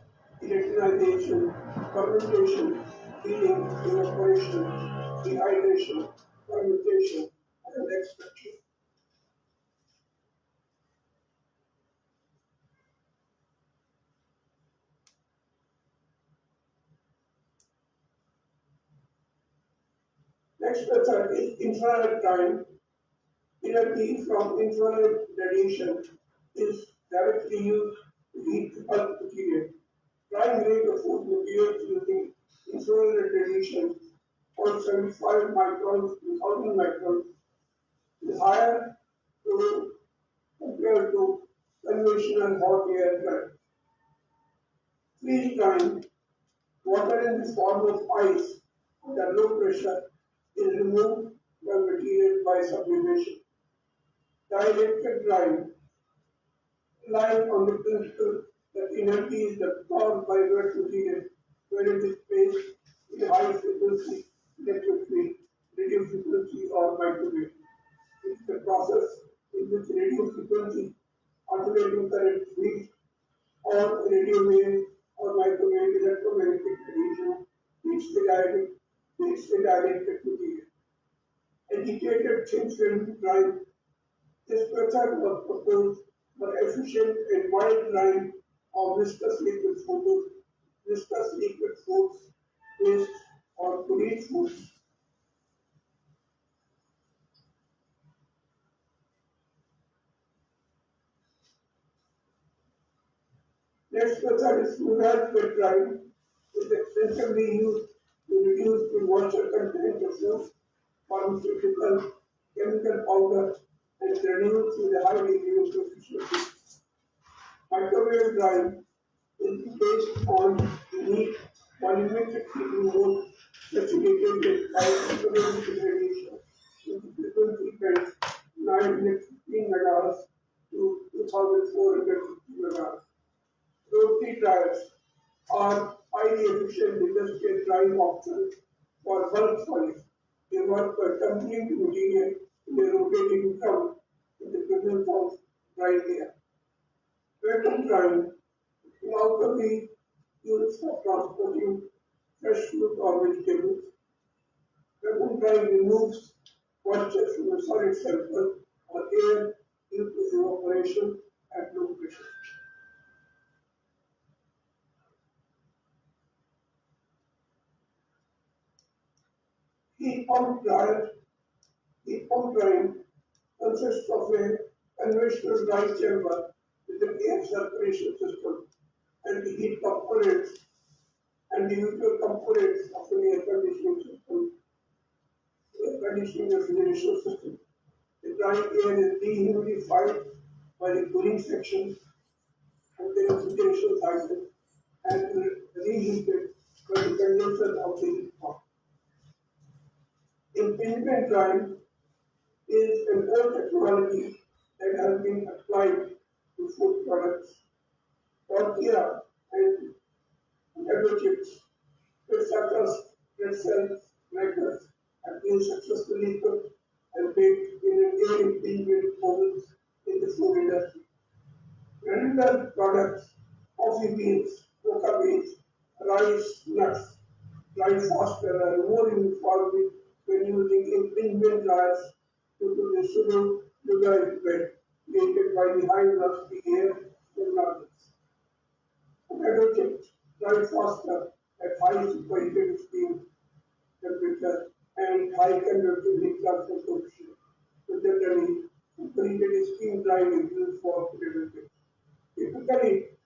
H: electronization, fermentation, heating, evaporation,
G: dehydration, fermentation, and extraction. Next method is infrared drying. Energy from infrared radiation is directly used to heat the pulp material. Drying rate of food materials using infrared radiation 0.75 microns to 1000 microns is higher compared to conventional hot air drying. Freeze drying, water in the form of ice under low pressure is removed from material by sublimation. Dielectric drying, relying on the principle that energy is absorbed by wet material when it is placed in high frequency electric field, radio frequency or microwave. It is a process in which radio frequency alternating current reach or radio wave or microwave electromagnetic radiation reach the dielectric material. Agitated thin film drying. This method was proposed for efficient and wide drying of viscous liquid foods based on green foods. Next method is fluoride bed drying. It is extensively used to reduce the moisture content of food, pharmaceutical, chemical powder, and granules with a high degree of efficiency. Microwave drying is based on unique volumetric heating mode facilitated by infrared radiation in the frequency bands 915 MHz to 2450 MHz. Rotary dryers are highly efficient industrial drying options for bulk solids. They work by tumbling the material in a rotating drum in the presence of dry air. Vacuum drying can also be used for transporting fresh fruit or vegetables. Vacuum drying removes moisture from a solid sample or air due to evaporation at low pressure. Heat pump drying consists of a conventional dry chamber with an air circulation system and the heat components and the usual components of an air conditioning system, air conditioning refrigeration system. The drying air is dehumidified by the cooling section and the refrigeration cycle and reheated by the condenser of the heat pump. Impingement drying is an old technology that has been applied to food products, tortilla and potato chips, such as pretzels, crackers, have been successfully cooked and baked in an air impingement ovens in the food industry. Granular products, coffee beans, cocoa beans, rice, nuts, dry faster and more uniformly when using impingement dryers due to the pseudo-fluoride bed created by the high velocity air in nozzles. Potato chips dry faster at high superheated steam temperature and high convective transfer coefficient. So generally, superheated steam drying is used for potato chips. Typically,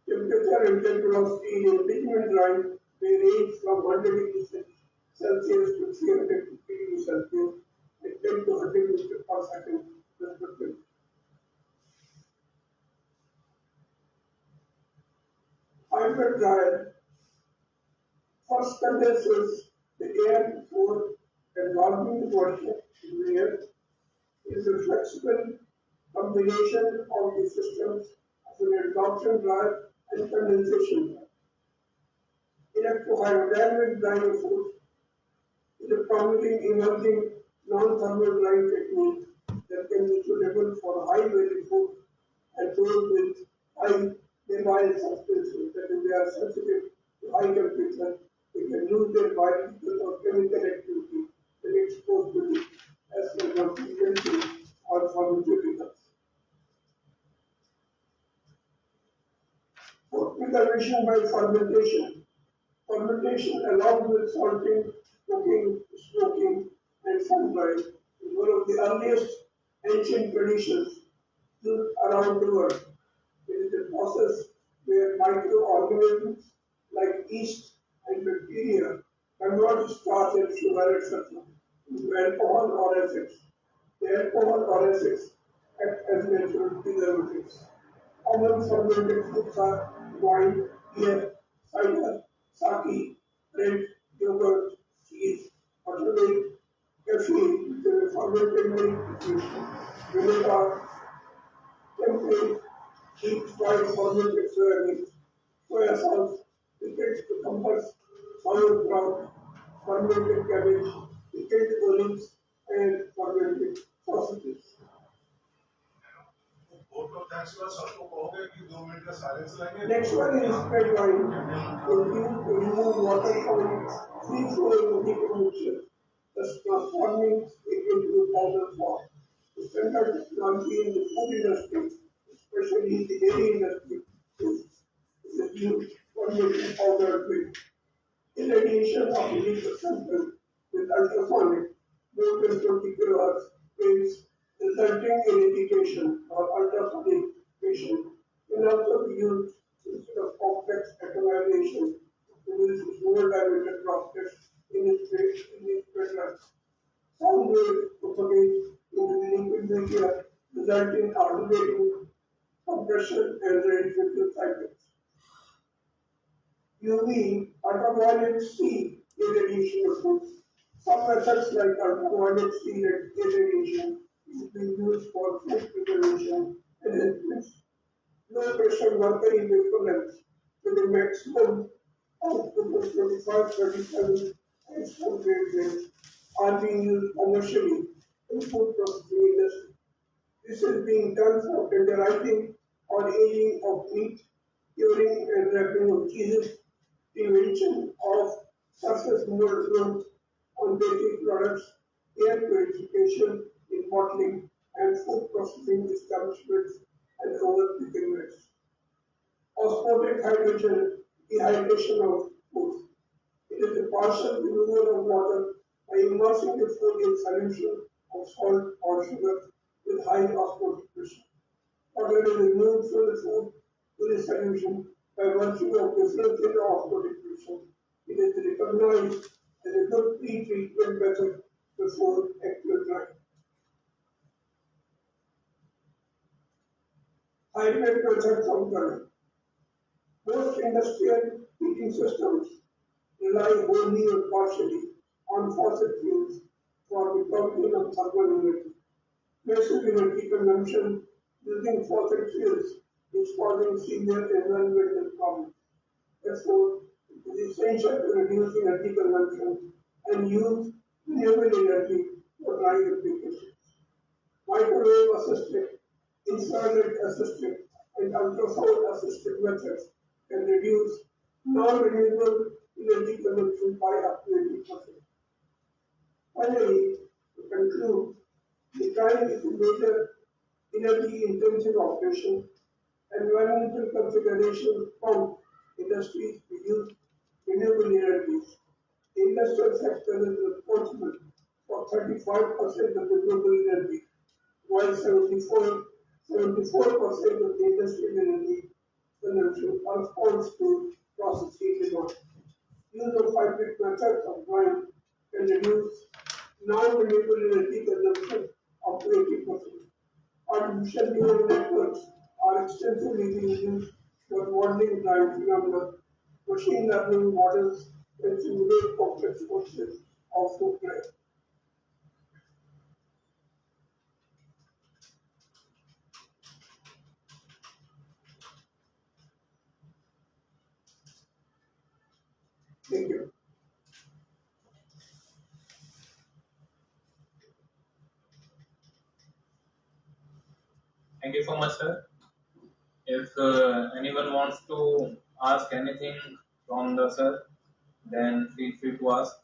G: temperature and temperature velocity in impingement drying may range from 100 degrees Celsius to 350 degrees Celsius and 10 to 100 meters per second, respectively. Hybrid dryer first condenses the air before absorbing the moisture in the air. It is a flexible combination of the systems of an absorption dryer and condensation dryer. Electrohydrodynamic drying of food is a prominent emerging non-thermal drying technique that can be suitable for high-value food and those with high labile substances, that is, they are sensitive to high temperature, they can lose their biological or chemical activity exposed to it as per the frequency or pharmaceuticals. Food preservation by fermentation. Fermentation along with salting, cooking, smoking, and sun drying is one of the earliest ancient traditions used around the world. It is a process where microorganisms like yeast and bacteria convert starch and sugar, etc., into alcohol or acids. The alcohol or acids act as natural preservatives. Common fermented foods are wine, beer, cider, sake, bread, yogurt, cheese, buttermilk, caffeine, which is a fermented milk, vinegar, temperate, deep fried fermented soybeans, soya sauce, pickled cucumbers, sauerkraut, fermented cabbage, pickled olives, and fermented sausages. Next one is red wine. Is used to remove water from free-flowing liquid mixture, thus transforming it into a powder form. The standard technology in the food industry, especially the dairy industry, is used for making powdered milk. Irradiation of the liquid sample with ultrasonic more than 20 kHz waves resulting in irradiation or ultrasonication can also be used instead of complex atomization to use small diameter droplets in its presence. Sound waves propagate into the liquid media, resulting in alternating compression and radiation cycles. UV ultraviolet C irradiation of foods. Some methods like ultraviolet C irradiation is being used for food preservation and enhancement. Low pressure mercury vapor lamps with a maximum output of 25-37 angstrom wavelengths are being used commercially in food processing industry. This is being done for tenderizing or aging of meat, curing and wrapping of cheeses, prevention of surface mold growth on bakery products, air purification in bottling and food processing establishments and over pickle nets. Osmotic hydrogen dehydration of food. It is a partial removal of water by immersing the food in solution of salt or sugar with high osmotic pressure. Water is removed from the food to the solution by virtue of difference in osmotic pressure. It is recognized as a good pre-treatment method before actual drying. Hybrid methods of drying. Most industrial heating systems rely wholly or partially on fossil fuels for the production of thermal energy. Massive energy consumption using fossil fuels is causing severe environmental problems. Therefore, it is essential to reduce energy consumption and use renewable energy for drying applications. Microwave assisted, infrared assisted, and ultrasound assisted methods can reduce non-renewable energy consumption by up to 80%. Finally, to conclude, the drying is a major energy intensive operation. Environmental considerations prompt industries to use renewable energies. The industrial sector is responsible for 35% of the global energy, while 74% of the industrial energy consumption corresponds to process heat demand. Use of hybrid methods of drying can reduce non-renewable energy consumption up to 80%. Artificial neural networks are extensively being used for modeling drying phenomena. Machine learning models can simulate complex processes of food drying. Thank you.
A: Thank you so much, sir. If anyone wants to ask anything from the sir, then feel free to ask.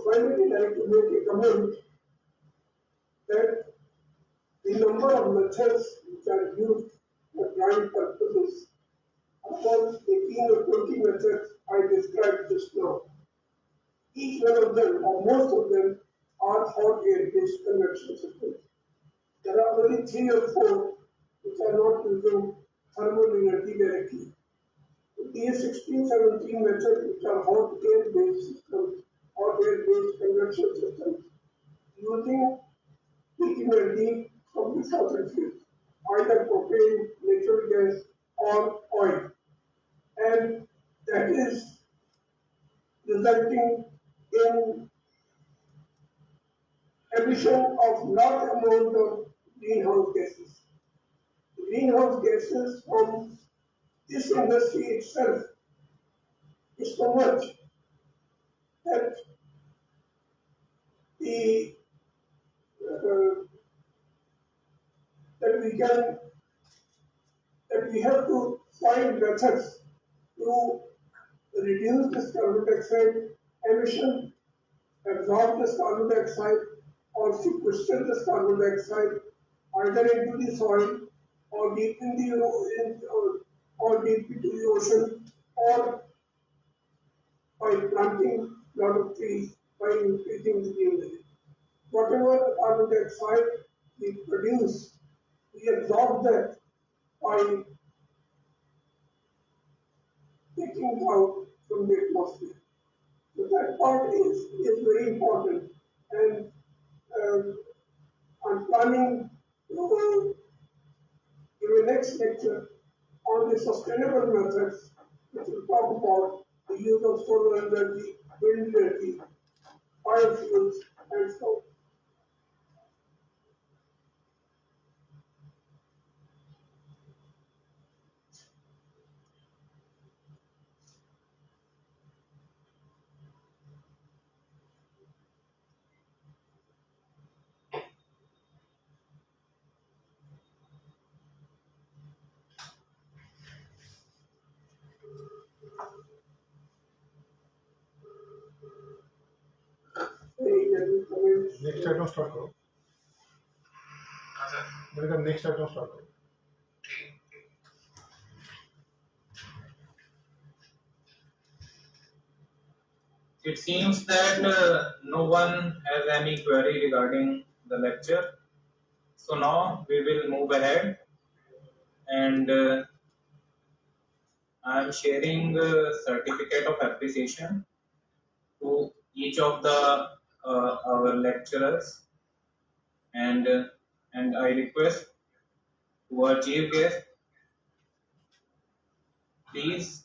G: would finally like to make a comment that the number of methods which are used for drawing purposes, upon 18 or 20 methods I described just now, each one of them, or most of them, are hot air-based convection systems. There are only 3 or 4 which are not using thermal energy directly. These 16, 17 methods which are hot air-based systems, hot air-based convection systems, using heat energy from the fossil fuels, either propane, natural gas, or oil. And that is resulting in emission of large amount of greenhouse gases. The greenhouse gases from this industry itself is so much that the that we can that we have to find methods to reduce this carbon dioxide emission, absorb this carbon dioxide, or sequester this carbon dioxide either into the soil or deep in the or deep into the ocean, or by planting a lot of trees, by increasing the greenery. Whatever carbon dioxide we produce, we absorb that by taking out from the atmosphere. So that part is very important, and I'm planning to give a next lecture on the sustainable methods, which will talk about the use of solar energy, wind energy, biofuels, and so on.
C: Next item start करो मेरे का next item start करो
A: It seems that no one has any query regarding the lecture. So now we will move ahead, and I am sharing certificate of appreciation to each of the our lecturers, and I request to our chief guest, please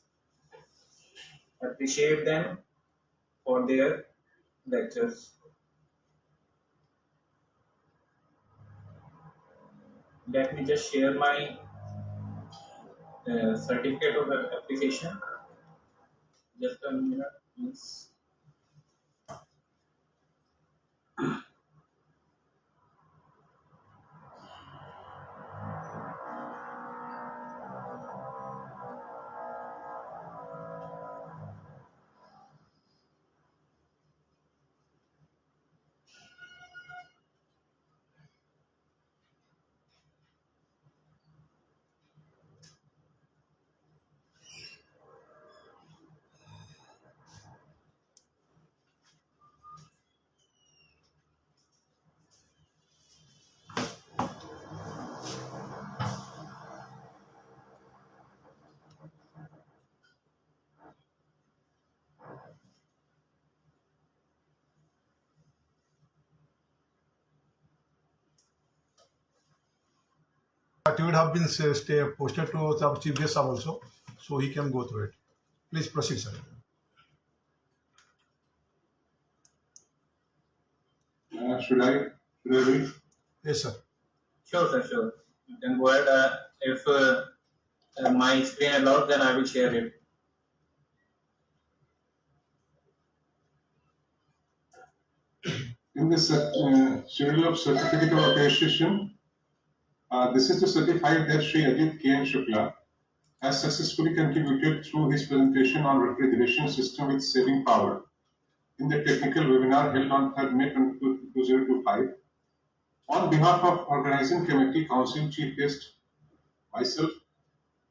A: appreciate them for their lectures. Let me just share my certificate of appreciation. Just a minute, please.
C: But it would have been posted to the chief guest also, so he can go through it. Please proceed, sir.
F: Should I read?
C: Yes, sir.
A: Sure, sir, sure. You can go ahead. If my screen allows, then I will share it.
F: In this schedule of certificate of appreciation, this is to certify that Shri Ajit Shukla has successfully contributed through his presentation on refrigeration system with saving power in the technical webinar held on 3rd May 2025. On behalf of Organizing Committee, Council, Chief Guest, myself,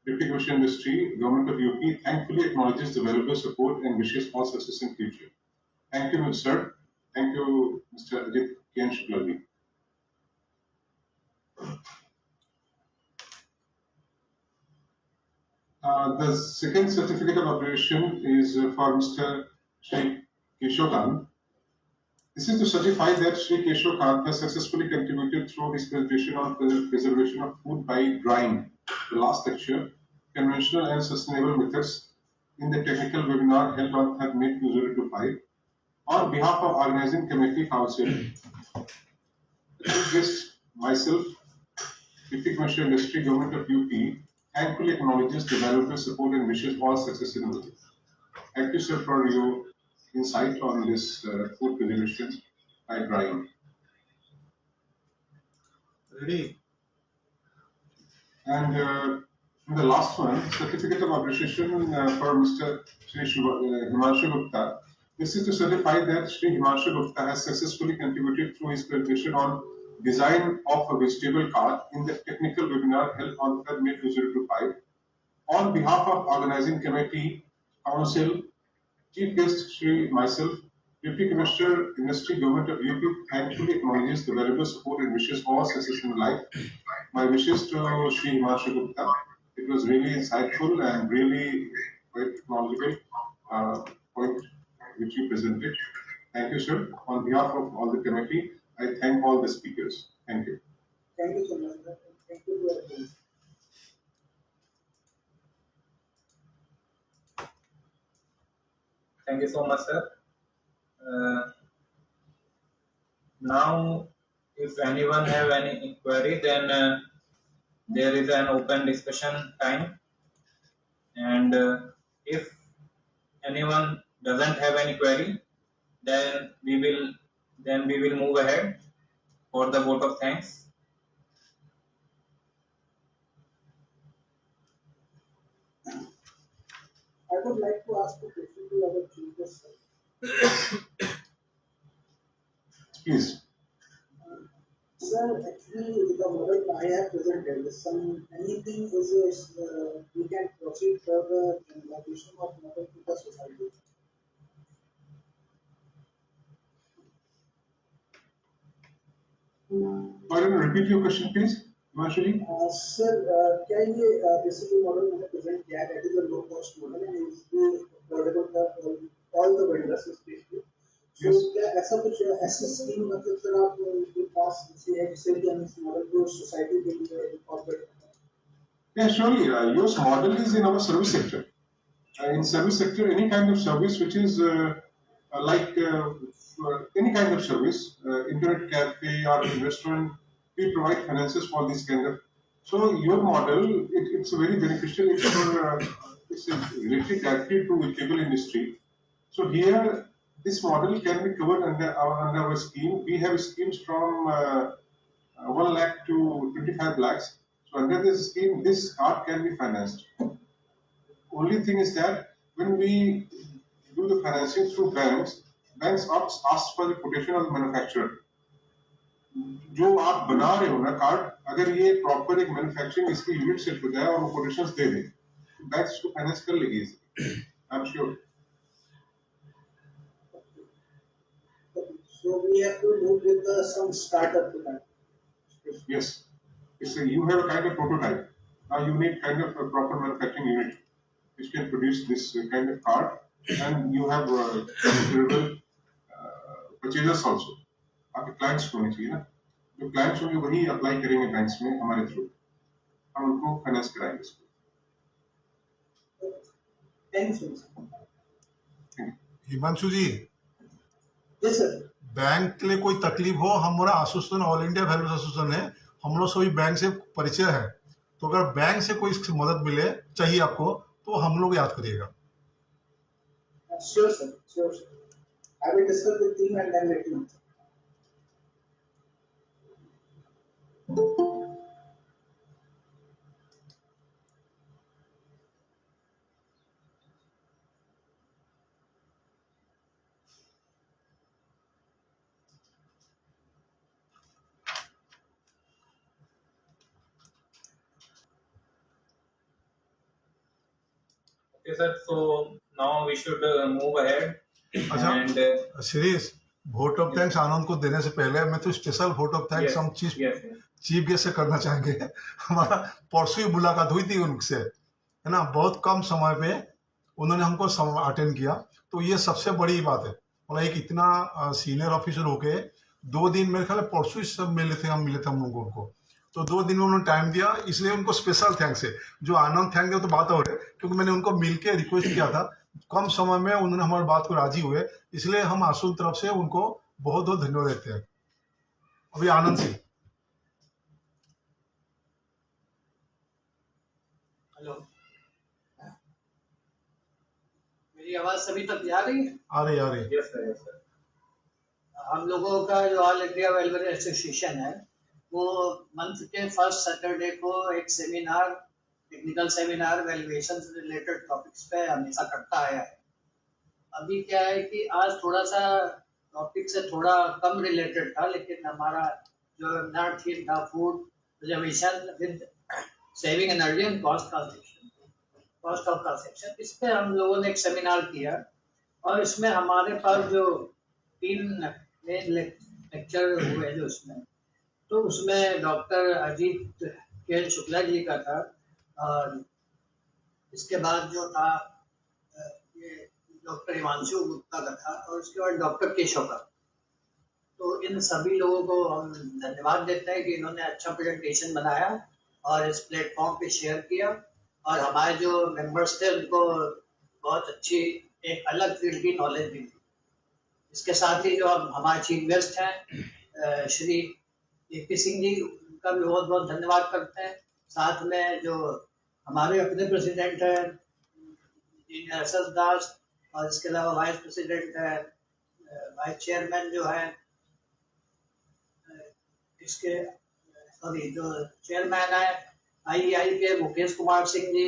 F: Deputy Commissioner Industry, Government of UP thankfully acknowledges the valuable support and wishes for success in future. Thank you, Sir. Thank you, Mr. Ajit and Shukla. The second certificate of operation is for Mr. Shri Keshav. This is to certify that Shri Keshav Kant has successfully contributed through his presentation on the preservation of food by drying, the last lecture, conventional and sustainable methods, in the technical webinar held on 3rd May 2025. On behalf of Organizing Committee Council, guest, myself, Deputy Commissioner Industry, Government of UP, thankfully acknowledges the valuable support and wishes all success in the work. Thank you, sir, for your insight on this food preservation by drying.
C: Ready?
F: And the last one, certificate of appreciation for Mr. Shri Himanshu Gupta. This is to certify that Shri Himanshu Gupta has successfully contributed through his presentation on design of a vegetable cart in the technical webinar held on 3rd May 2025. On behalf of Organizing Committee, Council, Chief Guest Shri, myself, Deputy Commissioner, Industry, Government of UP thankfully acknowledges the valuable support and wishes all success in life. My wishes to Shri Himanshu Gupta. It was really insightful and really quite knowledgeable point which you presented. Thank you, sir. On behalf of all the committee, I thank all the speakers. Thank you.
H: Thank you so much, sir. Thank you to our host.
A: Thank you so much, sir. Now, if anyone have any query, then there is an open discussion time, and if anyone doesn't have any query, then we will move ahead for the vote of thanks.
H: I would like to ask a question to our chief guest, sir.
F: Please.
H: Sir, actually, the model I have presented, anything is we can proceed for the generalization of model to the society.
F: Why don't you repeat your question, please, Himanshu?
H: Sir, can you basically model मैंने present किया है, that is a low cost model and is affordable for all the vendors especially. So क्या ऐसा कुछ ऐसा scheme मतलब sir आप के पास से है जिससे कि हम इस मॉडल को सोसाइटी के लिए incorporate करें?
F: Yeah, surely. Your model is in our service sector. In service sector, any kind of service which is like any kind of service, internet cafe or restaurant, we provide finances for this kind of. So your model, it's very beneficial. It's for it's related directly to cable industry. So here, this model can be covered under our scheme. We have schemes from 1 lakh to 25 lakhs. So under this scheme, this card can be financed. Only thing is that when we do the financing through banks, banks ask for the quotation of the manufacturer. जो आप बना रहे हो ना card, अगर ये proper एक manufacturing इसकी यूनिट सेट हो जाए और वो कोटेशंस दे दे, बैंक्स इसको फाइनेंस कर लेगी easily, I am sure.
H: So we have to do with some startup to that.
F: Yes, you have a kind of prototype. Now you need kind of a proper manufacturing unit which can produce this kind of card, and you have considerable purchasers also. आपके clients होने चाहिए ना, जो clients होंगे वही apply करेंगे banks में हमारे थ्रू, हम उनको फाइनेंस कराएंगे इसको.
H: Thanks, sir.
C: हिमांशु जी,
H: Yes, sir.
C: बैंक के लिए कोई तकलीफ हो, हमारा association all India welfare association है, हम लोग सभी बैंक से परिचय है, तो अगर बैंक से कोई मदद मिले चाहिए आपको तो हम लोग याद करिएगा.
H: Sure, sir. Sure, sir. I will discuss with team and then let you know.
A: Okay, sir. So now we should move ahead.
C: अच्छा
A: And
C: Shri, vote of thanks Anand को देने से पहले मैं तो स्पेशल वोट ऑफ थैंक्स हम चीफ गेस्ट से करना चाहेंगे। हमारा परसों ही मुलाकात हुई थी उनसे, है ना, बहुत कम समय पे उन्होंने हमको अटेंड किया, तो ये सबसे बड़ी बात है। मतलब एक इतना सीनियर ऑफिसर होके 2 दिन, मेरे ख्याल परसों ही सब मिले थे हम लोग उनको, तो 2 दिन में उन्होंने टाइम दिया, इसलिए उनको स्पेशल थैंक्स है। जो आनंद थैंक है तो बात हो रही है, क्योंकि मैंने उनको मिलके रिक्वेस्ट किया था, कम समय में उन्होंने हमारी बात को राजी हुए, इसलिए हम आशु की तरफ से उनको बहुत बहुत धन्यवाद देते हैं। अभी आनंद सिंह।
J: हेलो, मेरी आवाज सभी तक जा रही है?
C: आ रही
A: yes, sir, yes, sir.
J: हम लोगों का जो ऑल इंडिया वेलफेयर एसोसिएशन है, वो मंथ के फर्स्ट सैटरडे को एक सेमिनार, टेक्निकल सेमिनार वैल्यूएशन से रिलेटेड टॉपिक्स पे हमेशा करता आया है। अभी क्या है कि आज थोड़ा सा टॉपिक से थोड़ा कम रिलेटेड था, लेकिन हमारा जो वेबिनार थी था food reservation with saving energy and cost of consumption, इस पे हम लोगों ने एक सेमिनार किया, और इसमें हमारे पास जो 3 मेन लेक्चर हुए जो उसमें, तो उसमें डॉक्टर अजीत के शुक्ला जी का था, और इसके बाद जो था ये डॉक्टर हिमांशु गुप्ता का था, और उसके बाद डॉक्टर केशव का। तो इन सभी लोगों को हम धन्यवाद देते हैं कि इन्होंने अच्छा प्रेजेंटेशन बनाया और इस प्लेटफॉर्म पे शेयर किया, और हमारे जो मेंबर्स थे उनको बहुत अच्छी एक अलग फील्ड की नॉलेज भी थी। इसके साथ ही जो हमारे चीफ गेस्ट हैं श्री सिंह जी, उनका भी बहुत बहुत धन्यवाद करते हैं। साथ में जो हमारे अपने प्रेसिडेंट हैं इंजीनियर दास, और इसके अलावा वाइस प्रेसिडेंट है, वाइस चेयरमैन जो है इसके, सॉरी, जो चेयरमैन है आईईआई के मुकेश कुमार सिंह जी,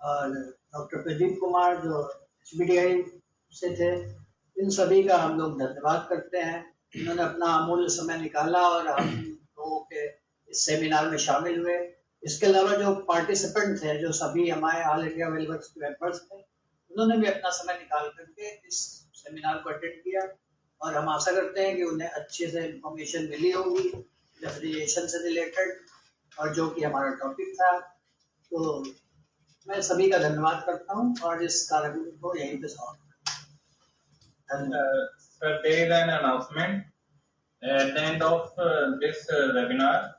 J: और डॉक्टर प्रदीप कुमार जो HBDI से थे, इन सभी का हम लोग धन्यवाद करते हैं। इन्होंने अपना अमूल्य समय निकाला और हम लोगों के इस सेमिनार में शामिल हुए। इसके अलावा जो पार्टिसिपेंट थे, जो सभी हमारे ऑल इंडिया वेलफेयर के मेंबर्स थे, उन्होंने भी अपना समय निकाल करके इस सेमिनार को अटेंड किया, और हम आशा करते हैं कि उन्हें अच्छे से इंफॉर्मेशन मिली होगी रेफ्रिजरेशन से रिलेटेड, और जो कि हमारा टॉपिक था। तो मैं सभी का धन्यवाद करता हूँ और इस कार्यक्रम को यहीं पे समाप्त।
A: Sir, there is an announcement at the end of this webinar.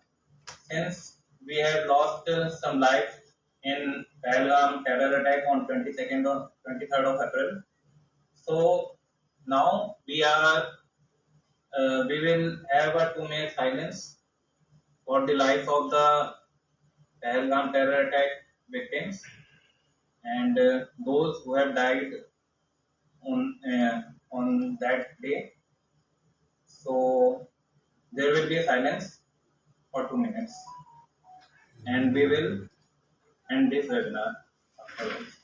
A: Since we have lost some lives in Pahalgam terror attack on 22nd or 23rd of April, so now we will have a 2-minute silence for the life of the Pahalgam terror attack victims and those who have died on that day. So there will be a silence for 2 minutes, and we will end this webinar afterwards.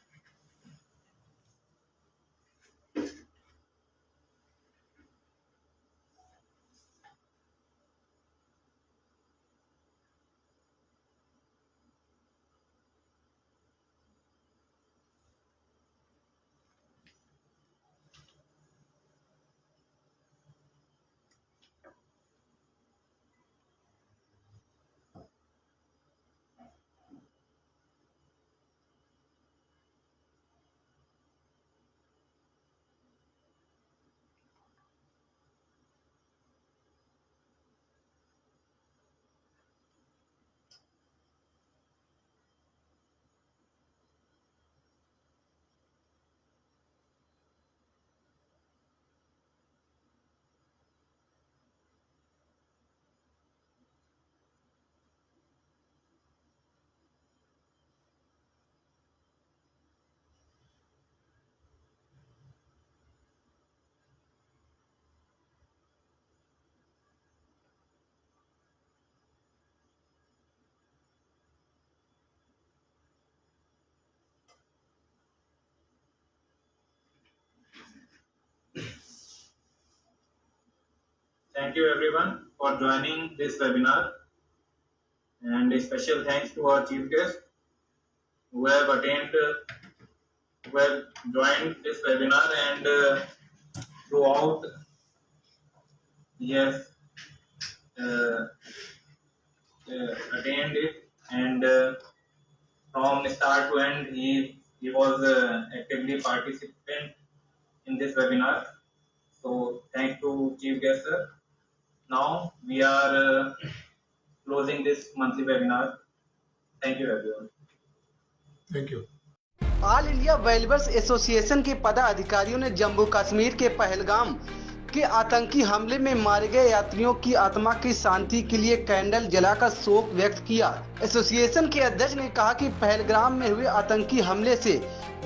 A: Thank you everyone for joining this webinar, and a special thanks to our chief guest who have attained who have joined this webinar and throughout he has attained it, and from start to end he was actively participant in this webinar. So thank to Chief Guest sir. Now we are closing this monthly webinar. Thank you everyone.
C: Thank you.
K: All India वेलवर्स association के पदाधिकारियों ने जम्मू कश्मीर के पहलगाम के आतंकी हमले में मारे गए यात्रियों की आत्मा की शांति के लिए कैंडल जलाकर शोक व्यक्त किया। एसोसिएशन के अध्यक्ष ने कहा कि पहलगाम में हुए आतंकी हमले से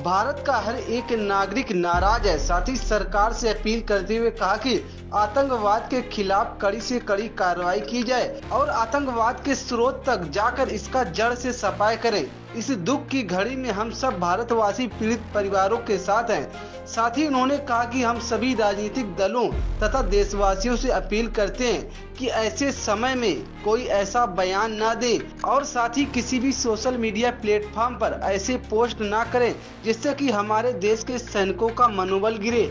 K: भारत का हर एक नागरिक नाराज है। साथ ही सरकार से अपील करते हुए कहा कि आतंकवाद के खिलाफ कड़ी से कड़ी कार्रवाई की जाए और आतंकवाद के स्रोत तक जाकर इसका जड़ से सफाई करें। इस दुख की घड़ी में हम सब भारतवासी पीड़ित परिवारों के साथ हैं। साथ ही उन्होंने कहा कि हम सभी राजनीतिक दलों तथा देशवासियों से अपील करते हैं कि ऐसे समय में कोई ऐसा बयान न दे और साथ ही किसी भी सोशल मीडिया प्लेटफॉर्म पर ऐसे पोस्ट न करें जिससे कि हमारे देश के सैनिकों का मनोबल गिरे।